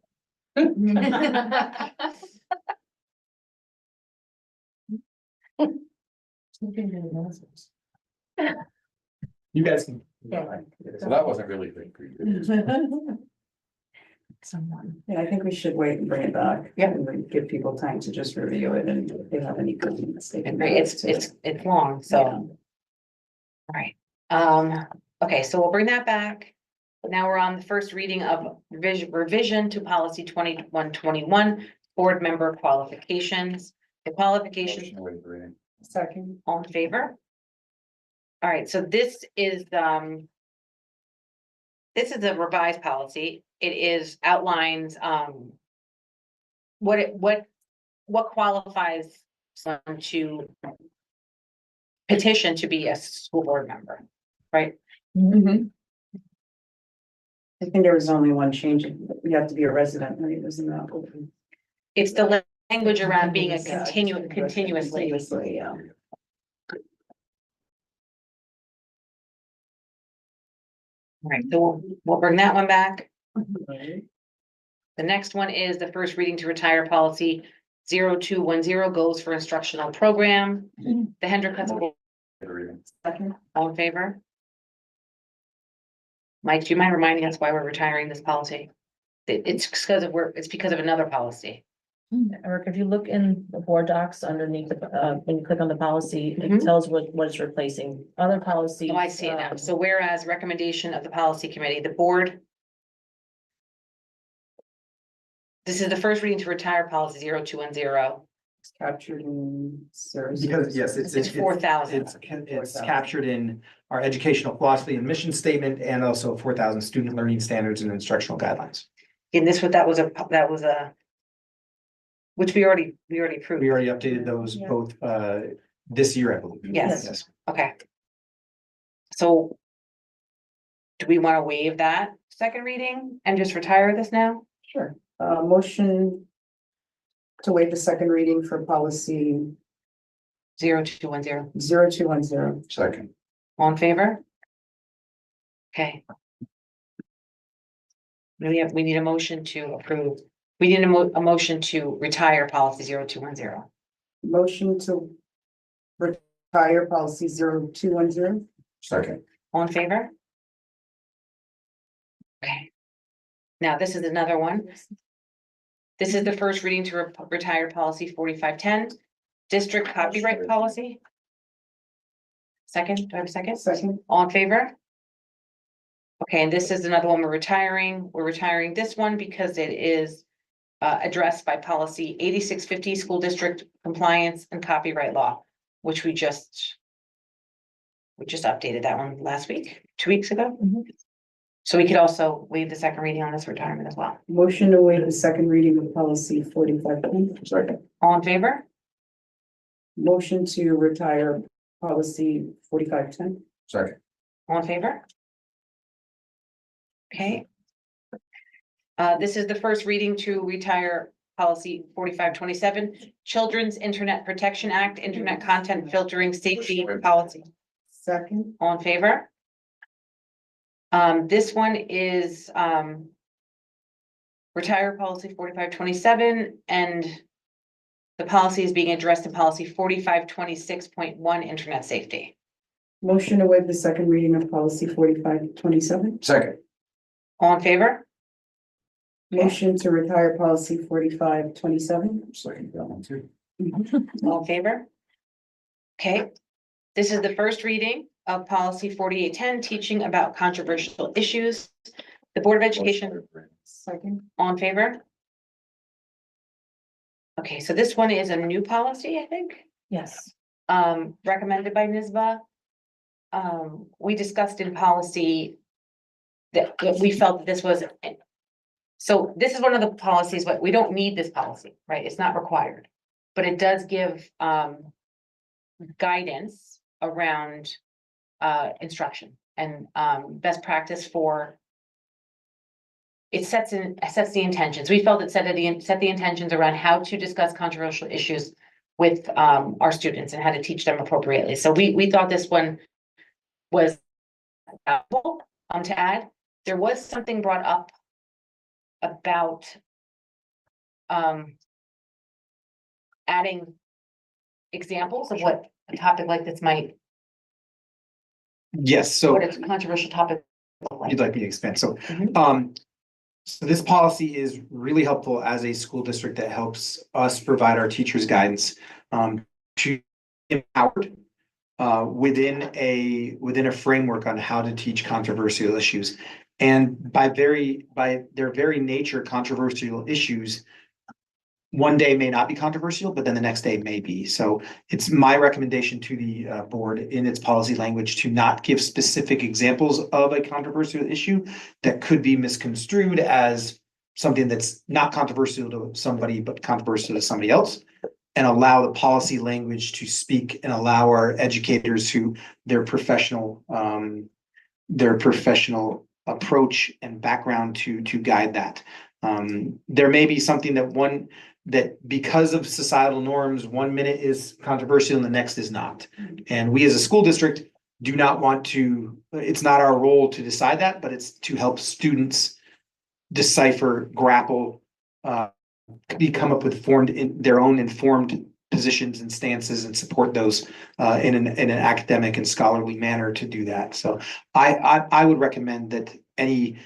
Speaker 3: You guys can.
Speaker 14: So that wasn't really great for you.
Speaker 7: Yeah, I think we should wait and bring it back. Yeah. And then give people time to just review it, and if they have any comments, they can.
Speaker 16: It's long, so. All right, okay, so we'll bring that back. Now we're on the first reading of revision to policy 2121, board member qualifications. The qualifications,
Speaker 14: Motion to waive the reading.
Speaker 7: Second.
Speaker 16: all in favor? All right, so this is a revised policy. It outlines, what qualifies someone to petition to be a school board member, right?
Speaker 7: Mhm. I think there was only one change. You have to be a resident, right? Isn't that?
Speaker 16: It's the language around being a
Speaker 7: Yeah,
Speaker 16: continuously.
Speaker 7: yeah.
Speaker 16: All right, so we'll bring that one back. The next one is the first reading to retire policy 0210 goes for instructional program. The Hendrick Hudson,
Speaker 7: Second.
Speaker 16: all in favor? Mike, do you mind reminding us why we're retiring this policy? It's because of another policy.
Speaker 12: Eric, if you look in the board docs underneath, when you click on the policy, it
Speaker 16: Mhm.
Speaker 12: tells what it's replacing. Other policies.
Speaker 16: Oh, I see it now. So whereas recommendation of the policy committee, the board. This is the first reading to retire policy 0210.
Speaker 7: It's captured in service.
Speaker 3: Because, yes,
Speaker 16: It's 4,000.
Speaker 3: It's captured in our educational philosophy and mission statement, and also 4,000 student learning standards and instructional guidelines.
Speaker 16: And that was a. Which we already approved.
Speaker 3: We already updated those both this year, I believe.
Speaker 16: Yes. Okay. So. Do we want to waive that second reading and just retire this now?
Speaker 7: Sure. Motion to waive the second reading for policy
Speaker 16: 0210.
Speaker 7: 0210.
Speaker 14: Second.
Speaker 16: All in favor? Okay. We need a motion to approve. We need a motion to retire policy 0210.
Speaker 7: Motion to retire policy 0210.
Speaker 14: Second.
Speaker 16: All in favor? Okay. Now, this is another one. This is the first reading to retire policy 4510, district copyright policy. Second, do I have a second?
Speaker 7: Second.
Speaker 16: All in favor? Okay, and this is another one we're retiring. We're retiring this one because it is addressed by policy 8650, school district compliance and copyright law, which we just updated that one last week, 2 weeks ago. So we could also waive the second reading on this retirement as well.
Speaker 7: Motion to waive the second reading of policy 4510.
Speaker 14: Second.
Speaker 16: All in favor?
Speaker 7: Motion to retire policy 4510.
Speaker 14: Second.
Speaker 16: All in favor? Okay. This is the first reading to retire policy 4527, Children's Internet Protection Act, Internet Content Filtering Safety Policy.
Speaker 7: Second.
Speaker 16: All in favor? This one is, retire policy 4527, and the policy is being addressed in policy 4526.1, internet safety.
Speaker 7: Motion to waive the second reading of policy 4527.
Speaker 14: Second.
Speaker 16: All in favor?
Speaker 7: Motion to retire policy 4527.
Speaker 14: Second, that one too.
Speaker 16: All in favor? Okay, this is the first reading of policy 4810, teaching about controversial issues. The Board of Education,
Speaker 7: Second.
Speaker 16: all in favor? Okay, so this one is a new policy, I think,
Speaker 20: Yes.
Speaker 16: recommended by NISBA. We discussed in policy that we felt that this was, so this is one of the policies, but we don't need this policy, right? It's not required. But it does give guidance around instruction and best practice for. It sets the intentions. We felt it set the intentions around how to discuss controversial issues with our students and how to teach them appropriately. So we thought this one was valuable to add. There was something brought up about adding examples of what a topic like this might,
Speaker 3: Yes, so
Speaker 16: what a controversial topic look like.
Speaker 3: you'd like me to expand. So,
Speaker 16: Mhm.
Speaker 3: so this policy is really helpful as a school district that helps us provide our teachers guidance to empowered within a framework on how to teach controversial issues. And by their very nature, controversial issues one day may not be controversial, but then the next day may be. So it's my recommendation to the board in its policy language to not give specific examples of a controversial issue that could be misconstrued as something that's not controversial to somebody, but controversial to somebody else, and allow the policy language to speak and allow our educators who their professional approach and background to guide that. There may be something that because of societal norms, 1 minute is controversial and the next is not. And we as a school district do not want to, it's not our role to decide that, but it's to help students decipher, grapple, come up with their own informed positions and stances and support those in an academic and scholarly manner to do that. So I would recommend that any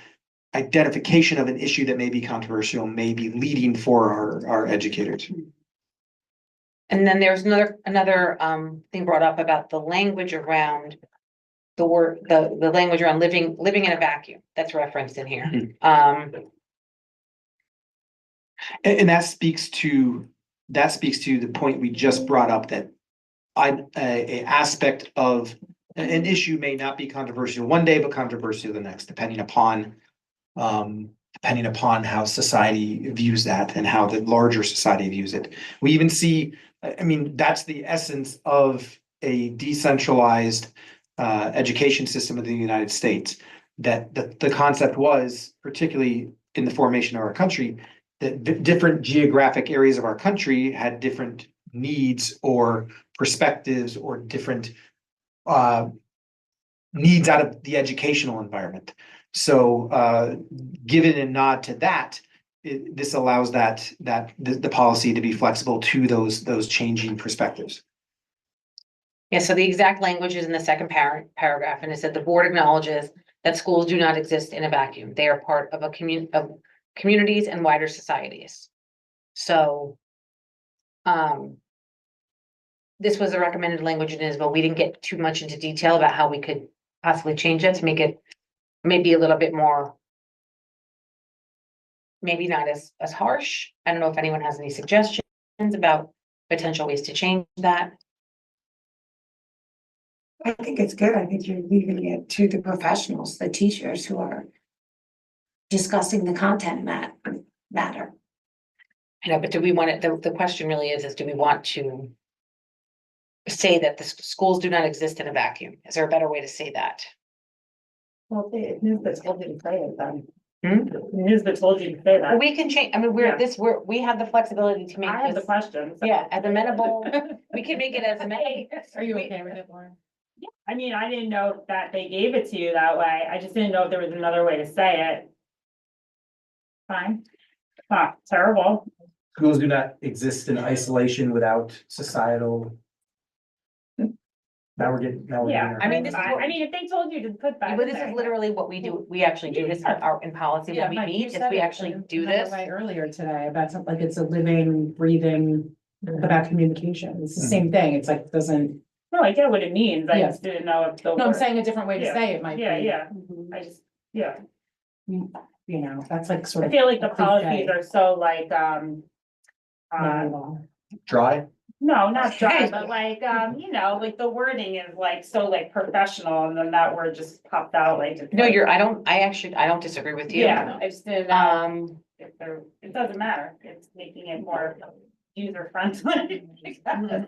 Speaker 3: identification of an issue that may be controversial may be leading for our educators.
Speaker 16: And then there's another thing brought up about the language around the language around living in a vacuum that's referenced in here.
Speaker 3: And that speaks to the point we just brought up, that a aspect of an issue may not be controversial one day, but controversial the next, depending upon how society views that and how the larger society views it. We even see, I mean, that's the essence of a decentralized education system of the United States. That the concept was, particularly in the formation of our country, that different geographic areas of our country had different needs or perspectives or different needs out of the educational environment. So given a nod to that, this allows the policy to be flexible to those changing perspectives.
Speaker 16: Yeah, so the exact language is in the second paragraph, and it said the board acknowledges that schools do not exist in a vacuum. They are part of communities and wider societies. So this was a recommended language in NISBA. We didn't get too much into detail about how we could possibly change it to make it maybe a little bit more, maybe not as harsh. I don't know if anyone has any suggestions about potential ways to change that.
Speaker 2: I think it's good. I think you're leaving it to the professionals, the teachers who are discussing the content matter.
Speaker 16: I know, but do we want it, the question really is do we want to say that the schools do not exist in a vacuum? Is there a better way to say that?
Speaker 7: Well, NISBA told you to say it then.
Speaker 16: Hmm?
Speaker 7: NISBA told you to say that.
Speaker 16: We can change, I mean, we have the flexibility to make
Speaker 7: I have the
Speaker 16: this,
Speaker 7: question.
Speaker 16: yeah, as amenable, we can make it as amenable.
Speaker 20: Are you okay with it, Lauren?
Speaker 10: I mean, I didn't know that they gave it to you that way. I just didn't know if there was another way to say it. Fine. Not terrible.
Speaker 3: Schools do not exist in isolation without societal. Now we're getting.
Speaker 10: Yeah,
Speaker 11: I mean, this is what-
Speaker 10: I mean, if they told you to put that.
Speaker 11: But
Speaker 10: in
Speaker 11: this
Speaker 10: there,
Speaker 11: is literally what we do. We actually do this in policy
Speaker 20: Yeah,
Speaker 11: when we
Speaker 20: Mike, you
Speaker 11: meet, is
Speaker 20: said
Speaker 11: we
Speaker 20: it
Speaker 11: actually
Speaker 20: in
Speaker 11: do
Speaker 20: another
Speaker 11: this.
Speaker 20: way earlier today about something like it's a living, breathing, about communication. It's the same thing. It's like, doesn't,
Speaker 10: No, I get what it means. I
Speaker 20: Yeah.
Speaker 10: just didn't know if the.
Speaker 20: no, I'm
Speaker 10: word-
Speaker 20: saying a different way to
Speaker 10: Yeah,
Speaker 20: say it might be.
Speaker 10: Yeah, yeah. I just, yeah.
Speaker 20: You know, that's like sort
Speaker 10: I
Speaker 20: of.
Speaker 10: feel like the
Speaker 20: a cliche.
Speaker 10: policies are so like,
Speaker 3: Dry.
Speaker 10: no, not dry, but like, you know, like the wording is like so like professional and then that word just popped out like. it's
Speaker 11: No,
Speaker 10: like-
Speaker 11: I don't disagree with you.
Speaker 10: Yeah, I just didn't know
Speaker 11: Um,
Speaker 10: if there, it doesn't matter. It's making it more user friendly.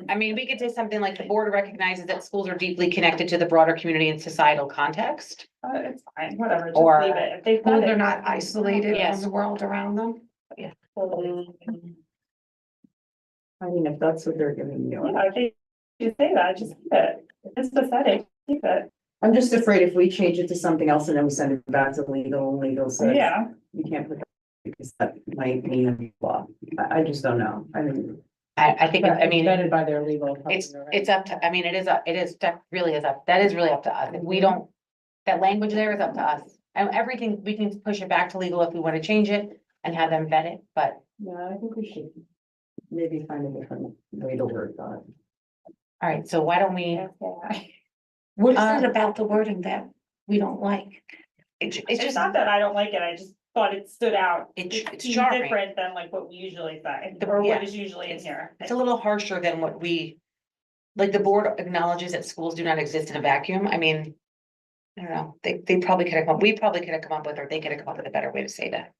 Speaker 11: I mean, we could say something like the board recognizes that schools are deeply connected to the broader community and societal context.
Speaker 10: It's fine, whatever, just
Speaker 11: Or-
Speaker 10: leave it. If they
Speaker 2: Well,
Speaker 10: said
Speaker 2: they're
Speaker 10: it-
Speaker 2: not isolated
Speaker 11: Yes.
Speaker 2: from the world around them.
Speaker 7: I mean, if that's what they're giving you.
Speaker 10: Yeah, if they, you say that, just keep it. If it's pathetic, keep it.
Speaker 7: I'm just afraid if we change it to something else and then we send it back to legal, and legal says.
Speaker 10: Yeah.
Speaker 7: You can't put that, because that might mean a law. I just don't know. I mean.
Speaker 11: I think, I mean,
Speaker 20: Vetted by their legal.
Speaker 11: it's up to, I mean, that really is up, that is really up to us. If we don't, that language there is up to us. And everything, we can push it back to legal if we want to change it and have them vet it, but
Speaker 7: Yeah, I think we should maybe find a different way to word that.
Speaker 11: all right, so why don't we?
Speaker 2: What is it about the wording that we don't like?
Speaker 11: It's
Speaker 10: It's
Speaker 11: just
Speaker 10: not that I don't like it, I just thought it stood out.
Speaker 11: It's
Speaker 10: It seems
Speaker 11: jarring.
Speaker 10: different than like what we usually say,
Speaker 11: The-
Speaker 10: or
Speaker 11: yeah.
Speaker 10: what is usually in here.
Speaker 11: It's a little harsher than what we, like, the board acknowledges that schools do not exist in a vacuum. I mean, I don't know, they probably could have come, we probably could have come up with, or they could have come up with a better way to say that.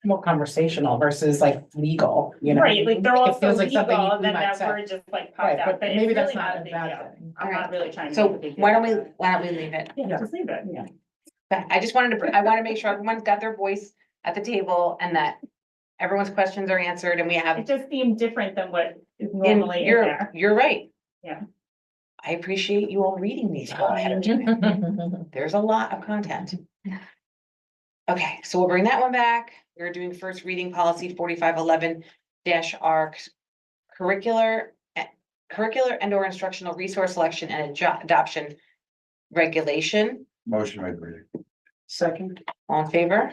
Speaker 20: More conversational versus like legal, you know?
Speaker 10: Right, like they're
Speaker 20: It
Speaker 10: also
Speaker 20: feels like something
Speaker 10: legal,
Speaker 20: we
Speaker 10: and then
Speaker 20: might
Speaker 10: that
Speaker 20: say.
Speaker 10: word just like
Speaker 20: Right,
Speaker 10: popped out,
Speaker 20: but
Speaker 10: but it's
Speaker 20: maybe that's
Speaker 10: really
Speaker 20: not
Speaker 10: not
Speaker 20: a
Speaker 10: a big
Speaker 20: bad
Speaker 10: deal.
Speaker 20: thing.
Speaker 10: I'm not really trying to.
Speaker 11: So
Speaker 10: make a big deal
Speaker 11: why don't
Speaker 10: about
Speaker 11: we
Speaker 10: it.
Speaker 11: leave it?
Speaker 10: Yeah, just leave it.
Speaker 7: Yeah.
Speaker 11: But I just wanted to, I want to make sure everyone's got their voice at the table and that everyone's questions are answered and we have.
Speaker 10: It just seemed different than what is normally in
Speaker 11: You're,
Speaker 10: there.
Speaker 11: you're right.
Speaker 10: Yeah.
Speaker 11: I appreciate you all reading these. all ahead of time. There's a lot of content. Okay, so we'll bring that one back. We're doing first reading policy 4511 R curricular and or instructional resource selection and adoption regulation.
Speaker 14: Motion made, reading.
Speaker 7: Second.
Speaker 11: All in favor?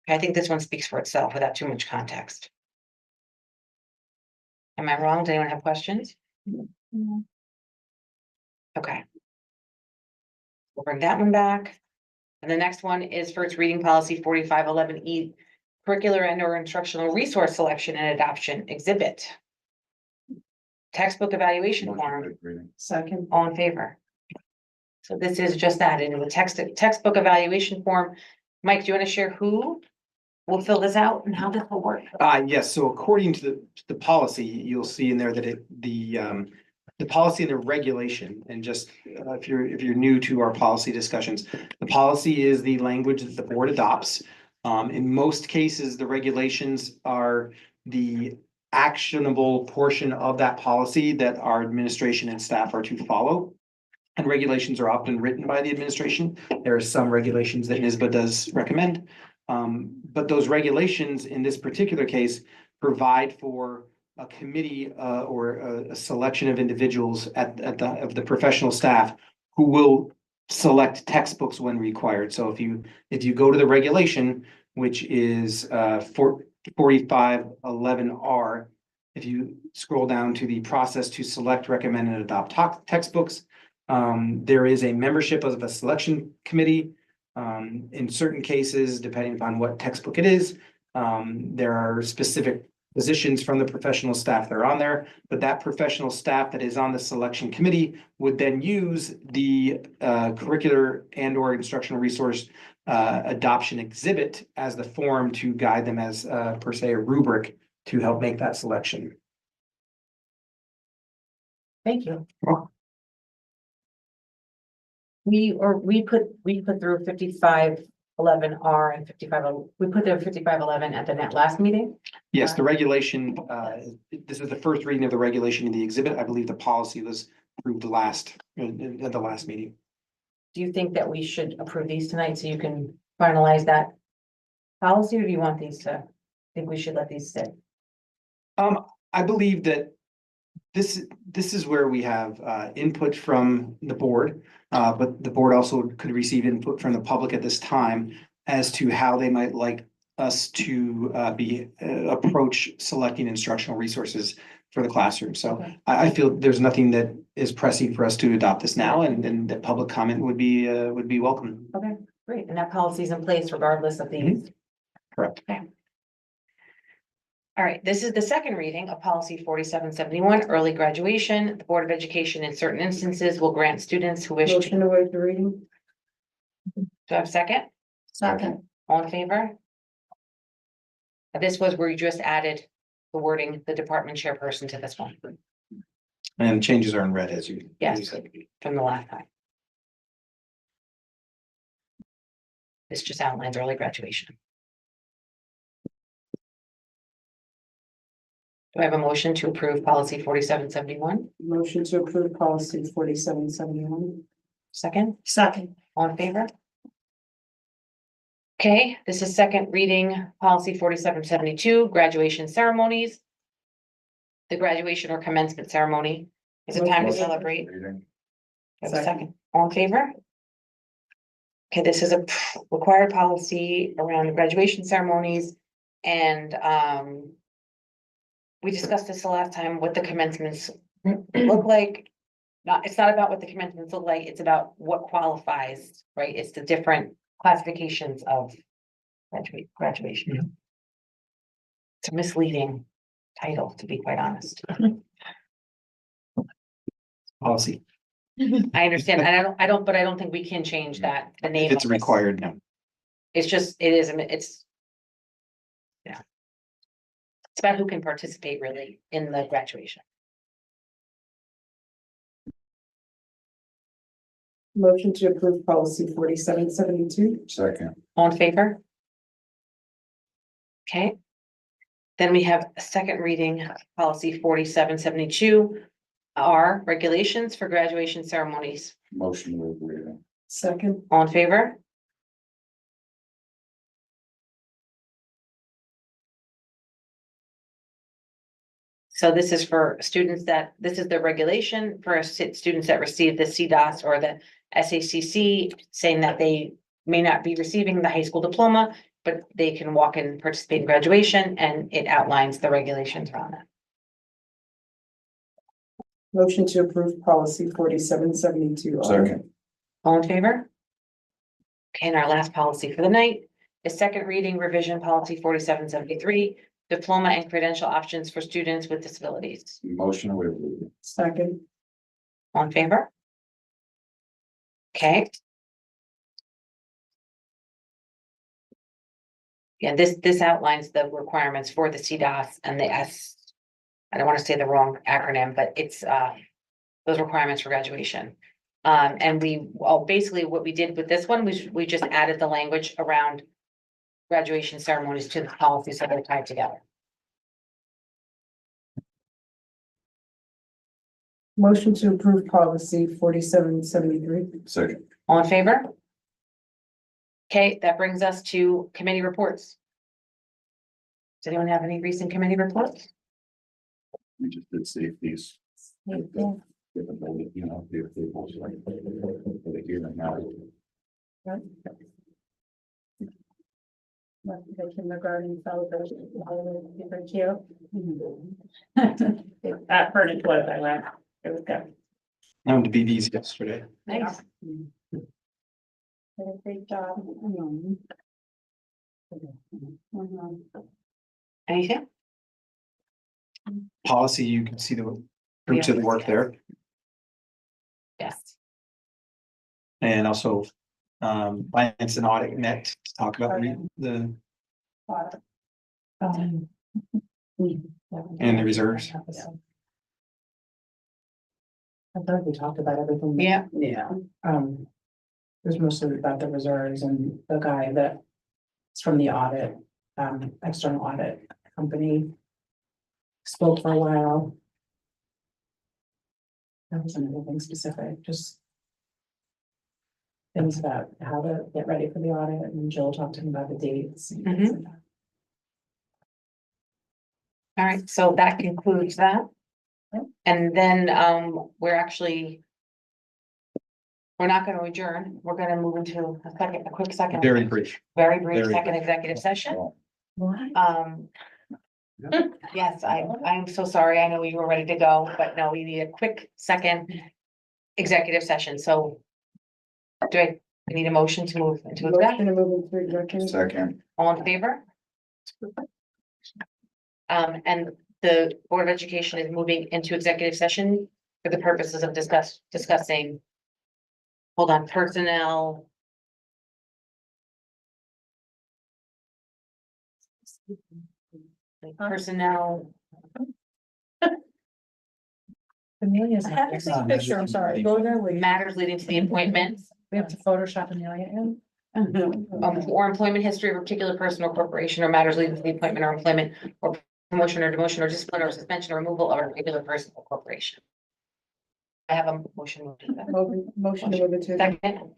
Speaker 11: Okay, I think this one speaks for itself without too much context. Am I wrong? Does anyone have questions? Okay. We'll bring that one back. And the next one is first reading policy 4511 curricular and or instructional resource selection and adoption exhibit. Textbook evaluation
Speaker 14: Motion
Speaker 11: form.
Speaker 14: made, reading.
Speaker 7: Second.
Speaker 11: All in favor? So this is just that in the textbook evaluation form. Mike, do you want to share who will fill this out and how this will work?
Speaker 3: Yes, so according to the policy, you'll see in there that the policy and the regulation, and just if you're new to our policy discussions, the policy is the language that the board adopts. In most cases, the regulations are the actionable portion of that policy that our administration and staff are to follow. And regulations are often written by the administration. There are some regulations that NISBA does recommend. But those regulations in this particular case provide for a committee or a selection of individuals of the professional staff who will select textbooks when required. So if you go to the regulation, which is 4511R, if you scroll down to the process to select, recommend, and adopt textbooks, there is a membership of a selection committee. In certain cases, depending upon what textbook it is, there are specific positions from the professional staff that are on there, but that professional staff that is on the selection committee would then use the curricular and or instructional resource adoption exhibit as the form to guide them as per se a rubric to help make that selection.
Speaker 20: Thank you.
Speaker 11: We put through 55 5511R and 55, we put the 5511 at the last meeting?
Speaker 3: Yes, the regulation, this is the first reading of the regulation in the exhibit. I believe the policy was approved at the last meeting.
Speaker 11: Do you think that we should approve these tonight so you can finalize that policy, or do you want these to, think we should let these sit?
Speaker 3: I believe that this is where we have input from the board, but the board also could receive input from the public at this time as to how they might like us to approach selecting instructional resources for the classroom. So I feel there's nothing that is pressing for us to adopt this now, and that public comment would be welcome.
Speaker 11: Okay, great. And that policy is in place regardless of these.
Speaker 3: Correct.
Speaker 11: Okay. All right, this is the second reading of policy 4771, early graduation. The Board of Education in certain instances will grant students who wish to.
Speaker 7: Motion to waive the reading?
Speaker 11: Do I have a second?
Speaker 7: Second.
Speaker 11: All in favor? This was where you just added the wording, the department chairperson to this one.
Speaker 3: And changes are in red as you.
Speaker 11: Yes.
Speaker 3: you said.
Speaker 11: From the last time. This just outlines early graduation. Do I have a motion to approve policy 4771?
Speaker 7: Motion to approve policy 4771.
Speaker 11: Second?
Speaker 7: Second.
Speaker 11: All in favor? Okay, this is second reading, policy 4772, graduation ceremonies. The graduation or commencement ceremony is a time to celebrate. Have a second. All in favor? Okay, this is a required policy around the graduation ceremonies, and we discussed this the last time, what the commencements look like. It's not about what the commencements look like, it's about what qualifies, right? It's the different classifications of graduation. It's a misleading title, to be quite honest.
Speaker 3: Policy.
Speaker 11: I understand, and I don't think we can change that, the name.
Speaker 3: If it's
Speaker 11: of this.
Speaker 3: required, no.
Speaker 11: It's just, it's. Yeah. It's about who can participate really in the graduation.
Speaker 7: Motion to approve policy 4772.
Speaker 14: Second.
Speaker 11: All in favor? Okay. Then we have a second reading, policy 4772, are regulations for graduation ceremonies.
Speaker 14: Motion to waive the reading.
Speaker 7: Second.
Speaker 11: All in favor? So this is for students this is the regulation for students that receive the CDOS or the SACC, saying that they may not be receiving the high school diploma, but they can walk and participate in graduation, and it outlines the regulations around that.
Speaker 7: Motion to approve policy 4772.
Speaker 14: Second.
Speaker 11: All in favor? Okay, and our last policy for the night is second reading revision policy 4773, diploma and credential options for students with disabilities.
Speaker 14: Motion to waive the reading.
Speaker 7: Second.
Speaker 11: All in favor? Okay. Yeah, this outlines the requirements for the CDOS and the I don't want to say the wrong acronym, but it's those requirements for graduation. And basically what we did with this one, we just added the language around graduation ceremonies to the policy, so they're tied together.
Speaker 7: Motion to approve policy 4773.
Speaker 14: Second.
Speaker 11: All in favor? Okay, that brings us to committee reports. Does anyone have any recent committee reports?
Speaker 14: We just did safeties.
Speaker 11: Yeah.
Speaker 14: You know, the tables like for the hearing now.
Speaker 10: Notification regarding celebration. Thank you. At Furnace Woods, I went. It was good.
Speaker 3: I went to BB's yesterday.
Speaker 11: Nice.
Speaker 10: Did a great job.
Speaker 11: Anything?
Speaker 3: Policy, you can see the fruits of the work there.
Speaker 11: Yes.
Speaker 3: And also, finance and audit met to talk about the and the reserves.
Speaker 20: I thought we talked about everything.
Speaker 11: Yeah.
Speaker 7: Yeah.
Speaker 20: was mostly about the reserves and the guy that is from the audit, external audit company. Spoke for a while. That wasn't anything specific, just things about how to get ready for the audit, and Jill talked to him about the dates. And things like that.
Speaker 2: All right, so that concludes that. And then, we're not gonna adjourn, we're gonna move into a quick second.
Speaker 21: Very brief.
Speaker 2: Very brief
Speaker 21: Very
Speaker 2: second
Speaker 21: brief.
Speaker 2: executive session.
Speaker 20: What?
Speaker 2: Yes, I'm so sorry, I know you were ready to go, but no, we need a quick second executive session, so. Do I need a motion to move into
Speaker 7: Motion
Speaker 2: exec?
Speaker 7: to move into executive.
Speaker 14: Second.
Speaker 2: All in favor? And the Board of Education is moving into executive session for the purposes of discussing. Hold on, personnel. Personnel,
Speaker 20: Amelia's.
Speaker 7: I have to see a picture, I'm sorry, go there, wait.
Speaker 2: matters leading to the appointment,
Speaker 20: We have to Photoshop Amelia in.
Speaker 2: or employment history of a particular person or corporation, or matters leading to the appointment or employment, or promotion or demotion, or discipline, or suspension, or removal of a particular person or corporation. I have a motion.
Speaker 7: Motion to move into.
Speaker 2: Second,